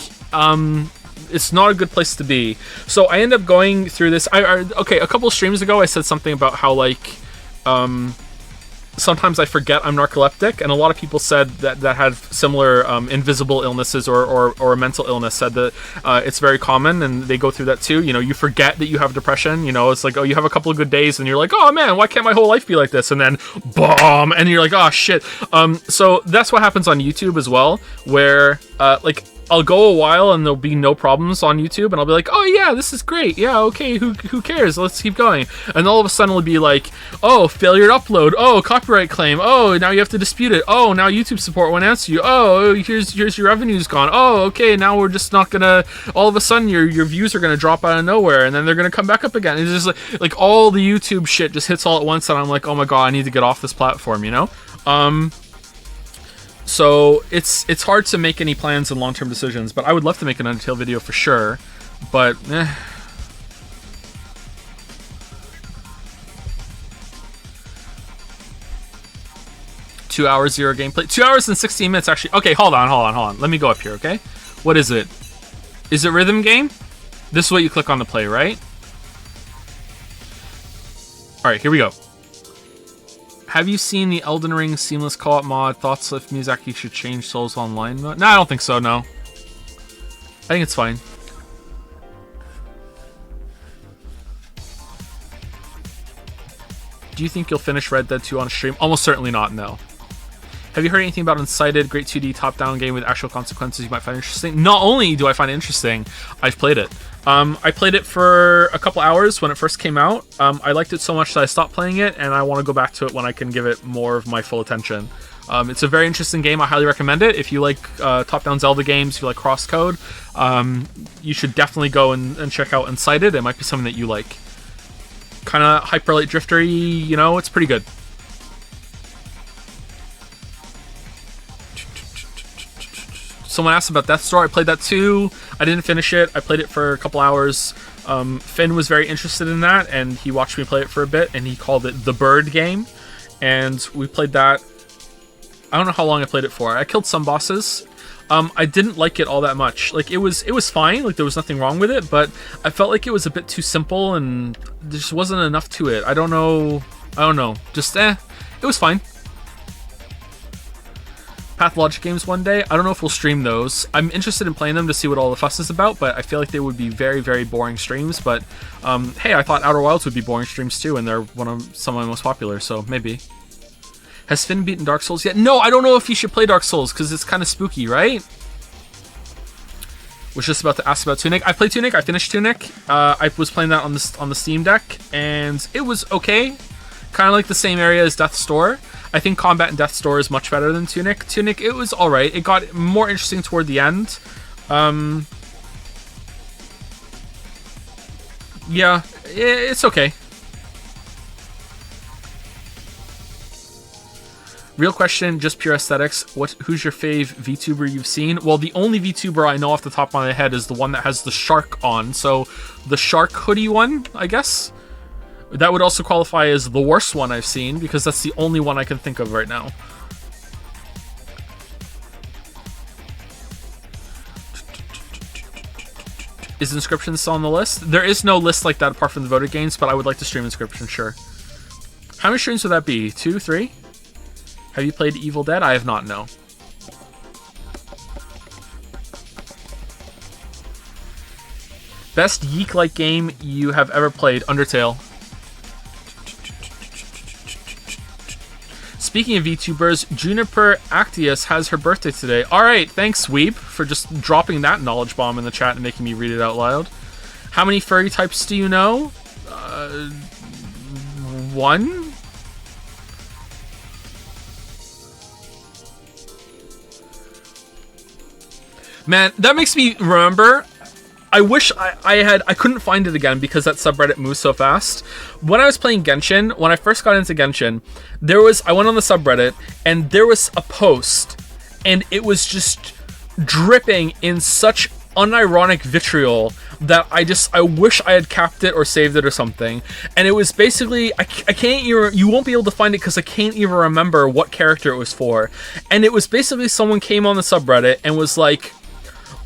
it's not a good place to be. So I end up going through this. Okay, a couple of streams ago I said something about how like sometimes I forget I'm narcoleptic, and a lot of people said that had similar invisible illnesses or a mental illness said that it's very common, and they go through that too. You know, you forget that you have depression. You know, it's like, oh, you have a couple of good days and you're like, oh man, why can't my whole life be like this? And then bomb, and you're like, oh shit. So that's what happens on YouTube as well, where like I'll go a while and there'll be no problems on YouTube, and I'll be like, oh yeah, this is great, yeah, okay, who cares, let's keep going. And all of a sudden it'll be like, oh, failure to upload, oh, copyright claim, oh, now you have to dispute it, oh, now YouTube support won't answer you, oh, here's your revenue's gone, oh, okay, now we're just not gonna, all of a sudden your views are gonna drop out of nowhere, and then they're gonna come back up again. It's just like all the YouTube shit just hits all at once, and I'm like, oh my god, I need to get off this platform, you know? So it's hard to make any plans and long-term decisions, but I would love to make an Undertale video for sure, but 2 hours, 0 gameplay. 2 hours and 16 minutes, actually. Okay, hold on. Let me go up here, okay? What is it? Is it rhythm game? This is what you click on to play, right? Alright, here we go. Have you seen the Elden Ring seamless co-op mod? Thoughts if Miyazaki should change Souls Online mode? No, I don't think so, no. I think it's fine. Do you think you'll finish Red Dead 2 on stream? Almost certainly not, no. Have you heard anything about Unsighted, great 2D top-down game with actual consequences you might find interesting? Not only do I find it interesting, I've played it. I played it for a couple hours when it first came out. I liked it so much that I stopped playing it, and I want to go back to it when I can give it more of my full attention. It's a very interesting game. I highly recommend it. If you like top-down Zelda games, if you like crosscode, you should definitely go and check out Unsighted. It might be something that you like. Kind of Hyper Light Drifter-y, you know, it's pretty good. Someone asked about Death's Door. I played that too. I didn't finish it. I played it for a couple hours. Finn was very interested in that, and he watched me play it for a bit, and he called it the Bird game. And we played that. I don't know how long I played it for. I killed some bosses. I didn't like it all that much. Like, it was fine. Like, there was nothing wrong with it, but I felt like it was a bit too simple, and there just wasn't enough to it. I don't know. Just, it was fine. Pathologic games one day. I don't know if we'll stream those. I'm interested in playing them to see what all the fuss is about, but I feel like they would be very, very boring streams. But hey, I thought Outer Wilds would be boring streams too, and they're some of my most popular, so maybe. Has Finn beaten Dark Souls yet? No, I don't know if he should play Dark Souls, because it's kind of spooky, right? Was just about to ask about Tunic. I played Tunic, I finished Tunic. I was playing that on the Steam Deck, and it was okay. Kind of like the same area as Death's Door. I think combat in Death's Door is much better than Tunic. Tunic, it was alright. It got more interesting toward the end. Yeah, it's okay. Real question, just pure aesthetics. Who's your fave VTuber you've seen? Well, the only VTuber I know off the top of my head is the one that has the shark on. So, the shark hoodie one, I guess? That would also qualify as the worst one I've seen, because that's the only one I can think of right now. Is Inscription still on the list? There is no list like that apart from the voted games, but I would like to stream Inscription, sure. How many streams would that be? 2, 3? Have you played Evil Dead? I have not, no. Best Yeek-like game you have ever played? Undertale. Speaking of VTubers, Juniper Actius has her birthday today. Alright, thanks, Weeb, for just dropping that knowledge bomb in the chat and making me read it out loud. How many furry types do you know? 1? Man, that makes me remember... I wish I couldn't find it again because that subreddit moves so fast. When I was playing Genshin, when I first got into Genshin, I went on the subreddit and there was a post and it was just dripping in such unironic vitriol that I wish I had capped it or saved it or something. And it was basically, I can't even, you won't be able to find it because I can't even remember what character it was for. And it was basically someone came on the subreddit and was like,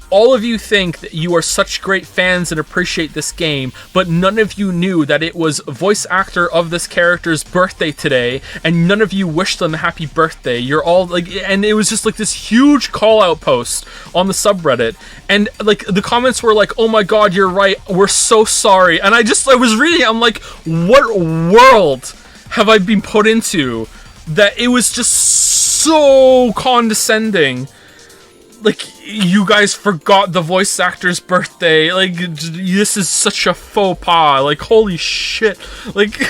all of you think that you are such great fans and appreciate this game, but none of you knew that it was voice actor of this character's birthday today, and none of you wished them a happy birthday. You're all like, and it was just like this huge call out post on the subreddit, and like the comments were like, oh my god, you're right, we're so sorry. And I was reading it, I'm like, what world have I been put into that it was just so condescending? like, you guys forgot the voice actor's birthday. Like, this is such a faux pas. Like, holy shit. Like...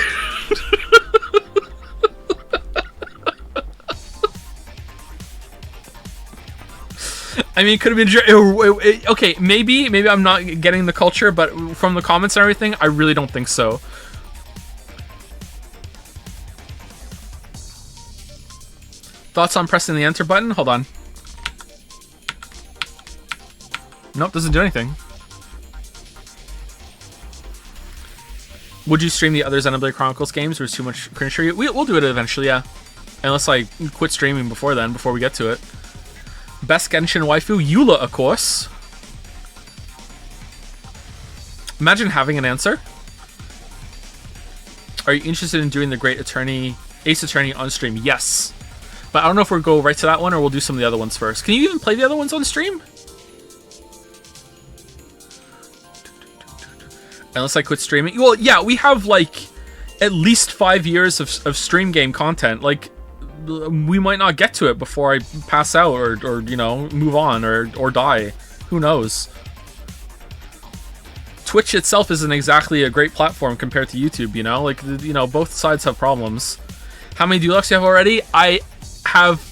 I mean, it could have been... Okay, maybe I'm not getting the culture, but from the comments and everything, I really don't think so. Thoughts on pressing the enter button? Hold on. Nope, doesn't do anything. Would you stream the other Xenoblade Chronicles games, or is too much cringe for you? We'll do it eventually, yeah. Unless I quit streaming before then, before we get to it. Best Genshin waifu? Eula, of course. Imagine having an answer. Are you interested in doing the Great Attorney, Ace Attorney on stream? Yes. But I don't know if we'll go right to that one or we'll do some of the other ones first. Can you even play the other ones on stream? Unless I quit streaming. Well, yeah, we have like at least 5 years of stream game content. Like, we might not get to it before I pass out or you know, move on or die. Who knows? Twitch itself isn't exactly a great platform compared to YouTube, you know? Like, you know, both sides have problems. How many deluxe do you have already? I have...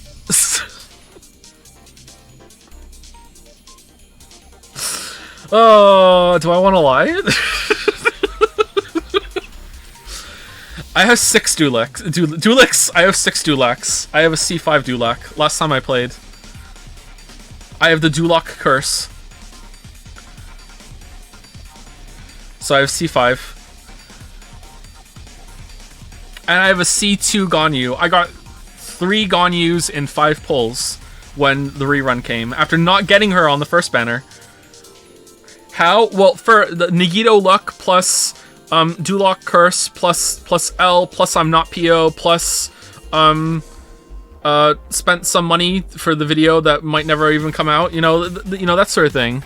Oh, do I want to lie? I have 6 Dulux. I have 6 Dulux. I have a C5 Dulac. Last time I played. I have the Dulac curse. So I have C5. And I have a C2 Ganyu. I got 3 Ganyus in 5 pulls when the rerun came, after not getting her on the first banner. How? Well, for the Nagito luck plus Duloc curse plus L plus I'm not PO plus spent some money for the video that might never even come out. You know, you know, that sort of thing.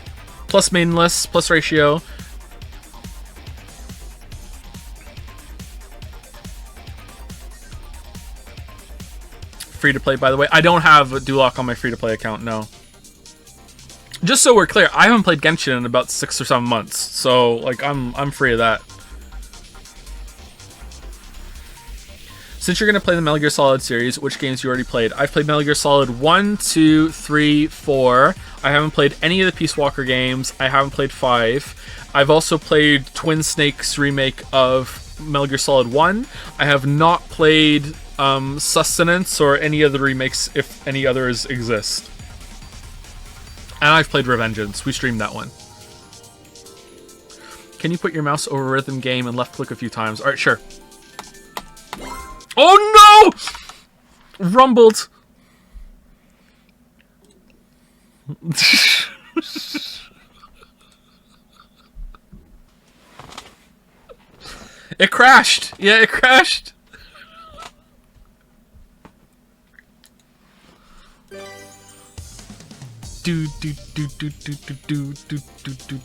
Plus mainless plus ratio. Free to play, by the way. I don't have Duloc on my free to play account. No. Just so we're clear, I haven't played Genshin in about 6 or 7 months, so like I'm free of that. Since you're gonna play the Metal Gear Solid series, which games you already played? I've played Metal Gear Solid 1, 2, 3, 4. I haven't played any of the Peace Walker games. I haven't played 5. I've also played Twin Snake's remake of Metal Gear Solid 1. I have not played Sustenance or any of the remakes, if any others exist. And I've played Revengeance. We streamed that one. Can you put your mouse over rhythm game and left click a few times? Alright, sure. Oh no! Rumbled. It crashed. Yeah, it crashed. Do do do do do do do do do do.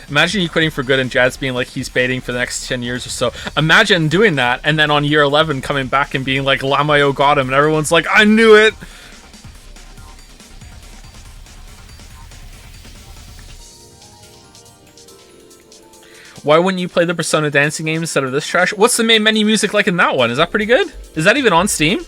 Imagine you quitting for good and Jad's being like he's baiting for the next 10 years or so. Imagine doing that and then on year 11 coming back and being like Lamayo got him and everyone's like, I knew it! Why wouldn't you play the Persona dancing game instead of this trash? What's the main menu music like in that one? Is that pretty good? Is that even on Steam?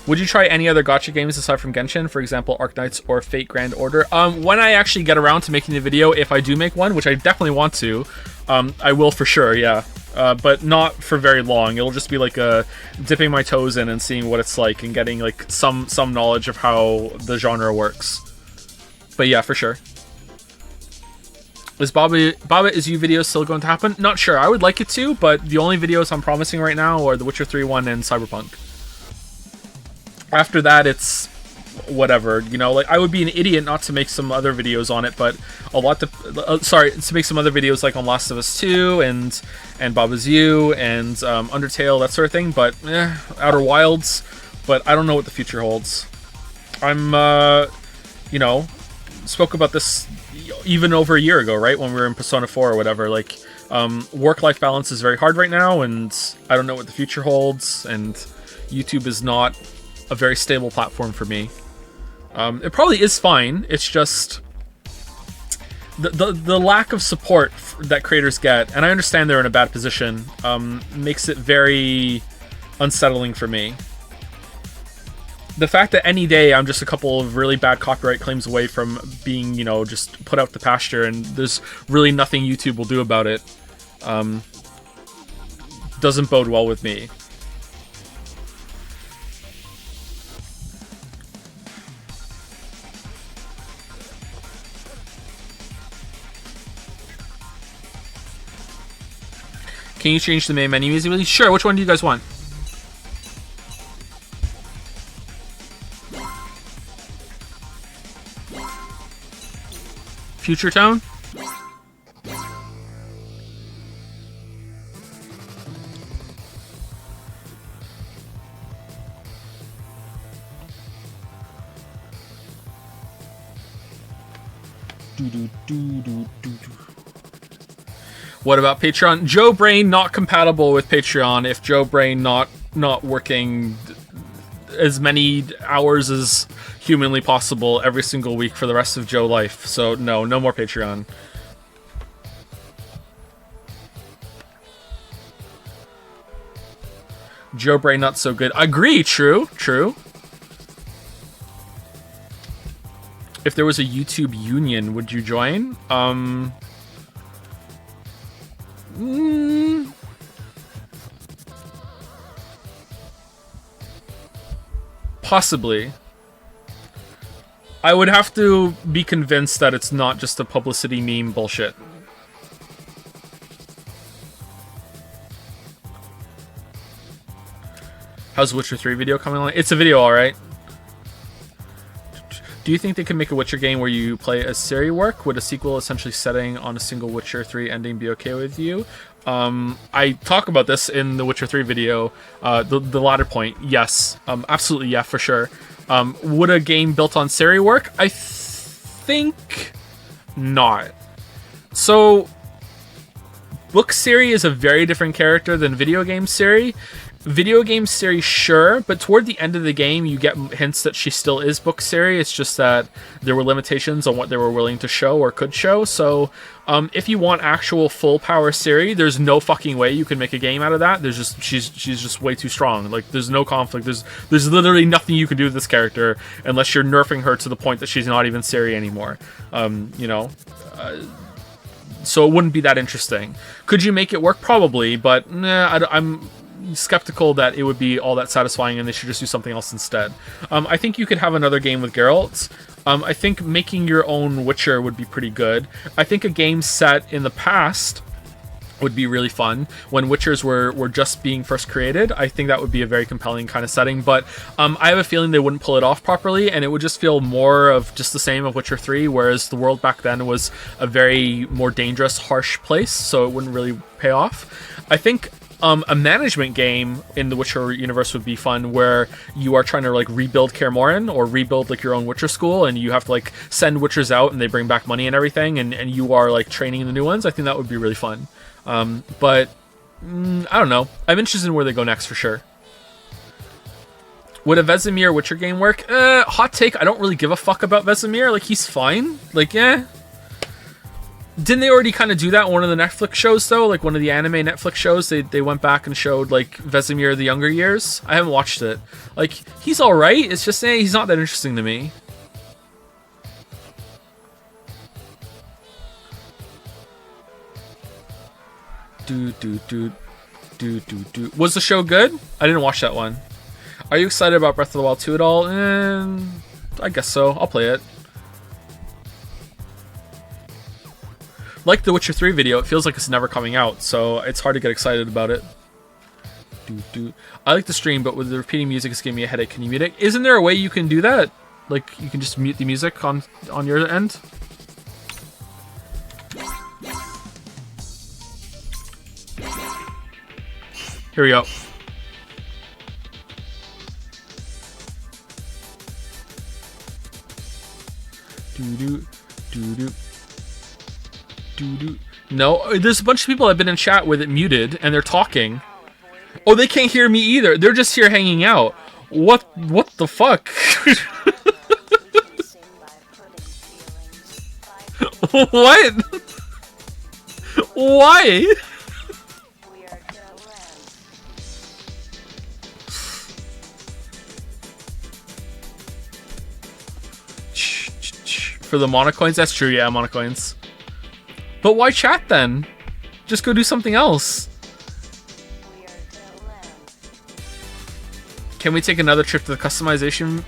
Would you try any other gacha games aside from Genshin? For example, Arknights or Fate Grand Order? When I actually get around to making the video, if I do make one, which I definitely want to, I will for sure, yeah. But not for very long. It'll just be like dipping my toes in and seeing what it's like and getting like some knowledge of how the genre works. But yeah, for sure. Is Baba Is You video still going to happen? Not sure. I would like it to, but the only videos I'm promising right now are The Witcher 3 1 and Cyberpunk. After that, it's whatever, you know, like I would be an idiot not to make some other videos on it, but to make some other videos like on Last of Us 2 and Baba's You and Undertale, that sort of thing, but Outer Wilds, but I don't know what the future holds. I'm, you know, spoke about this even over a year ago, right? When we were in Persona 4 or whatever. Like, work-life balance is very hard right now, and I don't know what the future holds, and YouTube is not a very stable platform for me. It probably is fine. It's just the lack of support that creators get, and I understand they're in a bad position, makes it very unsettling for me. The fact that any day I'm just a couple of really bad copyright claims away from being, you know, just put out to pasture, and there's really nothing YouTube will do about it, doesn't bode well with me. Can you change the main menu easily? Sure, which one do you guys want? Future tone? What about Patreon? Joe Brain not compatible with Patreon if Joe Brain not working as many hours as humanly possible every single week for the rest of Joe life. So no more Patreon. Joe Brain not so good. Agree, true. If there was a YouTube union, would you join? Possibly. I would have to be convinced that it's not just a publicity meme bullshit. How's Witcher 3 video coming along? It's a video, alright. Do you think they can make a Witcher game where you play as Ciri work? Would a sequel essentially setting on a single Witcher 3 ending be okay with you? I talk about this in the Witcher 3 video, the latter point. Yes, absolutely, yeah, for sure. Would a game built on Ciri work? I think not. So, book Ciri is a very different character than video game Ciri. Video game Ciri, sure, but toward the end of the game, you get hints that she still is book Ciri. It's just that there were limitations on what they were willing to show or could show. So, if you want actual full power Ciri, there's no fucking way you can make a game out of that. There's just she's just way too strong. Like, there's no conflict. There's literally nothing you can do with this character unless you're nerfing her to the point that she's not even Ciri anymore. So it wouldn't be that interesting. Could you make it work? Probably, but nah, I'm skeptical that it would be all that satisfying, and they should just do something else instead. I think you could have another game with Geralt. I think making your own Witcher would be pretty good. I think a game set in the past would be really fun when Witchers were just being first created. I think that would be a very compelling kind of setting, but I have a feeling they wouldn't pull it off properly, and it would just feel more of just the same of Witcher 3, whereas the world back then was a very more dangerous, harsh place, so it wouldn't really pay off. I think a management game in the Witcher universe would be fun, where you are trying to like rebuild Kaer Morhen or rebuild like your own Witcher school, and you have to like send Witchers out and they bring back money and everything, and you are like training the new ones. I think that would be really fun. But I don't know. I'm interested in where they go next for sure. Would a Vesemir Witcher game work? Hot take, I don't really give a fuck about Vesemir. Like, he's fine. Like, yeah. Didn't they already kind of do that in one of the Netflix shows, though? Like, one of the anime Netflix shows, they went back and showed, like, Vesemir the younger years? I haven't watched it. Like, he's alright. It's just, he's not that interesting to me. Was the show good? I didn't watch that one. Are you excited about Breath of the Wild 2 at all? I guess so. I'll play it. Like the Witcher 3 video, it feels like it's never coming out, so it's hard to get excited about it. I like the stream, but with the repeating music, it's giving me a headache. Can you mute it? Isn't there a way you can do that? Like, you can just mute the music on your end? Here we go. Doo-doo. Doo-doo. Doo-doo. No, there's a bunch of people I've been in chat with it muted, and they're talking. Oh, they can't hear me either. They're just here hanging out. What the fuck? What? Why? For the monocoins? That's true, yeah, monocoins. But why chat then? Just go do something else. Can we take another trip to the customization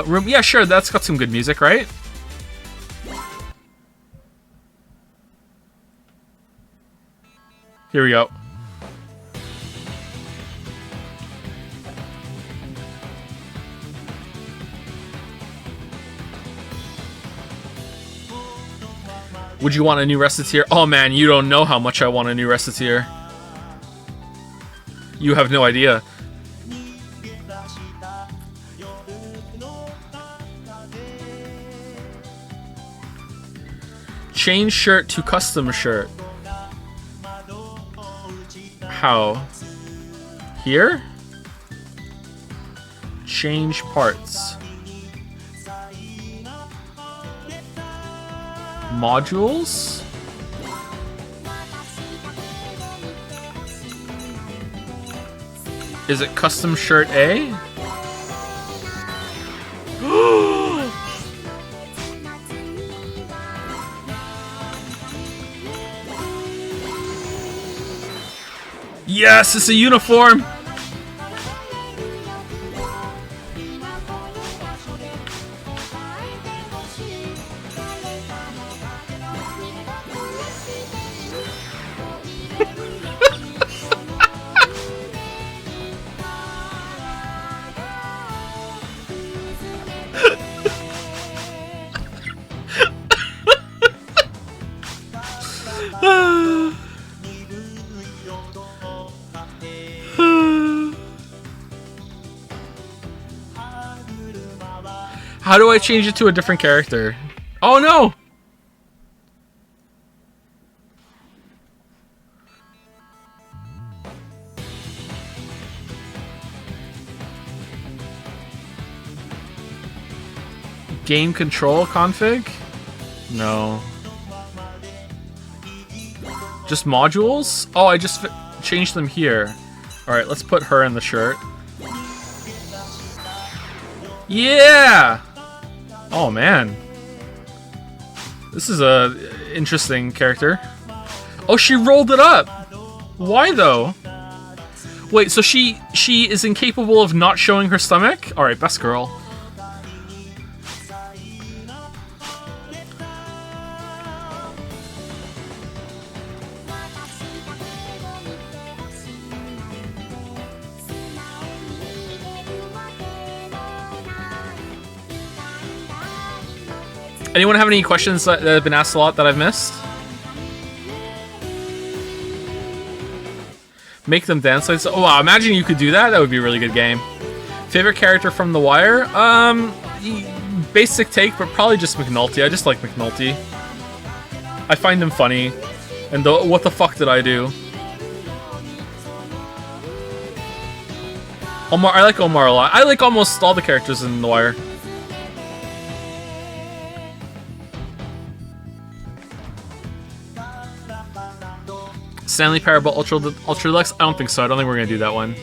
room? Yeah, sure, that's got some good music, right? Here we go. Would you want a new reciteer? Oh man, you don't know how much I want a new reciteer. You have no idea. Change shirt to custom shirt. How? Here? Change parts. Modules? Is it custom shirt A? Yes, it's a uniform! How do I change it to a different character? Oh no! Game control config? No. Just modules? Oh, I just changed them here. Alright, let's put her in the shirt. Yeah! Oh man. This is a interesting character. Oh, she rolled it up! Why though? Wait, so she is incapable of not showing her stomach? Alright, best girl. Anyone have any questions that have been asked a lot that I've missed? Make them dance like so. Oh wow, imagine you could do that. That would be a really good game. Favorite character from The Wire? Basic take, but probably just McNulty. I just like McNulty. I find him funny. And what the fuck did I do? Omar, I like Omar a lot. I like almost all the characters in The Wire. Stanley Parable Ultra Deluxe? I don't think so. I don't think we're going to do that one.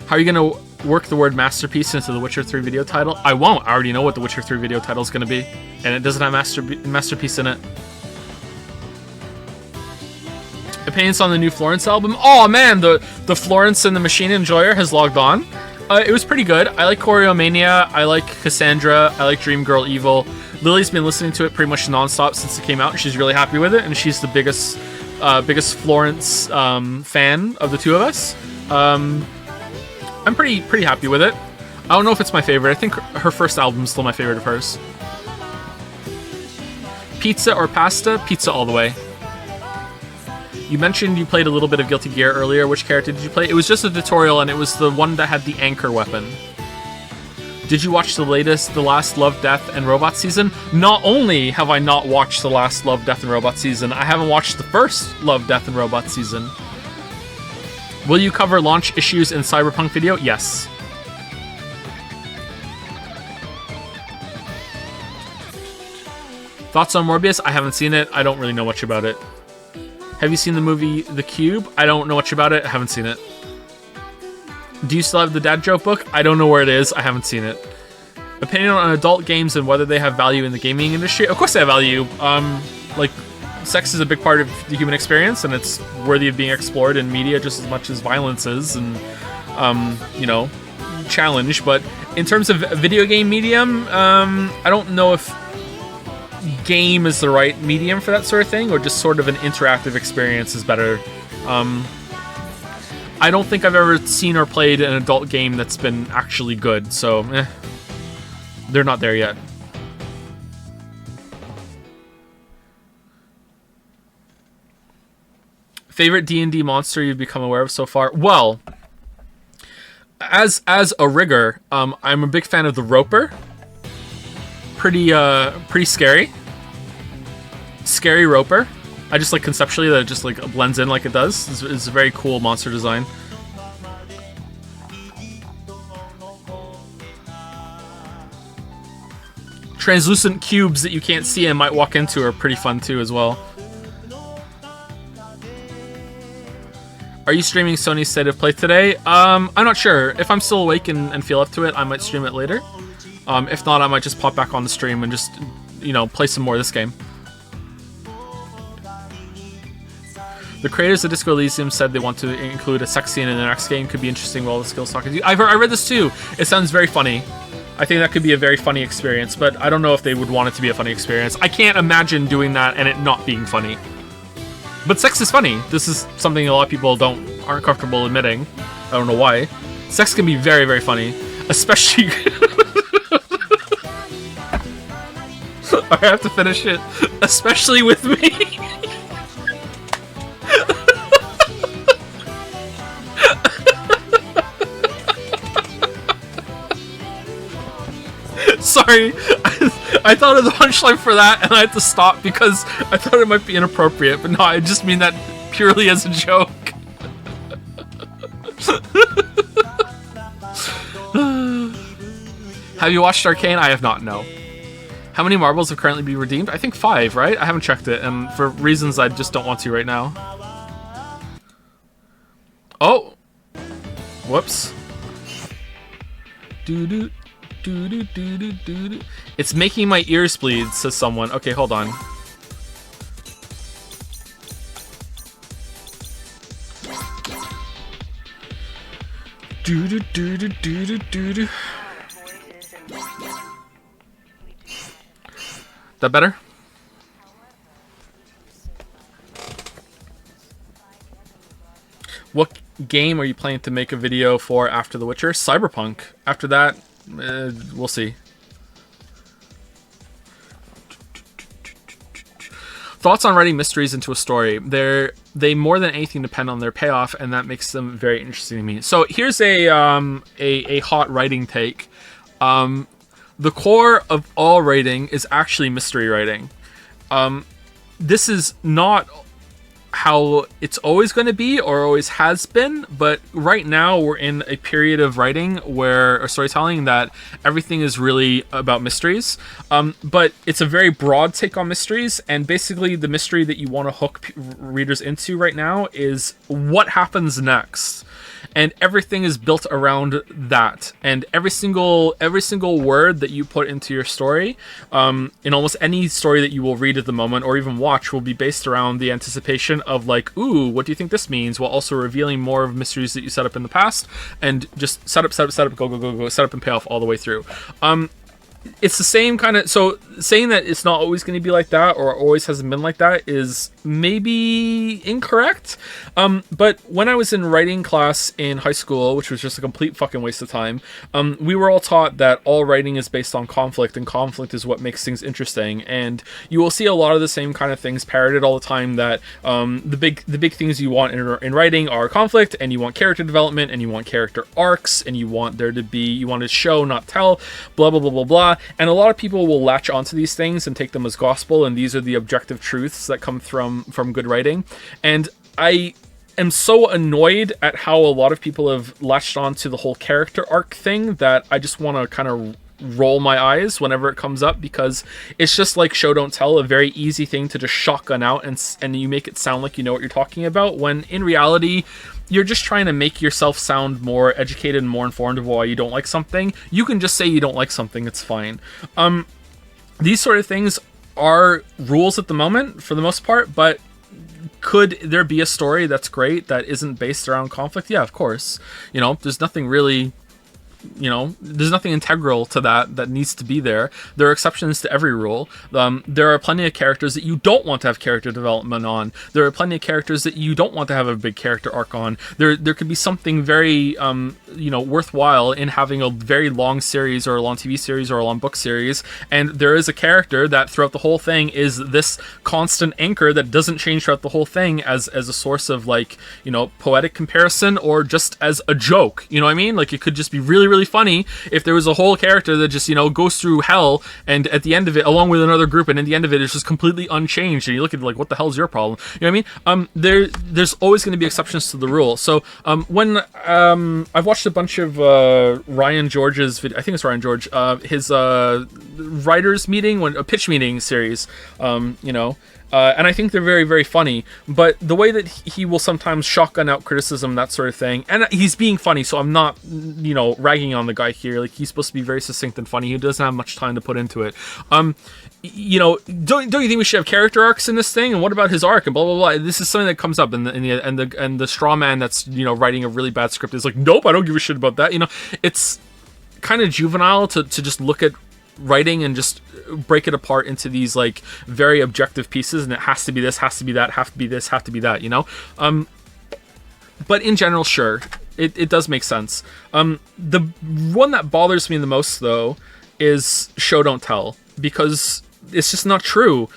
How are you going to work the word masterpiece into the Witcher 3 video title? I won't. I already know what the Witcher 3 video title is going to be. And it doesn't have masterpiece in it. Opinions on the new Florence album? Oh man, the Florence and the Machine Enjoyer has logged on. It was pretty good. I like Choreomania. I like Cassandra. I like Dream Girl Evil. Lily's been listening to it pretty much nonstop since it came out. She's really happy with it. And she's the biggest Florence fan of the two of us. I'm pretty happy with it. I don't know if it's my favorite. I think her first album is still my favorite of hers. Pizza or pasta? Pizza all the way. You mentioned you played a little bit of Guilty Gear earlier. Which character did you play? It was just a tutorial, and it was the one that had the anchor weapon. Did you watch the last Love, Death, and Robot season? Not only have I not watched the last Love, Death, and Robot season, I haven't watched the first Love, Death, and Robot season. Will you cover launch issues in Cyberpunk video? Yes. Thoughts on Morbius? I haven't seen it. I don't really know much about it. Have you seen the movie The Cube? I don't know much about it. I haven't seen it. Do you still have the dad joke book? I don't know where it is. I haven't seen it. Opinion on adult games and whether they have value in the gaming industry? Of course they have value. Like, sex is a big part of the human experience, and it's worthy of being explored in media just as much as violence is, and, you know, challenge. But in terms of video game medium, I don't know if game is the right medium for that sort of thing, or just sort of an interactive experience is better. I don't think I've ever seen or played an adult game that's been actually good, so they're not there yet. Favorite D&D monster you've become aware of so far? Well, as a rigger, I'm a big fan of the Roper. Pretty scary. Scary Roper. I just like conceptually that it just like blends in like it does. It's a very cool monster design. Translucent cubes that you can't see and might walk into are pretty fun too as well. Are you streaming Sony's State of Play today? I'm not sure. If I'm still awake and feel up to it, I might stream it later. If not, I might just pop back on the stream and just, you know, play some more of this game. The creators of Disco Elysium said they want to include a sex scene in their next game. Could be interesting while the skills talk. I read this too. It sounds very funny. I think that could be a very funny experience, but I don't know if they would want it to be a funny experience. I can't imagine doing that and it not being funny. But sex is funny. This is something a lot of people aren't comfortable admitting. I don't know why. Sex can be very, very funny. Especially... I have to finish it. Especially with me. Sorry, I thought of the punchline for that and I had to stop because I thought it might be inappropriate, but no, I just mean that purely as a joke. Have you watched Arcane? I have not, no. How many marbles have currently been redeemed? I think 5, right? I haven't checked it, and for reasons I just don't want to right now. Oh! Whoops. Doo-doo. It's making my ears bleed, says someone. Okay, hold on. That better? What game are you planning to make a video for after The Witcher? Cyberpunk. After that, we'll see. Thoughts on writing mysteries into a story? They more than anything depend on their payoff, and that makes them very interesting to me. So here's a hot writing take. The core of all writing is actually mystery writing. This is not how it's always going to be or always has been, but right now we're in a period of writing or storytelling that everything is really about mysteries, but it's a very broad take on mysteries, and basically the mystery that you want to hook readers into right now is what happens next, and everything is built around that, and every single word that you put into your story, in almost any story that you will read at the moment or even watch, will be based around the anticipation of like, ooh, what do you think this means, while also revealing more of mysteries that you set up in the past, and just set up, go, set up and pay off all the way through. it's the same kind of, so saying that it's not always going to be like that or always hasn't been like that is maybe incorrect. But when I was in writing class in high school, which was just a complete fucking waste of time, we were all taught that all writing is based on conflict, and conflict is what makes things interesting. And you will see a lot of the same kind of things parroted all the time, that the big things you want in writing are conflict, and you want character development, and you want character arcs, and you want to show, not tell, blah blah blah blah blah. And a lot of people will latch onto these things and take them as gospel, and these are the objective truths that come from good writing. And I am so annoyed at how a lot of people have latched onto the whole character arc thing that I just want to kind of roll my eyes whenever it comes up, because it's just like show don't tell, a very easy thing to just shotgun out, and you make it sound like you know what you're talking about, when in reality you're just trying to make yourself sound more educated and more informed of why you don't like something. You can just say you don't like something, it's fine. These sort of things are rules at the moment for the most part, but could there be a story that's great that isn't based around conflict? Yeah, of course. There's nothing really, there's nothing integral to that needs to be there. There are exceptions to every rule. There are plenty of characters that you don't want to have character development on. There are plenty of characters that you don't want to have a big character arc on. There could be something very, worthwhile in having a very long series, or a long TV series, or a long book series, and there is a character that throughout the whole thing is this constant anchor that doesn't change throughout the whole thing as a source of, like, poetic comparison, or just as a joke. You know what I mean? Like, it could just be really, really funny if there was a whole character that just goes through hell, and at the end of it, along with another group, and at the end of it, it's just completely unchanged, and you look at it like, what the hell is your problem? You know what I mean? There's always going to be exceptions to the rule. So when I've watched a bunch of Ryan George's I think it's Ryan George, his writers meeting, a pitch meeting series, and I think they're very, very funny, but the way that he will sometimes shotgun out criticism, that sort of thing, and he's being funny, so I'm not, ragging on the guy here. Like, he's supposed to be very succinct and funny. He doesn't have much time to put into it. Don't you think we should have character arcs in this thing? And what about his arc? And blah blah blah. This is something that comes up, and the straw man that's writing a really bad script is like, nope, I don't give a shit about that. It's kind of juvenile to just look at writing and just break it apart into these, like, very objective pieces, and it has to be this, has to be that, have to be this, have to be that, but in general, sure, it does make sense. The one that bothers me the most, though, is show don't tell, because it's just not true.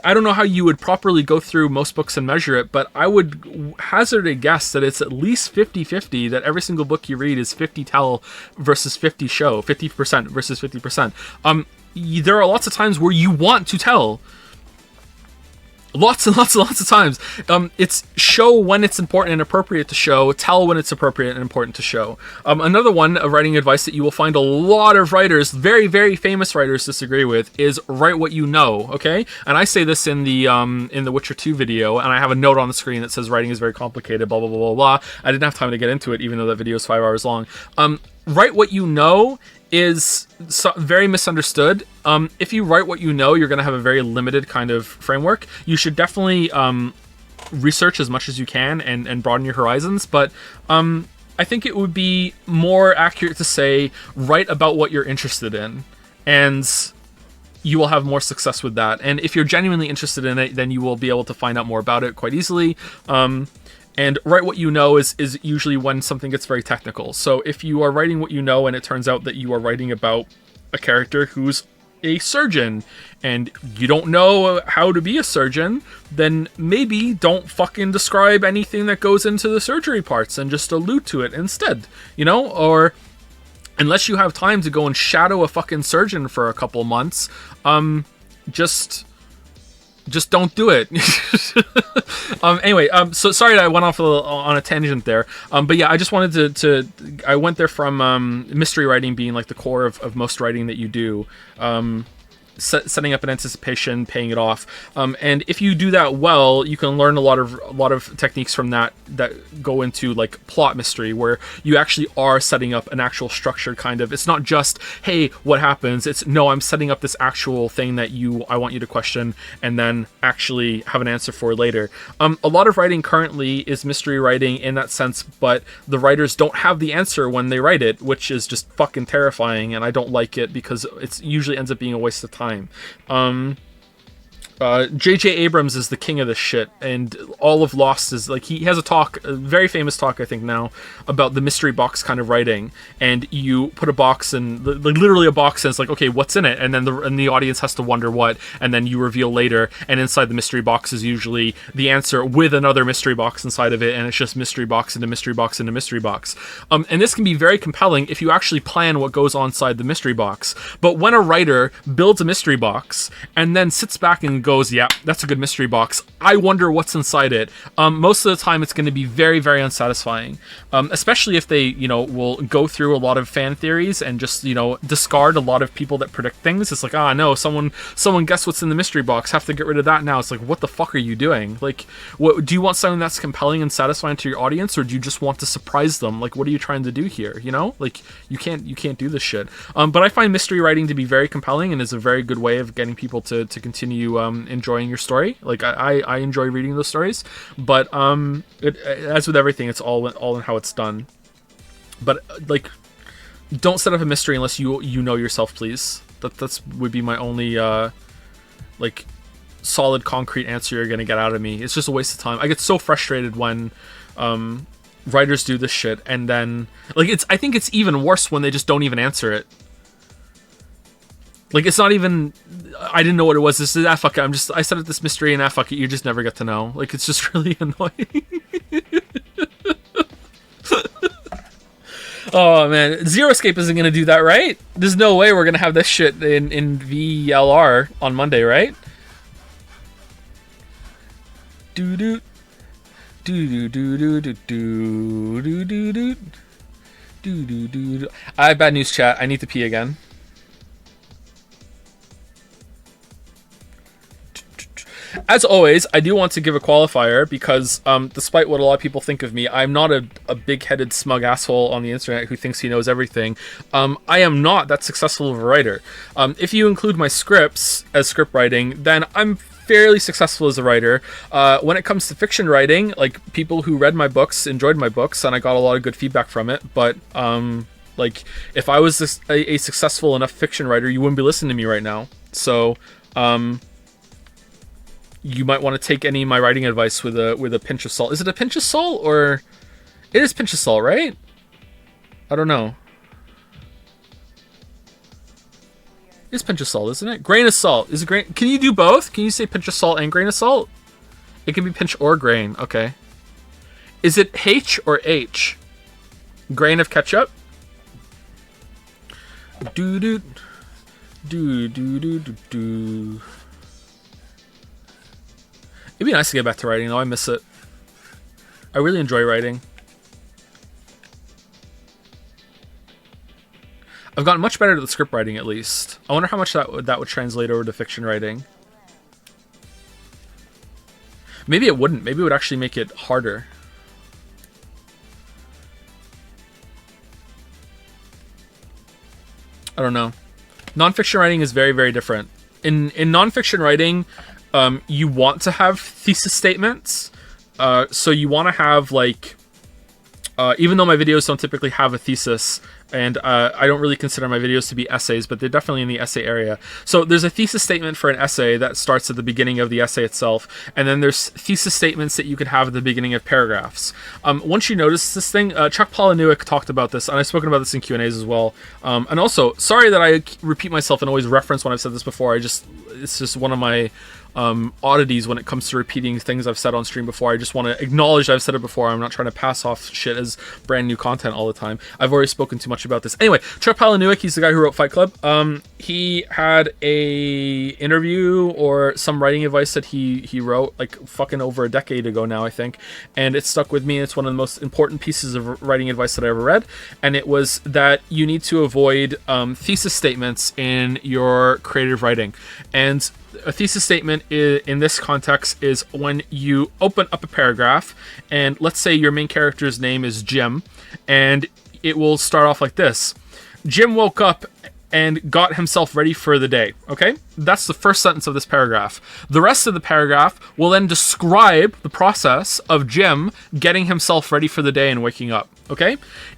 I don't know how you would properly go through most books and measure it, but I would hazard a guess that it's at least 50-50, that every single book you read is 50 tell versus 50 show, 50% versus 50%. There are lots of times where you want to tell. Lots and lots and lots of times. It's show when it's important and appropriate to show, tell when it's appropriate and important to show. Another one of writing advice that you will find a lot of writers, very, very famous writers, disagree with is write what you know, okay? And I say this in the Witcher 2 video, and I have a note on the screen that says writing is very complicated, blah, blah, blah, blah, blah. I didn't have time to get into it, even though that video is 5 hours long. Write what you know is very misunderstood. If you write what you know, you're going to have a very limited kind of framework. You should definitely research as much as you can and broaden your horizons, but I think it would be more accurate to say write about what you're interested in, and you will have more success with that. And if you're genuinely interested in it, then you will be able to find out more about it quite easily. And write what you know is usually when something gets very technical. So if you are writing what you know and it turns out that you are writing about a character who's a surgeon and you don't know how to be a surgeon, then maybe don't fucking describe anything that goes into the surgery parts and just allude to it instead, or unless you have time to go and shadow a fucking surgeon for a couple months, just don't do it. Anyway, so sorry that I went off on a tangent there. But yeah, I just wanted to I went there from mystery writing being like the core of most writing that you do. setting up an anticipation, paying it off. And if you do that well, you can learn a lot of techniques from that go into like plot mystery, where you actually are setting up an actual structure kind of. It's not just, hey, what happens? It's, no, I'm setting up this actual thing that I want you to question and then actually have an answer for later. A lot of writing currently is mystery writing in that sense, but the writers don't have the answer when they write it, which is just fucking terrifying, and I don't like it because it usually ends up being a waste of time. J.J. Abrams is the king of this shit, and all of Lost is like, he has a very famous talk, I think now, about the mystery box kind of writing, and you put a box in, like literally a box, and it's like, okay, what's in it? And then the audience has to wonder what, and then you reveal later, and inside the mystery box is usually the answer with another mystery box inside of it, and it's just mystery box into mystery box into mystery box. And this can be very compelling if you actually plan what goes on inside the mystery box. But when a writer builds a mystery box and then sits back and goes, yeah, that's a good mystery box, I wonder what's inside it, most of the time it's going to be very, very unsatisfying, especially if they, will go through a lot of fan theories and just, discard a lot of people that predict things. It's like, no, someone guessed what's in the mystery box, have to get rid of that now. It's like, what the fuck are you doing? Like, what do you want? Something that's compelling and satisfying to your audience, or do you just want to surprise them? Like, what are you trying to do here? Like, you can't do this shit. But I find mystery writing to be very compelling and is a very good way of getting people to continue enjoying your story. Like, I enjoy reading those stories, but as with everything, it's all in how it's done. But like, don't set up a mystery unless you know yourself, please. That's would be my only like solid concrete answer you're gonna get out of me. It's just a waste of time. I get so frustrated when writers do this shit, and then like, I think it's even worse when they just don't even answer it. Like, it's not even, I didn't know what it was. This is, fuck it, I set up this mystery, and fuck it, you just never get to know. Like, it's just really annoying. Oh, man. Zero Escape isn't going to do that, right? There's no way we're going to have this shit in VLR on Monday, right? Do-do. Do-do-do-do-do-do-do-do-do. Do-do-do-do. I have bad news, chat. I need to pee again. As always, I do want to give a qualifier because despite what a lot of people think of me, I'm not a big-headed, smug asshole on the internet who thinks he knows everything. I am not that successful of a writer. If you include my scripts as script writing, then I'm fairly successful as a writer. When it comes to fiction writing, like, people who read my books enjoyed my books, and I got a lot of good feedback from it, but like, if I was a successful enough fiction writer, you wouldn't be listening to me right now. So you might want to take any of my writing advice with a pinch of salt. Is it a pinch of salt, or it is pinch of salt, right? I don't know. It's pinch of salt, isn't it? Grain of salt. Is it grain? Can you do both? Can you say pinch of salt and grain of salt? It can be pinch or grain. Okay. Is it H or H? Grain of ketchup? Do do do do do do do. It'd be nice to get back to writing, though. I miss it. I really enjoy writing. I've gotten much better at the script writing, at least. I wonder how much that would translate over to fiction writing. Maybe it wouldn't. Maybe it would actually make it harder. I don't know. Nonfiction writing is very, very different. In nonfiction writing, you want to have thesis statements. So you want to have, like, even though my videos don't typically have a thesis, and I don't really consider my videos to be essays, but they're definitely in the essay area. So there's a thesis statement for an essay that starts at the beginning of the essay itself, and then there's thesis statements that you could have at the beginning of paragraphs. Once you notice this thing, Chuck Palahniuk talked about this, and I've spoken about this in Q&As as well. And also, sorry that I repeat myself and always reference when I've said this before. it's just one of my oddities when it comes to repeating things I've said on stream before. I just want to acknowledge I've said it before. I'm not trying to pass off shit as brand new content all the time. I've already spoken too much about this. Anyway, Trip Palahniuk, he's the guy who wrote Fight Club. He had a interview or some writing advice that he wrote like fucking over a decade ago now, I think, and it stuck with me. It's one of the most important pieces of writing advice that I ever read, and it was that you need to avoid thesis statements in your creative writing. And a thesis statement in this context is when you open up a paragraph, and let's say your main character's name is Jim, and it will start off like this: Jim woke up and got himself ready for the day. Okay? That's the first sentence of this paragraph. The rest of the paragraph will then describe the process of Jim getting himself ready for the day and waking up. Okay?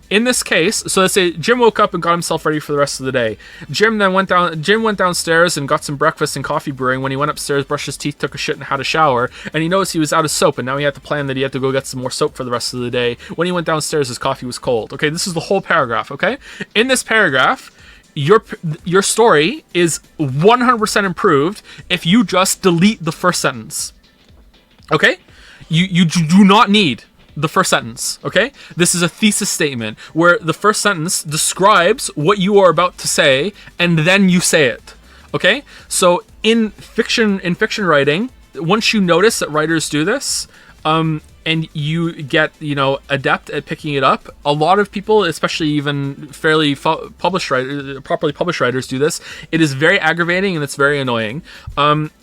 In this case, so let's say Jim woke up and got himself ready for the rest of the day. Jim went downstairs and got some breakfast and coffee brewing. When he went upstairs, brushed his teeth, took a shit, and had a shower, and he noticed he was out of soap, and now he had to plan that he had to go get some more soap for the rest of the day. When he went downstairs, his coffee was cold. Okay, this is the whole paragraph. Okay? In this paragraph, your story is 100% improved if you just delete the first sentence. Okay? You do not need the first sentence. Okay? This is a thesis statement where the first sentence describes what you are about to say, and then you say it. Okay? So in fiction writing, once you notice that writers do this, and you get, adept at picking it up. A lot of people, especially even fairly properly published writers, do this. It is very aggravating and it's very annoying.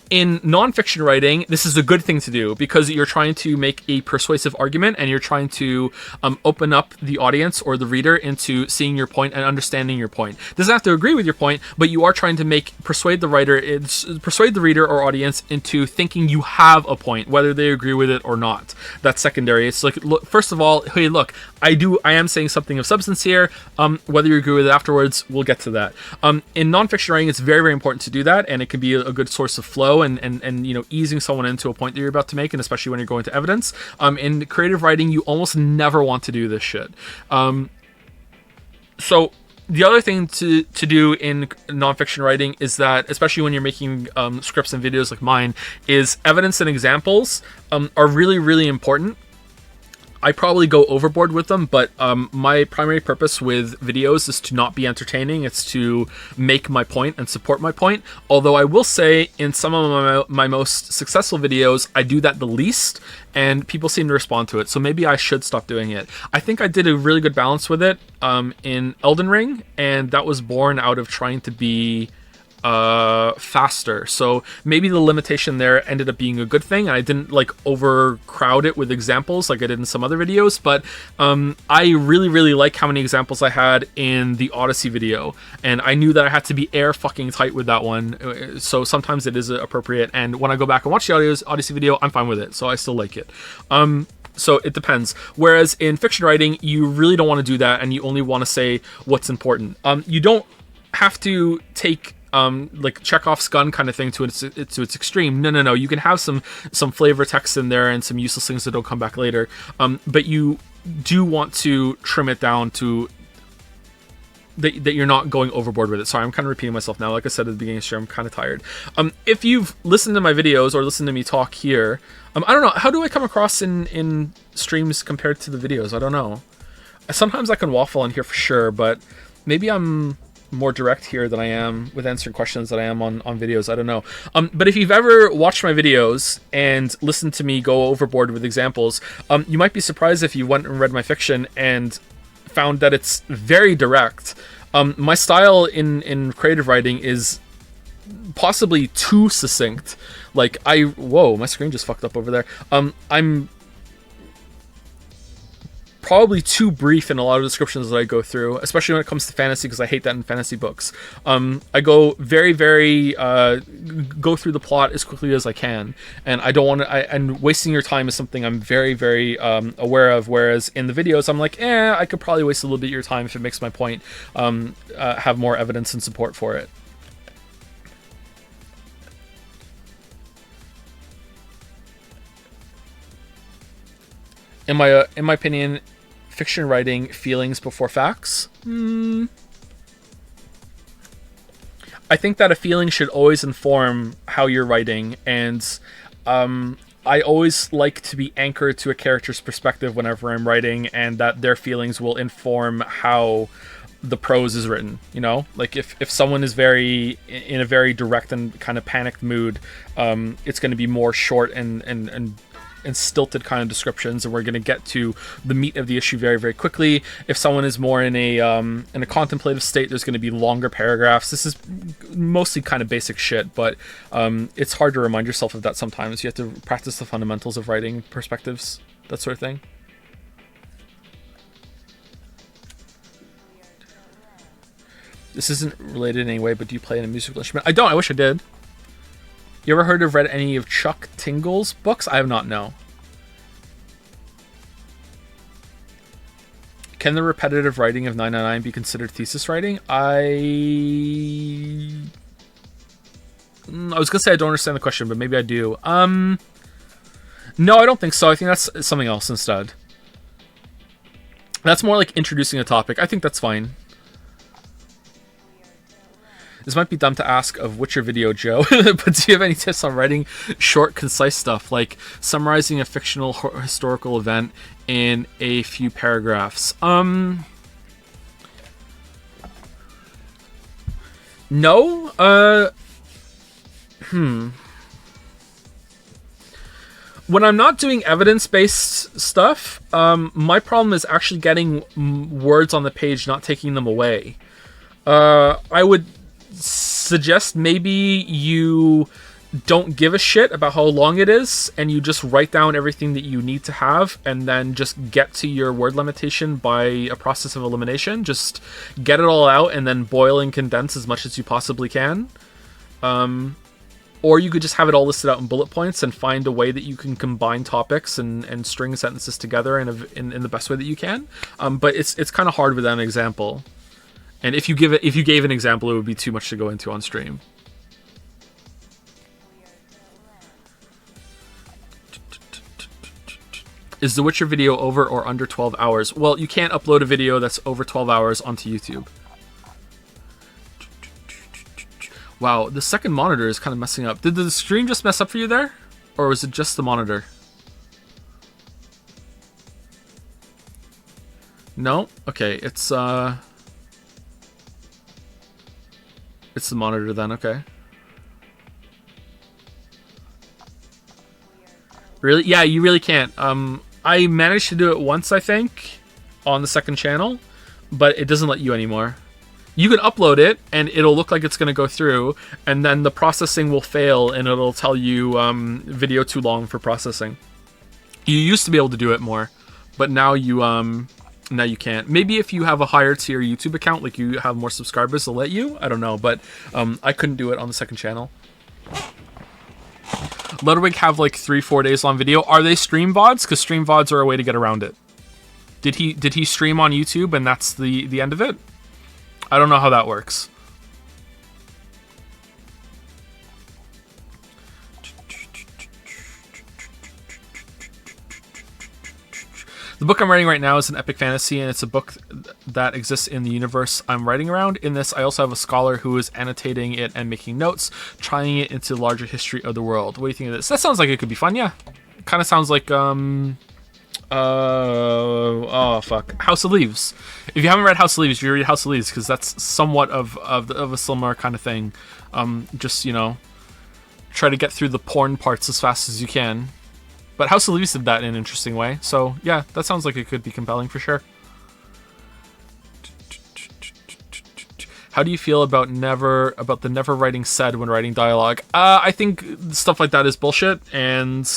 In non-fiction writing, this is a good thing to do because you're trying to make a persuasive argument and you're trying to open up the audience or the reader into seeing your point and understanding your point. Doesn't have to agree with your point, but you are trying to persuade the reader or audience into thinking you have a point, whether they agree with it or not. That's secondary. It's like, look, first of all, hey, look, I am saying something of substance here. Whether you agree with it afterwards, we'll get to that. In non-fiction writing, it's very, very important to do that, and it can be a good source of flow and easing someone into a point that you're about to make, and especially when you're going to evidence. In creative writing, you almost never want to do this shit. So the other thing to do in nonfiction writing is that, especially when you're making scripts and videos like mine, is evidence and examples are really, really important. I probably go overboard with them, but my primary purpose with videos is to not be entertaining. It's to make my point and support my point. Although I will say in some of my most successful videos, I do that the least, and people seem to respond to it. So maybe I should stop doing it. I think I did a really good balance with it in Elden Ring, and that was born out of trying to be faster. So maybe the limitation there ended up being a good thing, and I didn't overcrowd it with examples like I did in some other videos. But I really, really like how many examples I had in the Odyssey video, and I knew that I had to be air fucking tight with that one. So sometimes it is appropriate, and when I go back and watch the Odyssey video, I'm fine with it. So I still like it. So it depends. Whereas in fiction writing, you really don't want to do that, and you only want to say what's important. You don't have to take like Chekhov's gun kind of thing to its extreme. No. You can have some flavor text in there and some useless things that don't come back later. But you do want to trim it down to that you're not going overboard with it. Sorry, I'm kind of repeating myself now. Like I said at the beginning of the stream, I'm kind of tired. If you've listened to my videos or listened to me talk here, I don't know, how do I come across in streams compared to the videos? I don't know. Sometimes I can waffle on here for sure, but maybe I'm more direct here than I am with answering questions that I am on videos. I don't know. But if you've ever watched my videos and listened to me go overboard with examples, you might be surprised if you went and read my fiction and found that it's very direct. My style in creative writing is possibly too succinct. Whoa, my screen just fucked up over there. I'm probably too brief in a lot of descriptions that I go through, especially when it comes to fantasy, because I hate that in fantasy books. I go very, very go through the plot as quickly as I can, and I don't want to. And wasting your time is something I'm very, very aware of. Whereas in the videos, I'm like, I could probably waste a little bit of your time if it makes my point have more evidence and support for it. In my opinion, fiction writing feelings before facts. I think that a feeling should always inform how you're writing, and I always like to be anchored to a character's perspective whenever I'm writing, and that their feelings will inform how the prose is written. You know, like if someone is in a very direct and kind of panicked mood, it's going to be more short and stilted kind of descriptions, and we're going to get to the meat of the issue very, very quickly. If someone is more in a contemplative state, there's going to be longer paragraphs. This is mostly kind of basic shit, but it's hard to remind yourself of that sometimes. You have to practice the fundamentals of writing, perspectives, that sort of thing. This isn't related in any way, but do you play a musical instrument? I don't. I wish I did. You ever heard of read any of Chuck Tingle's books? I have not, no. Can the repetitive writing of 999 be considered thesis writing? I was going to say I don't understand the question, but maybe I do. No, I don't think so. I think that's something else instead. That's more like introducing a topic. I think that's fine. This might be dumb to ask of Witcher video, Joe, but do you have any tips on writing short, concise stuff, like summarizing a fictional historical event in a few paragraphs? No. When I'm not doing evidence-based stuff, my problem is actually getting words on the page, not taking them away. I would suggest maybe you don't give a shit about how long it is, and you just write down everything that you need to have, and then just get to your word limitation by a process of elimination. Just get it all out, and then boil and condense as much as you possibly can. Or you could just have it all listed out in bullet points and find a way that you can combine topics and string sentences together in the best way that you can. But it's kind of hard without an example. And if you gave an example, it would be too much to go into on stream. Is the Witcher video over or under 12 hours? Well, you can't upload a video that's over 12 hours onto YouTube. Wow, the second monitor is kind of messing up. Did the stream just mess up for you there? Or was it just the monitor? No? Okay, it's the monitor then, okay. Really? Yeah, you really can't. I managed to do it once, I think, on the second channel, but it doesn't let you anymore. You can upload it, and it'll look like it's going to go through, and then the processing will fail, and it'll tell you video too long for processing. You used to be able to do it more, but now you can't. Maybe if you have a higher tier YouTube account, like you have more subscribers, they'll let you. I don't know, but I couldn't do it on the second channel. Ludwig have like 3-4 days long video. Are they stream VODs? Because stream VODs are a way to get around it. Did he stream on YouTube and that's the end of it? I don't know how that works. The book I'm writing right now is an epic fantasy, and it's a book that exists in the universe I'm writing around. In this, I also have a scholar who is annotating it and making notes, trying it into the larger history of the world. What do you think of this? That sounds like it could be fun, yeah. Kind of sounds like, oh, fuck. House of Leaves. If you haven't read House of Leaves, you read House of Leaves, because that's somewhat of a similar kind of thing. Just, you know, try to get through the porn parts as fast as you can. But House of Leaves did that in an interesting way. So, yeah, that sounds like it could be compelling for sure. How do you feel about the never writing said when writing dialogue? I think stuff like that is bullshit, and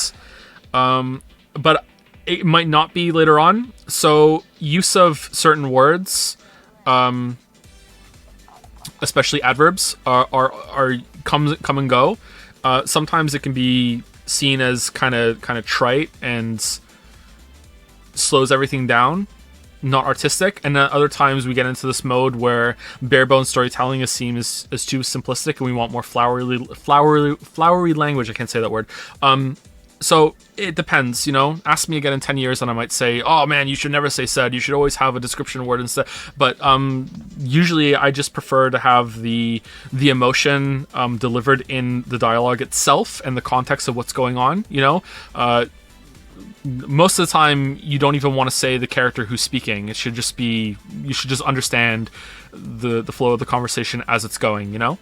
but it might not be later on. So, use of certain words, especially adverbs, are come and go. Sometimes it can be seen as kind of trite and slows everything down, not artistic, and then other times we get into this mode where bare bones storytelling is seen as too simplistic, and we want more flowery language. I can't say that word. So it depends, you know. Ask me again in 10 years and I might say, oh man, you should never say said. You should always have a description word instead. But usually I just prefer to have the emotion delivered in the dialogue itself and the context of what's going on, you know. Most of the time you don't even want to say the character who's speaking. It should just be, you should just understand the flow of the conversation as it's going, you know.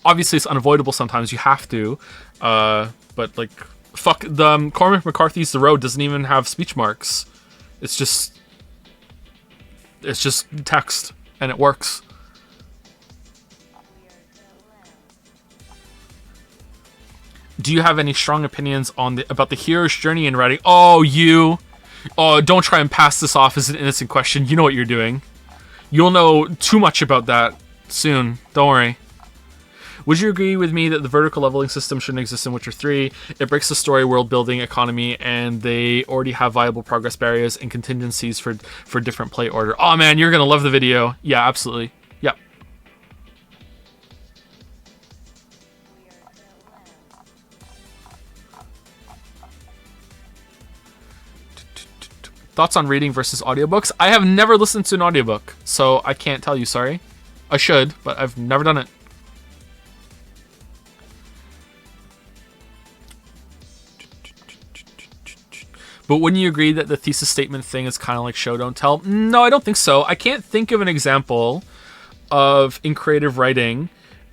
Obviously it's unavoidable sometimes, you have to, but like, fuck, the Cormac McCarthy's The Road doesn't even have speech marks. It's just text, and it works. Do you have any strong opinions on about the hero's journey in writing? Oh, don't try and pass this off as an innocent question. You know what you're doing. You'll know too much about that soon. Don't worry. Would you agree with me that the vertical leveling system shouldn't exist in Witcher 3? It breaks the story, world building, economy, and they already have viable progress barriers and contingencies for different play order. Oh man, you're gonna love the video. Yeah, absolutely. Yep. Thoughts on reading versus audiobooks? I have never listened to an audiobook, so I can't tell you, sorry. I should, but I've never done it. But wouldn't you agree that the thesis statement thing is kind of like show don't tell? No, I don't think so. I can't think of an example of in creative writing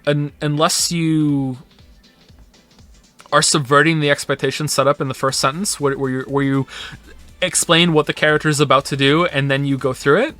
unless you are subverting the expectation set up in the first sentence where you explain what the character is about to do and then you go through it.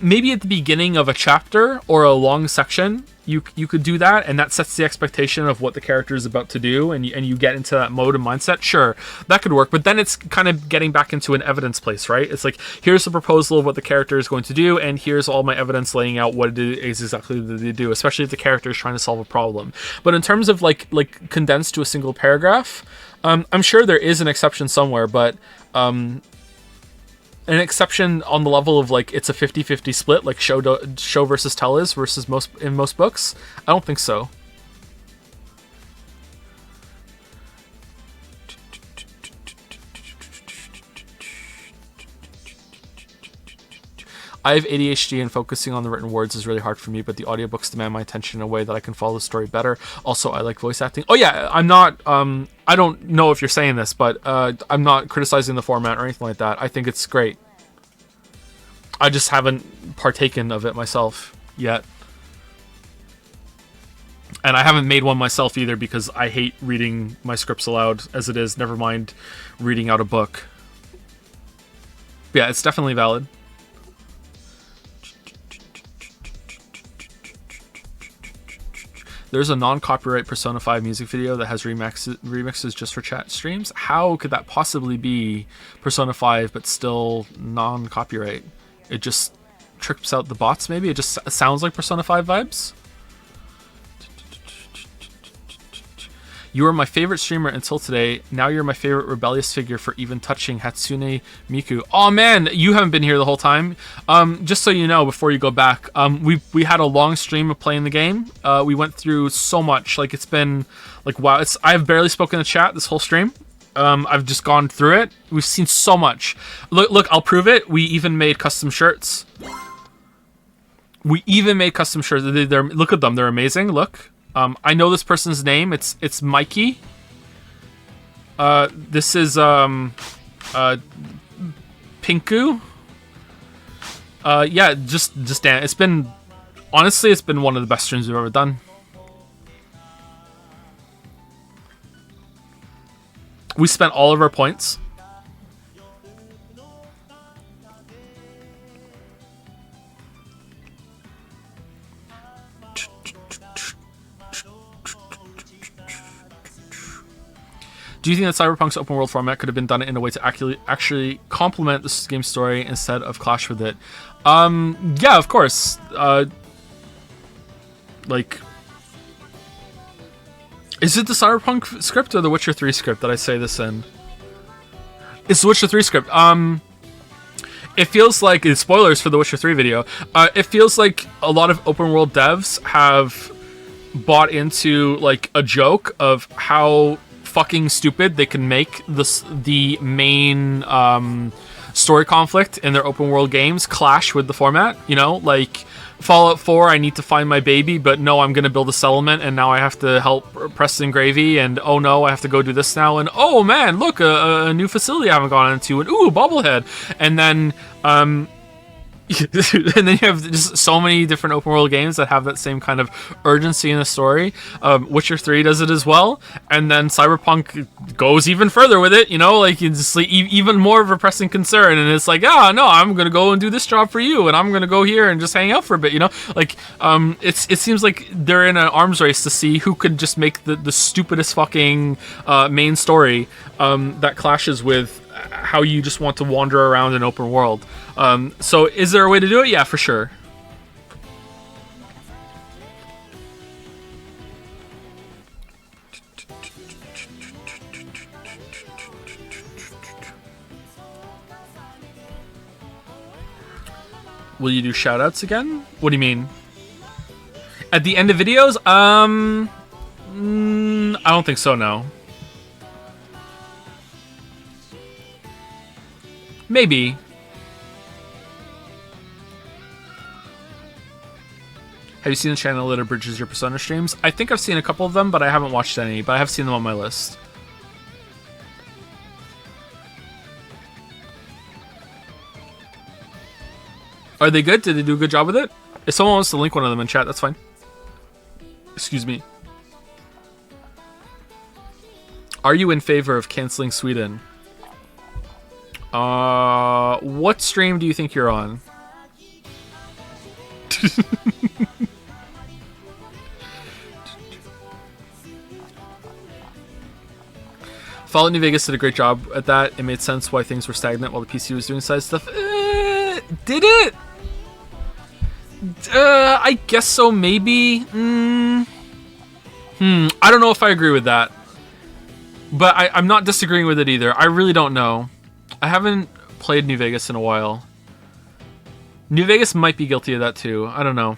Maybe at the beginning of a chapter or a long section, you could do that, and that sets the expectation of what the character is about to do, and you get into that mode and mindset. Sure, that could work, but then it's kind of getting back into an evidence place, right? It's like, here's the proposal of what the character is going to do, and here's all my evidence laying out what it is exactly that they do, especially if the character is trying to solve a problem. But in terms of like condensed to a single paragraph, I'm sure there is an exception somewhere, but an exception on the level of like it's a 50-50 split, like show versus tell is versus most books. I don't think so. I have ADHD and focusing on the written words is really hard for me, but the audiobooks demand my attention in a way that I can follow the story better. Also, I like voice acting. Oh yeah, I'm not, I don't know if you're saying this, but I'm not criticizing the format or anything like that. I think it's great. I just haven't partaken of it myself yet. And I haven't made one myself either because I hate reading my scripts aloud as it is, never mind reading out a book. But yeah, it's definitely valid. There's a non-copyright Persona 5 music video that has remixes just for chat streams. How could that possibly be Persona 5 but still non-copyright? It just trips out the bots, maybe? It just sounds like Persona 5 vibes? You were my favorite streamer until today. Now you're my favorite rebellious figure for even touching Hatsune Miku. Oh man, you haven't been here the whole time. Just so you know, before you go back, we had a long stream of playing the game. We went through so much. Like, it's been like, wow. I've barely spoken to chat this whole stream. I've just gone through it. We've seen so much. Look, I'll prove it. We even made custom shirts. Look at them. They're amazing. Look. I know this person's name. It's Mikey. This is Pinku. Yeah, just Dan. It's been one of the best streams we've ever done. We spent all of our points. Do you think that Cyberpunk's open world format could have been done in a way to actually complement this game's story instead of clash with it? Yeah, of course. Like, is it the Cyberpunk script or the Witcher 3 script that I say this in? It's the Witcher 3 script. It feels like, spoilers for the Witcher 3 video, it feels like a lot of open world devs have bought into like a joke of how fucking stupid, they can make the main story conflict in their open world games clash with the format. You know, like Fallout 4, I need to find my baby, but no, I'm going to build a settlement, and now I have to help Preston Gravy, and oh no, I have to go do this now, and oh man, look, a new facility I haven't gone into, and ooh, bobblehead, and then and then you have just so many different open world games that have that same kind of urgency in the story. Witcher 3 does it as well, and then Cyberpunk goes even further with it. You know, like it's just like even more of a pressing concern, and it's like, ah, no, I'm gonna go and do this job for you, and I'm gonna go here and just hang out for a bit. You know, like it seems like they're in an arms race to see who could just make the stupidest fucking main story that clashes with how you just want to wander around an open world. So is there a way to do it? Yeah, for sure. Will you do shoutouts again? What do you mean? At the end of videos? I don't think so, no. Maybe. Have you seen the channel that abridges your Persona streams? I think I've seen a couple of them, but I haven't watched any. But I have seen them on my list. Are they good? Did they do a good job with it? If someone wants to link one of them in chat, that's fine. Excuse me. Are you in favor of canceling Sweden? What stream do you think you're on? Fallout New Vegas did a great job at that. It made sense why things were stagnant while the PC was doing side stuff. Did it? I guess so, maybe. I don't know if I agree with that. But I'm not disagreeing with it either. I really don't know. I haven't played New Vegas in a while. New Vegas might be guilty of that too. I don't know.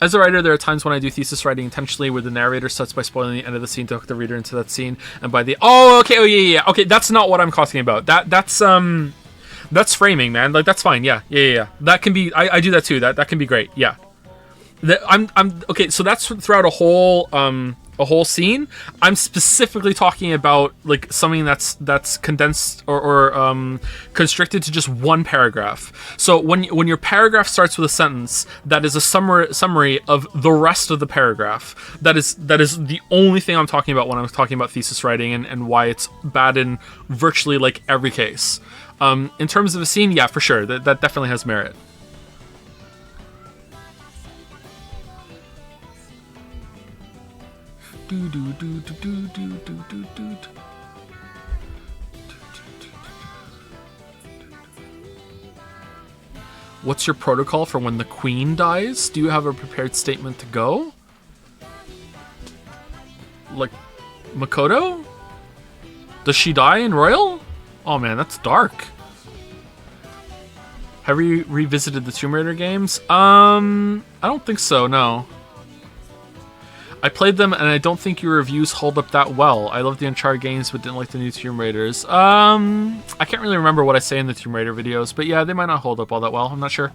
As a writer, there are times when I do thesis writing intentionally where the narrator starts by spoiling the end of the scene to hook the reader into that scene, and by the okay, that's not what I'm talking about. That's framing, man. Like that's fine. Yeah. That can be. I do that too. That can be great. Yeah. I'm okay. So that's throughout a whole scene. I'm specifically talking about like something that's condensed or constricted to just one paragraph. So when your paragraph starts with a sentence that is a summary of the rest of the paragraph, that is the only thing I'm talking about when I'm talking about thesis writing and why it's bad in virtually like every case. In terms of a scene, yeah, for sure, that definitely has merit. What's your protocol for when the queen dies? Do you have a prepared statement to go? Like Makoto? Does she die in Royal? Oh man, that's dark. Have you revisited the Tomb Raider games? I don't think so, no. I played them, and I don't think your reviews hold up that well. I love the Uncharted games, but didn't like the new Tomb Raiders. I can't really remember what I say in the Tomb Raider videos, but yeah, they might not hold up all that well. I'm not sure.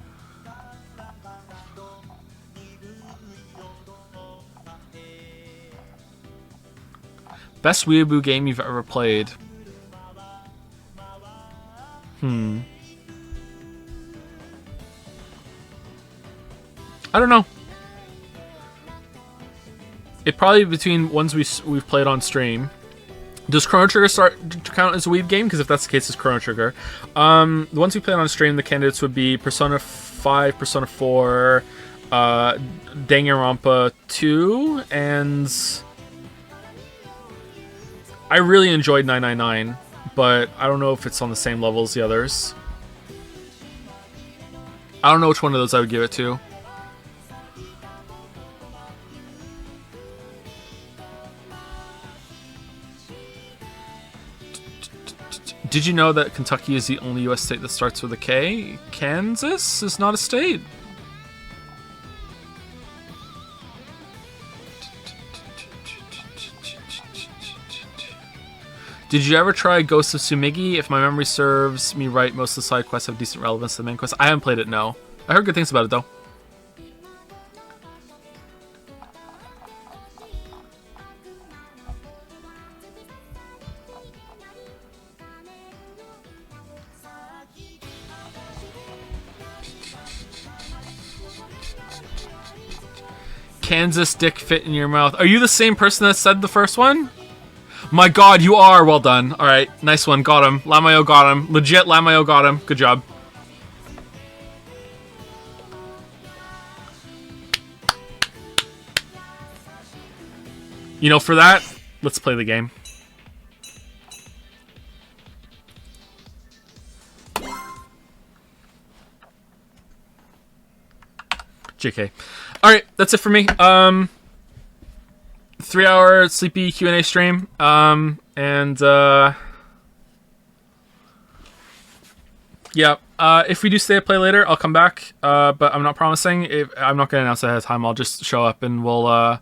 Best Weeaboo game you've ever played? I don't know. It probably between ones we've played on stream. Does Chrono Trigger count as a Weeb game? Because if that's the case, it's Chrono Trigger. The ones we played on stream, the candidates would be Persona 5, Persona 4, Danganronpa 2, and I really enjoyed 999, but I don't know if it's on the same level as the others. I don't know which one of those I would give it to. Did you know that Kentucky is the only U.S. state that starts with a K? Kansas is not a state. Did you ever try Ghost of Sumigi? If my memory serves me right, most of the side quests have decent relevance to the main quest. I haven't played it, no. I heard good things about it, though. Kansas dick fit in your mouth. Are you the same person that said the first one? My god, you are! Well done. Alright, nice one. Got him. Lamayo got him. Legit, Lamayo got him. Good job. You know, for that, let's play the game. JK. Alright, that's it for me. 3-hour sleepy Q&A stream. Yeah. If we do stay to play later, I'll come back. But I'm not promising. I'm not going to announce ahead of time. I'll just show up and we'll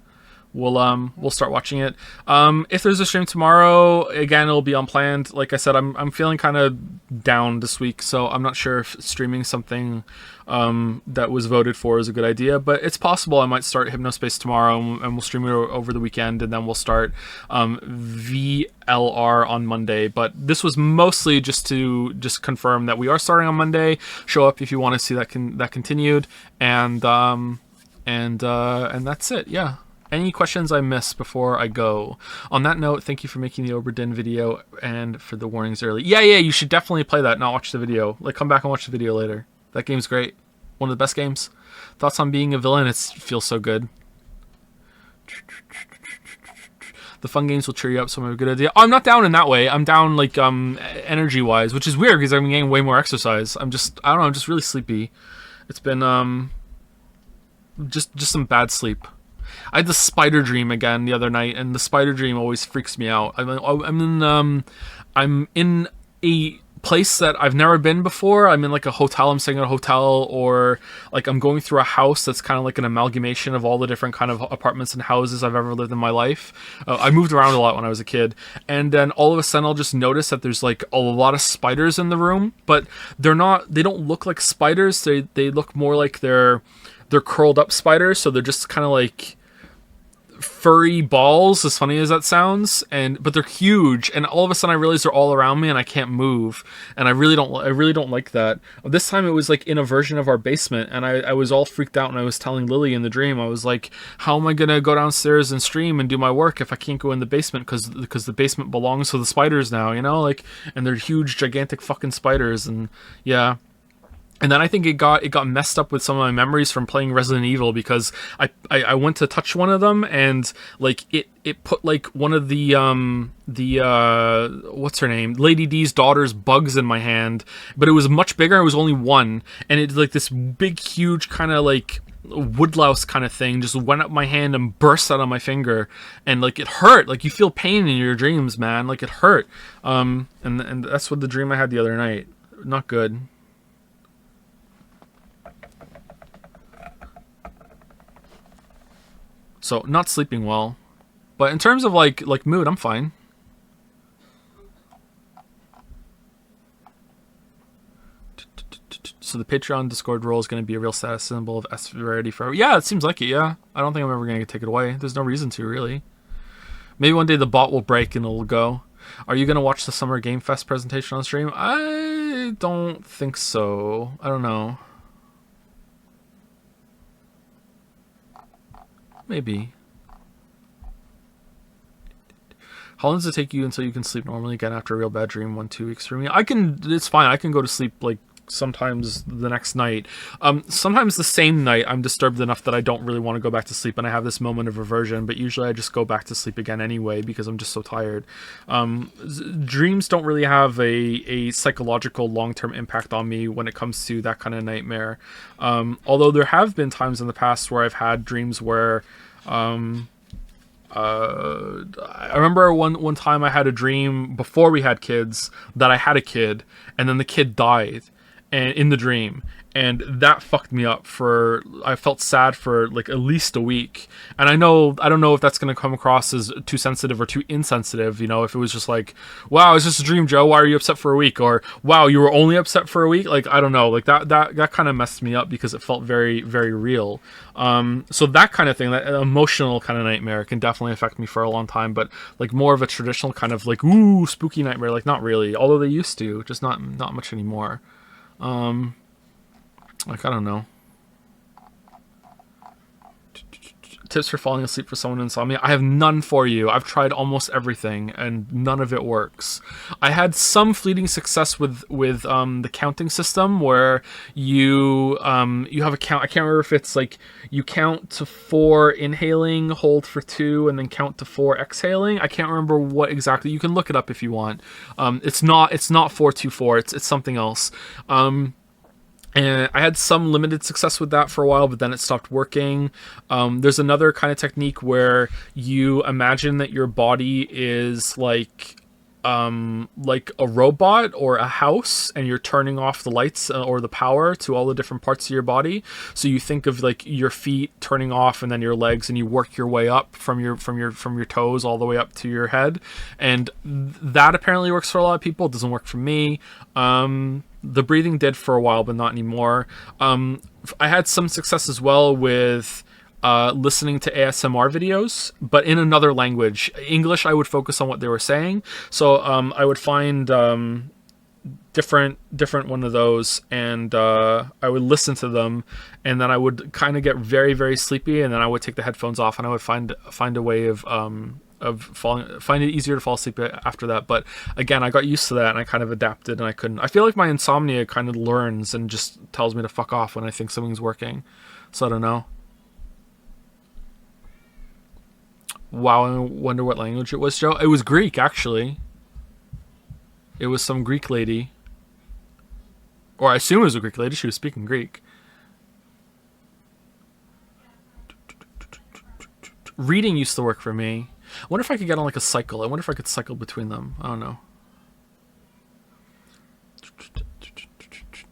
start watching it. If there's a stream tomorrow, again, it'll be unplanned. Like I said, I'm feeling kind of down this week, so I'm not sure if streaming something that was voted for is a good idea, but it's possible I might start Hypnospace tomorrow and we'll stream it over the weekend, and then we'll start VLR on Monday. But this was mostly just to confirm that we are starting on Monday. Show up if you want to see that continued, and that's it. Yeah. Any questions I missed before I go? On that note, thank you for making the Oberdin video and for the warnings early. Yeah, you should definitely play that, not watch the video. Like, come back and watch the video later. That game's great. One of the best games. Thoughts on being a villain? It feels so good. The fun games will cheer you up, so I'm a good idea. Oh, I'm not down in that way. I'm down, like, energy-wise, which is weird because I'm getting way more exercise. I don't know, I'm just really sleepy. It's been, just some bad sleep. I had the spider dream again the other night, and the spider dream always freaks me out. I'm in a place that I've never been before. I'm in like a hotel. I'm staying at a hotel, or like I'm going through a house that's kind of like an amalgamation of all the different kind of apartments and houses I've ever lived in my life. I moved around a lot when I was a kid, and then all of a sudden I'll just notice that there's like a lot of spiders in the room, but they don't look like spiders. They look more like they're curled up spiders, so they're just kind of like furry balls, as funny as that sounds, but they're huge, and all of a sudden I realize they're all around me and I can't move, and I really don't like that. This time it was like in a version of our basement, and I was all freaked out, and I was telling Lily in the dream, I was like, how am I gonna go downstairs and stream and do my work if I can't go in the basement because the basement belongs to the spiders now, you know, like, and they're huge gigantic fucking spiders. And yeah. And then I think it got messed up with some of my memories from playing Resident Evil, because I went to touch one of them, and like it put like one of the what's her name, Lady D's daughter's bugs in my hand, but it was much bigger. It was only one, and it's like this big huge kind of like woodlouse kind of thing just went up my hand and burst out of my finger, and like it hurt. Like you feel pain in your dreams, man. Like it hurt. And that's what the dream I had the other night. Not good. So, not sleeping well. But in terms of, like mood, I'm fine. So the Patreon Discord role is going to be a real status symbol of S-Verity forever. Yeah, it seems like it, yeah. I don't think I'm ever going to take it away. There's no reason to, really. Maybe one day the bot will break and it'll go. Are you going to watch the Summer Game Fest presentation on stream? I don't think so. I don't know. Maybe. How long does it take you until you can sleep normally again after a real bad dream? 1-2 weeks for me. It's fine. I can go to sleep like sometimes the next night. Sometimes the same night I'm disturbed enough that I don't really want to go back to sleep, and I have this moment of reversion, but usually I just go back to sleep again anyway because I'm just so tired. Dreams don't really have a psychological long-term impact on me when it comes to that kind of nightmare. Although there have been times in the past where I've had dreams where I remember one time I had a dream before we had kids that I had a kid, and then the kid died, and in the dream, and that fucked me up for. I felt sad for like at least a week, and I don't know if that's gonna come across as too sensitive or too insensitive. You know, if it was just like, wow, it's just a dream, Joe. Why are you upset for a week? Or wow, you were only upset for a week. Like I don't know, like that kind of messed me up because it felt very very real. So that kind of thing, that emotional kind of nightmare can definitely affect me for a long time, but like more of a traditional kind of like, ooh, spooky nightmare, like not really, although they used to, just not much anymore. Like, I don't know. Tips for falling asleep for someone with insomnia. I have none for you. I've tried almost everything and none of it works. I had some fleeting success with the counting system where you have a count. I can't remember if it's like you count to 4 inhaling, hold for 2, and then count to 4 exhaling. I can't remember what exactly. You can look it up if you want. It's not 4-2-4. It's something else. And I had some limited success with that for a while, but then it stopped working. There's another kind of technique where you imagine that your body is like a robot or a house, and you're turning off the lights or the power to all the different parts of your body. So you think of like your feet turning off, and then your legs, and you work your way up from your toes all the way up to your head. And that apparently works for a lot of people. It doesn't work for me. The breathing did for a while, but not anymore. I had some success as well with listening to ASMR videos, but in another language. English, I would focus on what they were saying. So I would find different one of those, and I would listen to them, and then I would kind of get very, very sleepy, and then I would take the headphones off, and I would find a way of find it easier to fall asleep after that. But again, I got used to that, and I kind of adapted, and I feel like my insomnia kind of learns and just tells me to fuck off when I think something's working. So I don't know. Wow, I wonder what language it was, Joe. It was Greek, actually. It was some Greek lady. Or I assume it was a Greek lady. She was speaking Greek. Reading used to work for me. I wonder if I could get on like a cycle. I wonder if I could cycle between them. I don't know.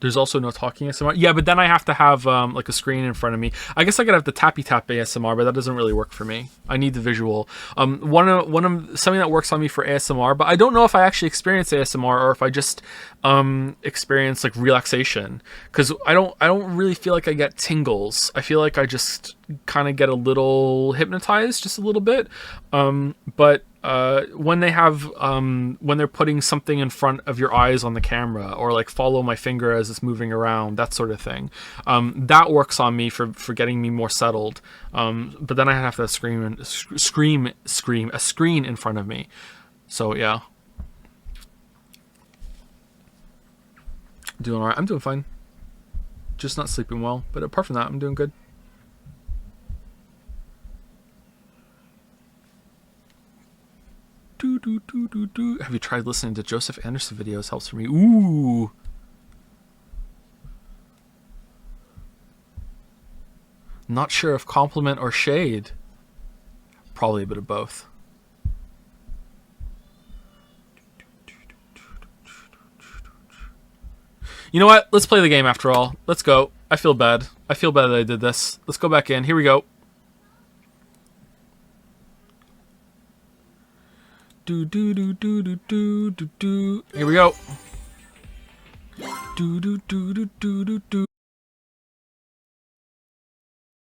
There's also no talking ASMR. Yeah, but then I have to have like a screen in front of me. I guess I could have the tappy tap ASMR, but that doesn't really work for me. I need the visual. One of something that works on me for ASMR, but I don't know if I actually experience ASMR or if I just experience like relaxation, because I don't really feel like I get tingles. I feel like I just kind of get a little hypnotized, just a little bit. But when they have when they're putting something in front of your eyes on the camera, or like follow my finger as it's moving around, that sort of thing, that works on me for getting me more settled. But then I have to scream a screen in front of me. So yeah, doing all right. I'm doing fine, just not sleeping well, but apart from that, I'm doing good. Have you tried listening to Joseph Anderson videos? Helps for me. Ooh. Not sure if compliment or shade. Probably a bit of both. You know what? Let's play the game after all. Let's go. I feel bad. I feel bad that I did this. Let's go back in. Here we go. Here we go.